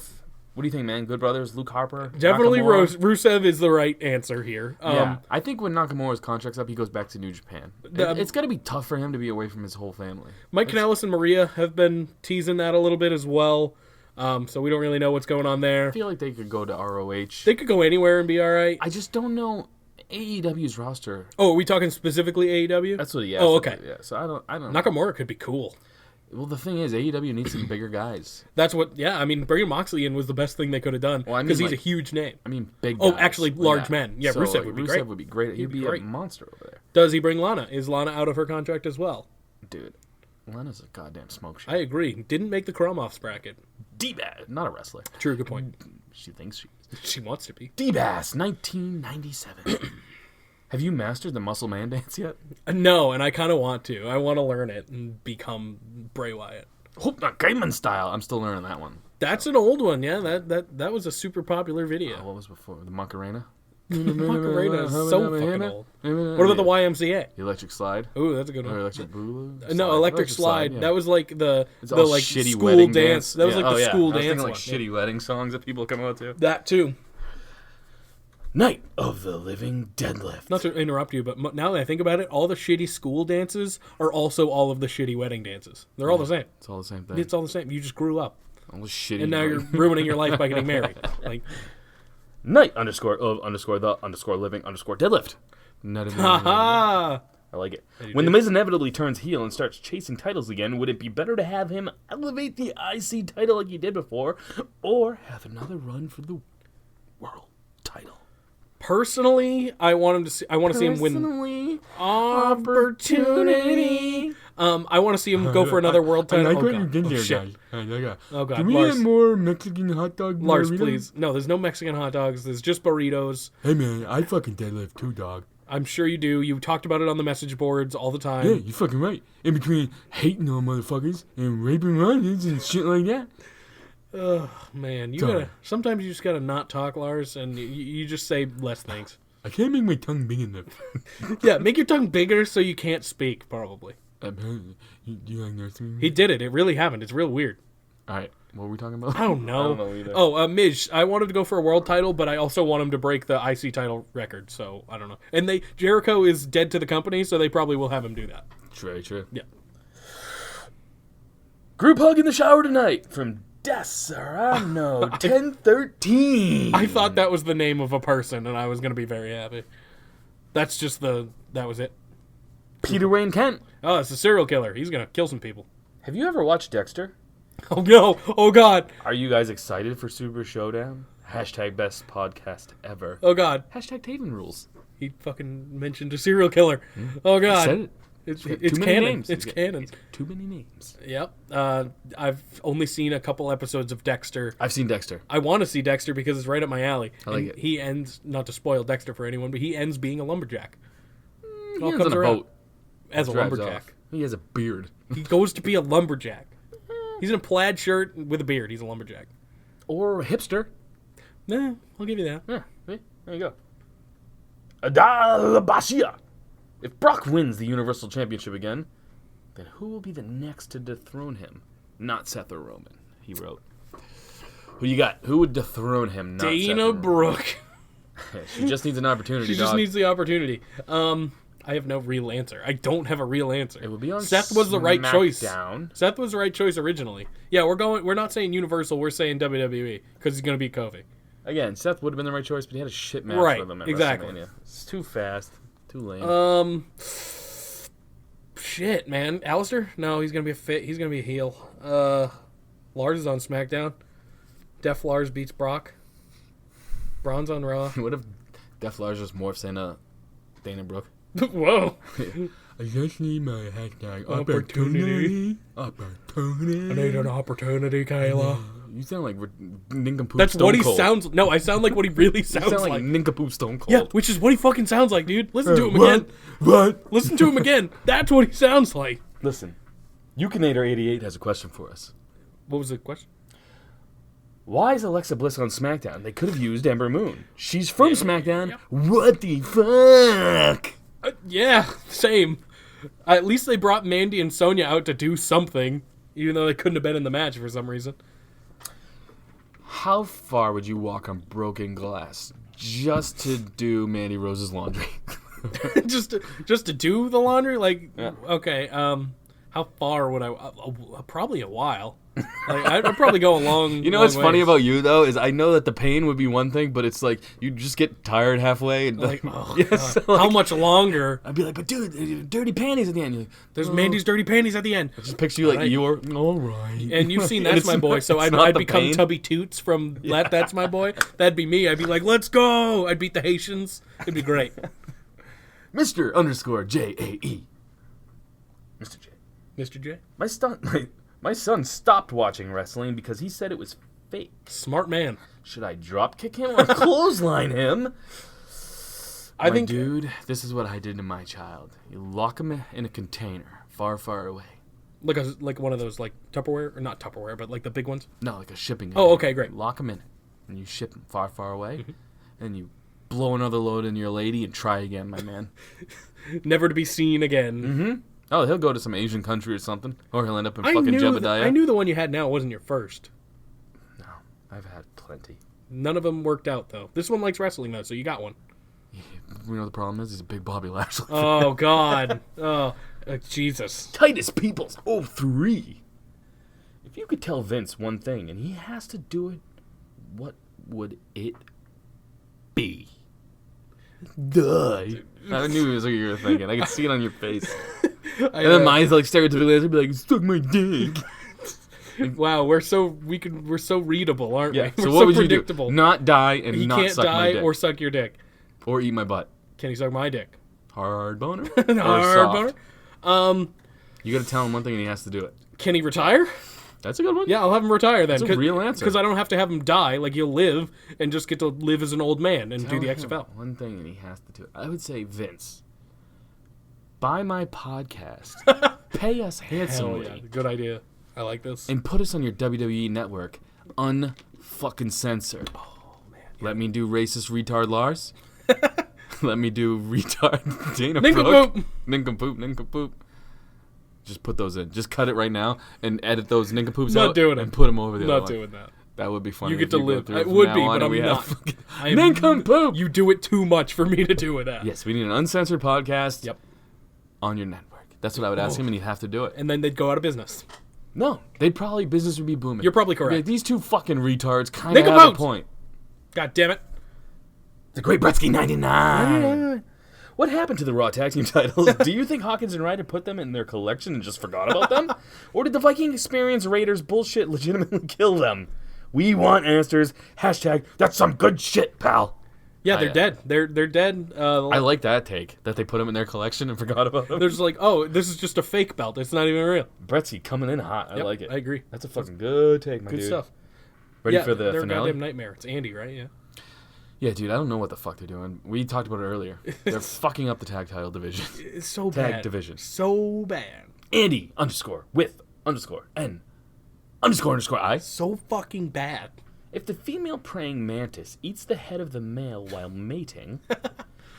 What do you think, man? Good Brothers, Luke Harper? Definitely Nakamura? Rusev is the right answer here. Yeah, I think when Nakamura's contract's up, he goes back to New Japan. It's got to be tough for him to be away from his whole family. Mike Kanellis and Maria have been teasing that a little bit as well, so we don't really know what's going on there. I feel like they could go to ROH. They could go anywhere and be all right. I just don't know AEW's roster. Oh, are we talking specifically AEW? That's what he asked. Oh, okay. Yeah, so I don't know. Nakamura could be cool. Well, the thing is, AEW needs some bigger guys. That's what, yeah, I mean, bringing Moxley in was the best thing they could have done, because he's a huge name. I mean, big Oh, guys. actually, large men. Yeah, so, Rusev would be great. Rusev would be great. He'd be a monster over there. Does he bring Lana? Is Lana out of her contract as well? Dude, Lana's a goddamn smoke show. I agree. Didn't make the Kromoffs bracket. D-Bass, not a wrestler. True, good point. She thinks she is. She wants to be. D-Bass, 1997. Have you mastered the Muscle Man dance yet? No, and I kind of want to. I want to learn it and become Bray Wyatt. Hopna Gaiman style. I'm still learning that one. That's an old one, yeah. That was a super popular video. What was before? The Macarena? Macarena is so fucking old. What about the YMCA? The Electric Slide? Ooh, that's a good Or one. Electric Boogaloo? No, Electric Slide. Yeah. That was like the all like shitty school wedding dance. That was like the school I was dance thinking, one. like shitty wedding songs that people come out to. That too. Night of the Living Deadlift. Not to interrupt you, but now that I think about it, all the shitty school dances are also all of the shitty wedding dances. They're all the same. It's all the same thing. It's all the same. You just grew up, all the shitty. and now you're ruining your life by getting married. Like, Night underscore of underscore the underscore living underscore deadlift. haha. I like it. When The Miz inevitably turns heel and starts chasing titles again, would it be better to have him elevate the IC title like he did before, or have another run for the world title? Personally, I want him to see. I want to see him win opportunity. I want to see him go for another world title. I like oh, what God. you did Oh, there, shit. guys. Oh, God, Can we Lars. get more Mexican hot dog? Lars, burritos? please. No, there's no Mexican hot dogs. There's just burritos. Hey, man, I fucking deadlift too, dog. I'm sure you do. You talked about it on the message boards all the time. Yeah, you're fucking right. In between hating on motherfuckers and raping runners and shit like that. Ugh, man, you Sorry. gotta. Sometimes you just gotta not talk, Lars, and you just say less things. I can't make my tongue big enough. Yeah, make your tongue bigger so you can't speak. Probably. You like nursing? He did it. It really happened. It's real weird. All right, what were we talking about? I don't know. I don't know either. Oh, Miz. I wanted to go for a world title, but I also want him to break the IC title record. So I don't know. And Jericho is dead to the company, so they probably will have him do that. Very true. Yeah. Group hug in the shower tonight from Desirano 1013. I thought that was the name of a person, and I was gonna be very happy. That's just that was it. Peter Wayne Kent. Oh, it's a serial killer. He's gonna kill some people. Have you ever watched Dexter? Oh no! Oh god! Are you guys excited for Super Showdown? Hashtag best podcast ever. Oh god! Hashtag Taven rules. He fucking mentioned a serial killer. Oh god! Said it. It's Too many canon. names. It's canon. Too many names. Yep. I've only seen a couple episodes of Dexter. I've seen Dexter. I want to see Dexter because it's right up my alley. I like And it. He ends, not to spoil Dexter for anyone, but he ends being a lumberjack. It all He ends comes on a around. boat. As a Drives lumberjack. off. He has a beard. He goes to be a lumberjack. He's in a plaid shirt with a beard. He's a lumberjack. Or a hipster. Nah, I'll give you that. Yeah, see? There you go. Adalabashia. If Brock wins the Universal Championship again, then who will be the next to dethrone him? Not Seth or Roman, he wrote. Who you got? Who would dethrone him? Not Seth or Dana Roman? Brooke. She just needs an opportunity, She just dog. needs the opportunity. I have no real answer. I don't have a real answer. It would be on Seth was the right choice. SmackDown. Seth was the right choice originally. Yeah, we're not saying Universal, we're saying WWE because he's gonna beat Kofi. Again, Seth would have been the right choice, but he had a shit match Right, with him at exactly. WrestleMania. It's too fast. Too lame. Shit, man. Alistair? No, he's gonna be he's gonna be a heel. Lars is on SmackDown. Def Lars beats Brock. Braun's on Raw. What if Def Lars just morphs into Dana Brooke? Whoa. I just need my hashtag Opportunity. opportunity. I need an opportunity, Kayla. You sound like nincompoop. That's Stone what he Cold. sounds. No, I sound like what he really You sounds sound like like. nincompoop Stone Cold. Yeah, which is what he fucking sounds like, dude. Listen to him What? again. What? Listen to him again. That's what he sounds like. Listen, Yukinator88 has a question for us. What was the question? Why is Alexa Bliss on SmackDown? They could have used Ember Moon. She's from SmackDown. What the fuck? Yeah, same. At least they brought Mandy and Sonya out to do something, even though they couldn't have been in the match for some reason. How far would you walk on broken glass just to do Mandy Rose's laundry? just to do the laundry, like Yeah. okay. How far would I? Probably a while. Like, I'd probably go a long. You know long what's funny ways. about you though is I know that the pain would be one thing, but it's like you just get tired halfway and Like, oh, yes, God. like, How much longer? I'd be like, but dude, dirty panties at the end. You're like, There's Mandy's dirty panties at the end. just picture you like Alright. you're all right. And you've seen And That's it's My not- Boy, so it's I'd not the become pain. Tubby Toots from That's My Boy. That'd be me. I'd be like, let's go. I'd beat the Haitians. It'd be great. Mr. _ JAE. Mr. J. Mr. J. My son stopped watching wrestling because he said it was fake. Smart man. Should I drop kick him or clothesline him? I My think dude, this is what I did to my child. You lock him in a container far, far away. like one of those like Tupperware, or not Tupperware, but like the big ones. No, like a shipping. Oh, container. okay, great. Lock him in it, and you ship him far, far away, and you blow another load in your lady and try again, my man. Never to be seen again. Oh, he'll go to some Asian country or something, or he'll end up in I fucking knew Jebediah. I knew the one you had now wasn't your first. No, I've had plenty. None of them worked out though. This one likes wrestling though, so you got one. You know the problem is he's a big Bobby Lashley. Oh God. Jesus. Titus Peoples 03. If you could tell Vince one thing and he has to do it, what would it be? Die. I knew it was what you were thinking. I could see it on your face. And then mine's like stereotypically, I'd be like, suck my dick. Wow, we're so readable, aren't Yeah. we? So We're what would predictable. you do? Not die and He not can't suck my die dick. or suck your dick. Or eat my butt. Can he suck my dick? Hard boner? Hard or soft? boner? You gotta tell him one thing and he has to do it. Can he retire? That's a good one. Yeah, I'll have him retire then. That's a real answer. Because I don't have to have him die. Like, he'll live and just get to live as an old man and do the Tell him XFL. One thing and he has to do it. I would say, Vince, buy my podcast. Pay us Hell handsomely. yeah, good idea. I like this. And put us on your WWE network. Unfucking censored. Oh, man. Let me do racist retard Lars. Let me do retard Dana Nincompoop. Brooke. Nincompoop. Just put those in. Just cut it right now and edit those nincompoops Not out doing and it. put them over the other Not one. doing that. That would be funny. You get if to go live. through It from would now be, on but and we I'm have not. fucking I am- Nincompoop. You do it too much for me to do it at. Yes, we need an uncensored podcast Yep. on your network. That's what I would ask him, and he'd have to do it. And then they'd go out of business. No, business would be booming. You're probably They'd be correct. like, these two fucking retards kind of have a Nincompoops. point. God damn it. The Great Bretsky 99. What happened to the Raw Tag Team titles? Do you think Hawkins and Ryder put them in their collection and just forgot about them? Or did the Viking Experience Raiders bullshit legitimately kill them? We want answers. Hashtag, that's some good shit, pal. Yeah, they're dead. They're dead. I like that take, that they put them in their collection and forgot about them. They're just like, oh, this is just a fake belt. It's not even real. Bretsky coming in hot. I Yep, like it. I agree. That's a fucking good take, my Good dude. stuff. Ready Yeah, for the they're a finale? goddamn nightmare. It's Andy, right? Yeah. Yeah, dude, I don't know what the fuck they're doing. We talked about it earlier. They're fucking up the tag title division. It's so Tag bad. division. So bad. Andy _with_N_I. So fucking bad. If the female praying mantis eats the head of the male while mating,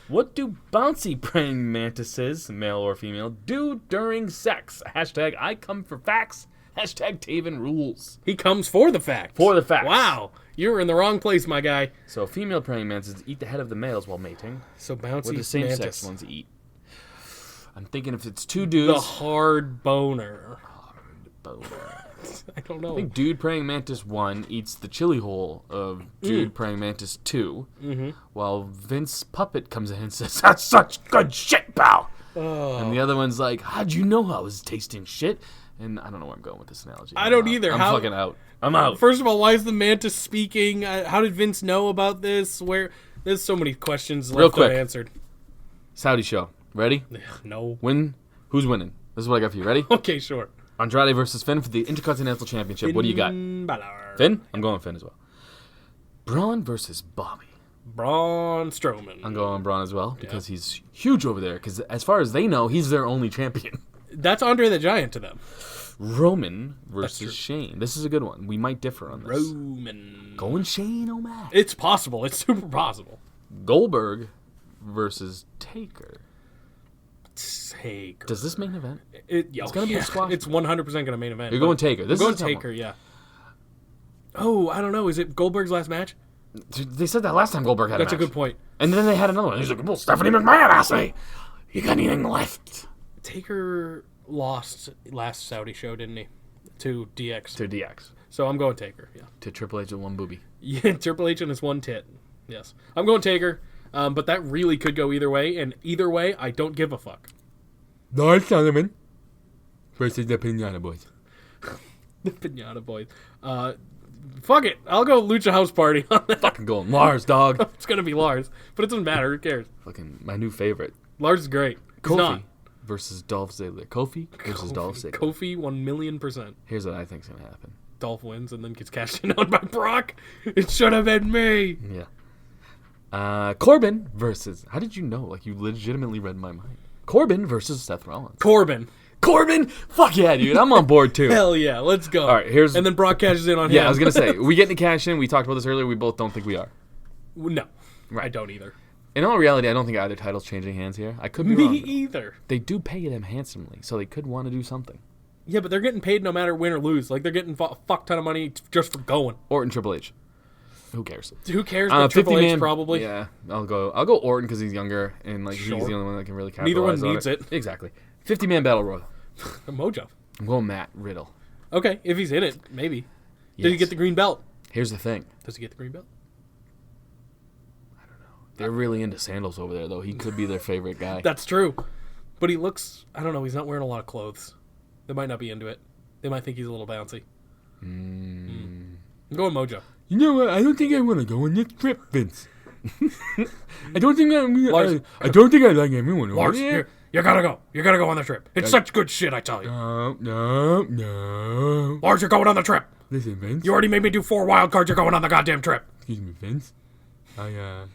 what do bouncy praying mantises, male or female, do during sex? Hashtag I come for facts. Hashtag Taven rules. He comes for the facts. For the facts. Wow. You're in the wrong place, my guy. So female praying mantises eat the head of the males while mating. So What bouncy do the same-sex mantis. ones eat? I'm thinking if it's two The dudes... hard boner. Boner. I don't know. I think Dude Praying Mantis 1 eats the chili hole of Dude Praying Mantis 2, while Vince Puppet comes in and says, that's such good shit, pal! And the other one's like, how'd you know I was tasting shit? And I don't know where I'm going with this analogy. I don't I'm out. either. I'm How- fucking out. I'm out. First of all, why is the mantis speaking? How did Vince know about this? Where? There's so many questions Real left quick. unanswered. Saudi show. Ready? No. Who's winning? This is what I got for you. Ready? Okay, sure. Andrade versus Finn for the Intercontinental Championship. What do you got? Balor. Finn? I'm going Finn as well. Braun versus Bobby. Braun Strowman. I'm going Braun as well because he's huge over there. Because as far as they know, he's their only champion. That's Andre the Giant to them. Roman versus Shane. This is a good one. We might differ on this. Roman. Going Shane O'Mac. It's possible. It's super possible. Goldberg versus Taker. Taker. Does this main event? It's gonna be a squash. It's 100% going to main event. You're going Taker. This I'm is going a tough Taker, one. yeah. Oh, I don't know. Is it Goldberg's last match? They said that last time Goldberg had That's a a match. good point. And then they had another one. He's like, well, Stephanie McMahon asked me, you got anything left? Taker lost last Saudi show, didn't he? To DX. To DX. So I'm going Taker, yeah. To Triple H with one booby. Yeah, Triple H and his one tit. Yes. I'm going Taker, but that really could go either way, and either way, I don't give a fuck. Lars Sullivan versus the Pinata Boys. The Pinata Boys. Fuck it. I'll go Lucha House Party on that. Fucking going Lars, dog. It's going to be Lars, but it doesn't matter. Who cares? Fucking my new favorite. Lars is great. He's Kofi not. versus Dolph Ziggler. Kofi versus Dolph Ziggler. Kofi 1,000,000%. Here's what I think's going to happen. Dolph wins and then gets cashed in on by Brock. It should have been me. Yeah. Corbin versus... How did you know? Like, you legitimately read my mind. Corbin versus Seth Rollins. Corbin. Fuck yeah, dude. I'm on board, too. Hell yeah. Let's go. All right, here's... And then Brock cashes in on him. Yeah, I was going to say, we getting to cash in. We talked about this earlier. We both don't think we are. No. Right. I don't either. In all reality, I don't think either title's changing hands here. I could be Me wrong. either. They do pay them handsomely, so they could want to do something. Yeah, but they're getting paid no matter win or lose. Like, they're getting a fuck ton of money just for going. Orton, Triple H. Who cares? Who cares? But Triple H probably. Yeah, I'll go Orton because he's younger and like Sure. he's the only one that can really capitalize Neither one on needs it. Exactly. 50-man battle royal. Mojo. I'm going Matt Riddle. Okay, if he's in it, maybe. Did he Yes. get the green belt? Here's the thing. Does he get the green belt? They're really into sandals over there, though. He could be their favorite guy. That's true. But he looks, I don't know, he's not wearing a lot of clothes. They might not be into it. They might think he's a little bouncy. I'm going Mojo. You know what? I don't think I want to go on this trip, Vince. I don't think Lars- I don't think I like everyone over Lars, there. you gotta go. You gotta go on the trip. It's such good shit, I tell you. No. Lars, you're going on the trip. Listen, Vince. You already made me do 4 wild cards. You're going on the goddamn trip. Excuse me, Vince. I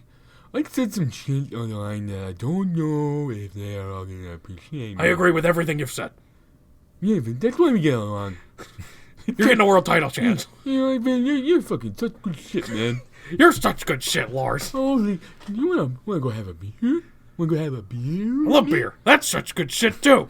said some shit online that I don't know if they are all gonna appreciate me. I agree with everything you've said. Yeah, Vince, that's why we get along. You're getting a world title chance. You know, man, you're fucking such good shit, man. You're such good shit, Lars. Holy, you wanna go have a beer? Wanna go have a beer? I love beer. That's such good shit, too.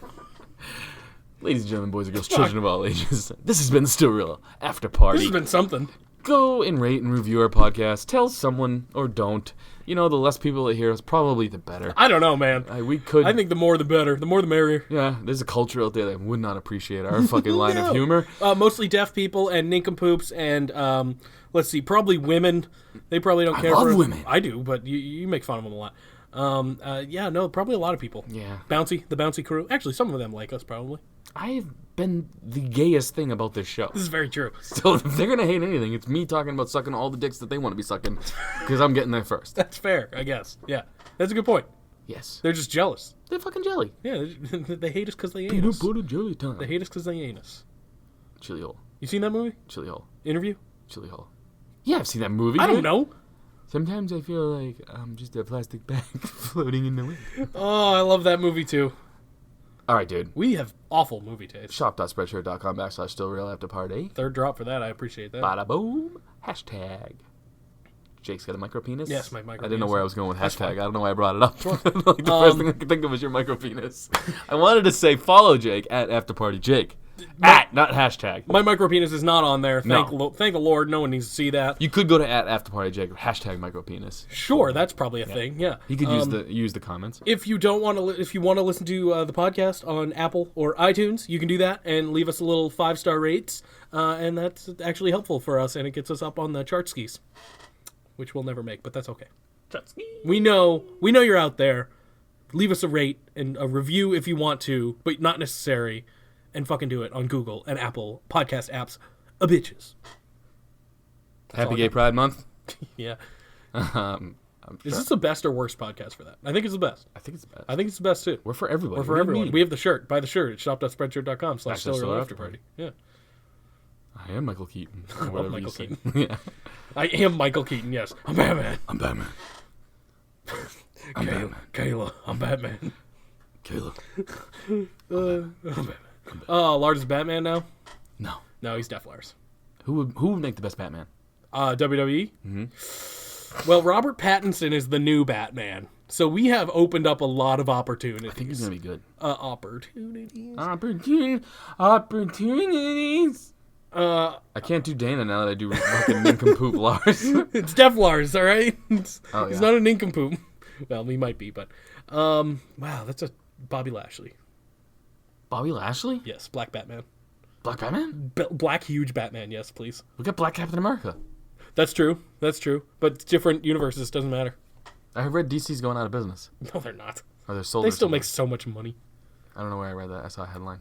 Ladies and gentlemen, boys and girls, children of all ages, this has been the Still Real After Party. This has been something. Go and rate and review our podcast. Tell someone or don't. You know, the less people that hear us, probably the better. I don't know, man. We could. I think the more the better. The more the merrier. Yeah, there's a culture out there that would not appreciate our fucking line of humor. Mostly deaf people and nincompoops and, let's see, probably women. They probably don't care love for women. I do, but you make fun of them a lot. Yeah, no, probably a lot of people. Yeah. The bouncy crew. Actually, some of them like us, probably. I've been the gayest thing about this show. This is very true. So if they're going to hate anything, it's me talking about sucking all the dicks that they want to be sucking because I'm getting there first. That's fair, I guess. Yeah, that's a good point. Yes. They're just jealous. They're fucking jelly. Yeah, they hate us because they ain't Peanut us. butter jelly time. They hate us because they ain't us. Chili hole. You seen that movie? Chili hole. Interview? Chili hole. Yeah, I've seen that movie. I don't dude. know. Sometimes I feel like I'm just a plastic bag floating in the wind. Oh, I love that movie too. All right, dude. We have awful movie taste. Shop.spreadshirt.com/stillrealafterparty. Third drop for that. I appreciate that. Bada boom. Hashtag. Jake's got a micro penis? Yes, my micro I didn't know penis. where I was going with That's hashtag. fine. I don't know why I brought it up. Like the first thing I could think of was your micro penis. I wanted to say follow Jake at AfterPartyJake. Not hashtag. My micro penis is not on there. No. Thank the Lord. No one needs to see that. You could go to at AfterPartyJake. Hashtag micro penis. Sure, that's probably a thing. Yeah. He could use the comments. If you don't want to, if you want to listen to the podcast on Apple or iTunes, you can do that and leave us a little 5-star rates, and that's actually helpful for us, and it gets us up on the chart skis, which we'll never make, but that's okay. We know you're out there. Leave us a rate and a review if you want to, but not necessary, and fucking do it on Google and Apple podcast apps. Bitches. Happy Gay Pride Month. Yeah. I Is this the best or worst podcast for that? I think it's the best. I think it's best. I think it's the best too. We're for everybody. We're for What do you everyone. mean? We have the shirt. Buy the shirt at shop.spreadshirt.com/Stellar After After Party. Yeah. I am Michael Keaton. Or I'm whatever Michael you say. Keaton. Yeah. I am Michael Keaton, yes. I'm Batman. I'm Batman. I'm Batman. Kayla, I'm Batman. Caleb. I'm Batman. Oh, Lars is Batman now? No. No, he's Def Lars. Who would make the best Batman? WWE? Mm-hmm. Well, Robert Pattinson is the new Batman. So we have opened up a lot of opportunities. I think he's gonna be good. Opportunities. Opportunities. I can't do Dana now that I do fucking nincompoop Lars. It's Def Lars, all right? He's yeah. not a nincompoop. Well, he might be, but... wow, that's a Bobby Lashley. Bobby Lashley? Yes, Black Batman. Black Batman? Black huge Batman, yes, please. We got Black Captain America. That's true. But it's different universes, doesn't matter. I read DC's going out of business. No, they're not. Or they're sold. They still make so much money. I don't know where I read that. I saw a headline.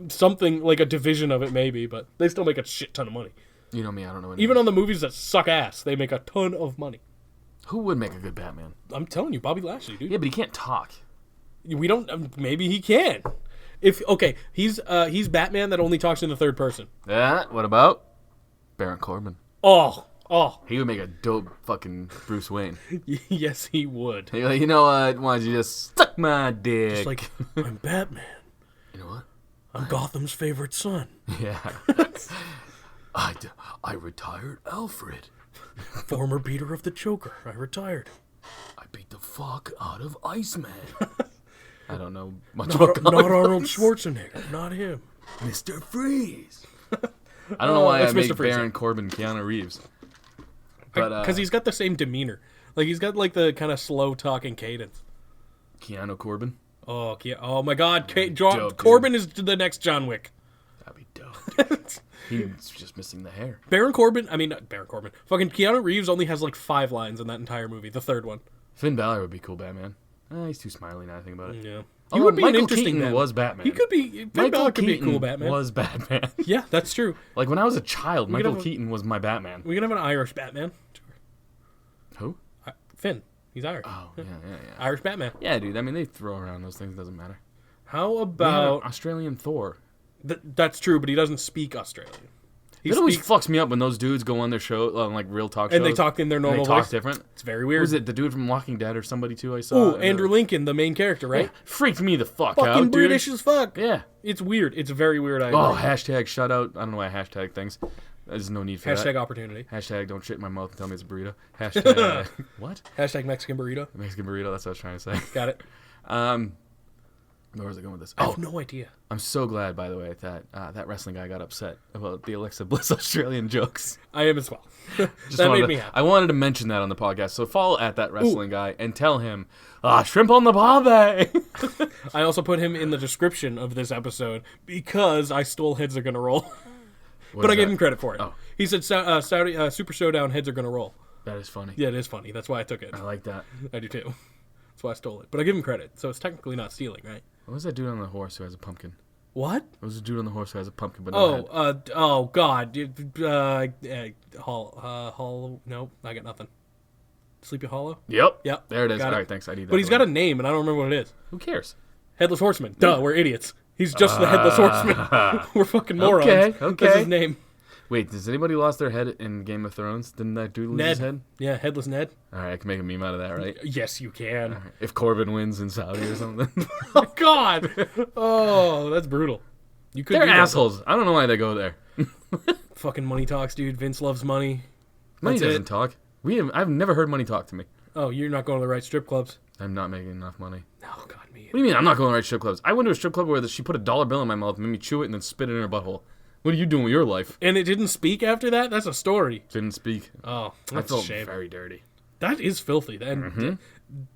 Something like a division of it, maybe, but they still make a shit ton of money. You know me, I don't know anything. Even on the movies that suck ass, they make a ton of money. Who would make a good Batman? I'm telling you, Bobby Lashley, dude. Yeah, but he can't talk. We don't. Maybe he can. He's Batman that only talks in the third person. Yeah. What about Baron Corbin? Oh. He would make a dope fucking Bruce Wayne. Yes, he would. He'd be like, you know what? Why don't you just suck my dick? Just like, I'm Batman. You know what? I'm Gotham's favorite son. Yeah. I retired Alfred. Former beater of the Joker. I retired. I beat the fuck out of Iceman. I don't know much Not about comic Arnold books. Schwarzenegger. Not him. Mr. Freeze. I don't know why I it's make Mr. Freeze. Baron Corbin Keanu Reeves. But Because he's got the same demeanor. Like, he's got, like, the kind of slow-talking cadence. Keanu Corbin? Oh my God. Dope, Corbin is the next John Wick. That'd be dope. He's just missing the hair. Not Baron Corbin. Fucking Keanu Reeves only has, like, 5 lines in that entire movie. The third one. Finn Balor would be cool Batman. He's too smiley now I think about it. Yeah. He would be Michael an interesting Keaton Batman. was Batman. He could be... Finn Michael Balor could Keaton be a cool Batman. was Batman. Yeah, that's true. Like, when I was a child, Michael have a- Keaton was my Batman. We can have an Irish Batman. Who? Finn. He's Irish. Oh, yeah. Irish Batman. Yeah, dude. I mean, they throw around those things. Doesn't matter. How We have about... Australian Thor. That's true, but he doesn't speak Australian. He It always speaks... fucks me up when those dudes go on their show, on like real talk shows. And they talk in their and normal they talk voice. different. It's very Who weird. was it? The dude from Walking Dead or somebody too I saw? Oh, Andrew Lincoln, the main character, right? Yeah, freaked me the fuck Fucking out, dude. British as fuck. Yeah. It's weird. It's very weird. I Oh, agree. hashtag shutout. I don't know why I hashtag things. There's no need for Hashtag that. opportunity. Hashtag don't shit in my mouth and tell me it's a burrito. Hashtag what? Hashtag Mexican burrito. Mexican burrito. That's what I was trying to say. Got it. Where was I going with this? I Oh, have no idea. I'm so glad, by the way, that that wrestling guy got upset about the Alexa Bliss Australian jokes. I am as well. Just That wanted made to- me happy. I wanted to mention that on the podcast. So follow at that wrestling guy and tell him, shrimp on the barbie. I also put him in the description of this episode because I stole Heads Are Gonna Roll. But I gave him credit for it. Oh. He said Saudi Super Showdown Heads Are Gonna Roll. That is funny. Yeah, it is funny. That's why I took it. I like that. I do too. That's why I stole it. But I give him credit. So it's technically not stealing, right? What was that dude on the horse who has a pumpkin? What? What was the dude on the horse who has a pumpkin but no head? God. Hollow. Nope, I got nothing. Sleepy Hollow? Yep. Yep. There it is. Got All it. right, thanks. I need that. But he's got a name, and I don't remember what it is. Who cares? Headless Horseman. Duh, we're idiots. He's just the Headless Horseman. We're fucking morons. Okay. That's his name. Wait, does anybody lost their head in Game of Thrones? Didn't that dude lose Ned. his head? Yeah, Headless Ned. All right, I can make a meme out of that, right? Yes, you can. If Corbin wins in Saudi or something. Oh, God. Oh, that's brutal. You could They're do that. assholes. I don't know why they go there. Fucking money talks, dude. Vince loves money. Money That's doesn't it. talk. I've never heard money talk to me. Oh, you're not going to the right strip clubs. I'm not making enough money. Oh, God, me. What do you mean I'm not going to the right strip clubs? I went to a strip club where she put a dollar bill in my mouth, made me chew it, and then spit it in her butthole. What are you doing with your life? And it didn't speak after that? That's a story. Didn't speak. Oh, I that's a felt shame. very dirty. That is filthy. And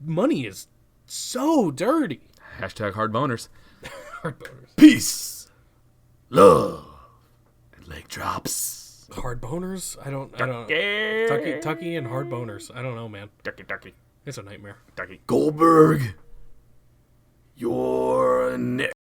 money is so dirty. Hashtag hard boners. Hard boners. Peace, love, and leg drops. Hard boners? I don't. Tucky and hard boners. I don't know, man. Ducky. It's a nightmare. Goldberg, you're next.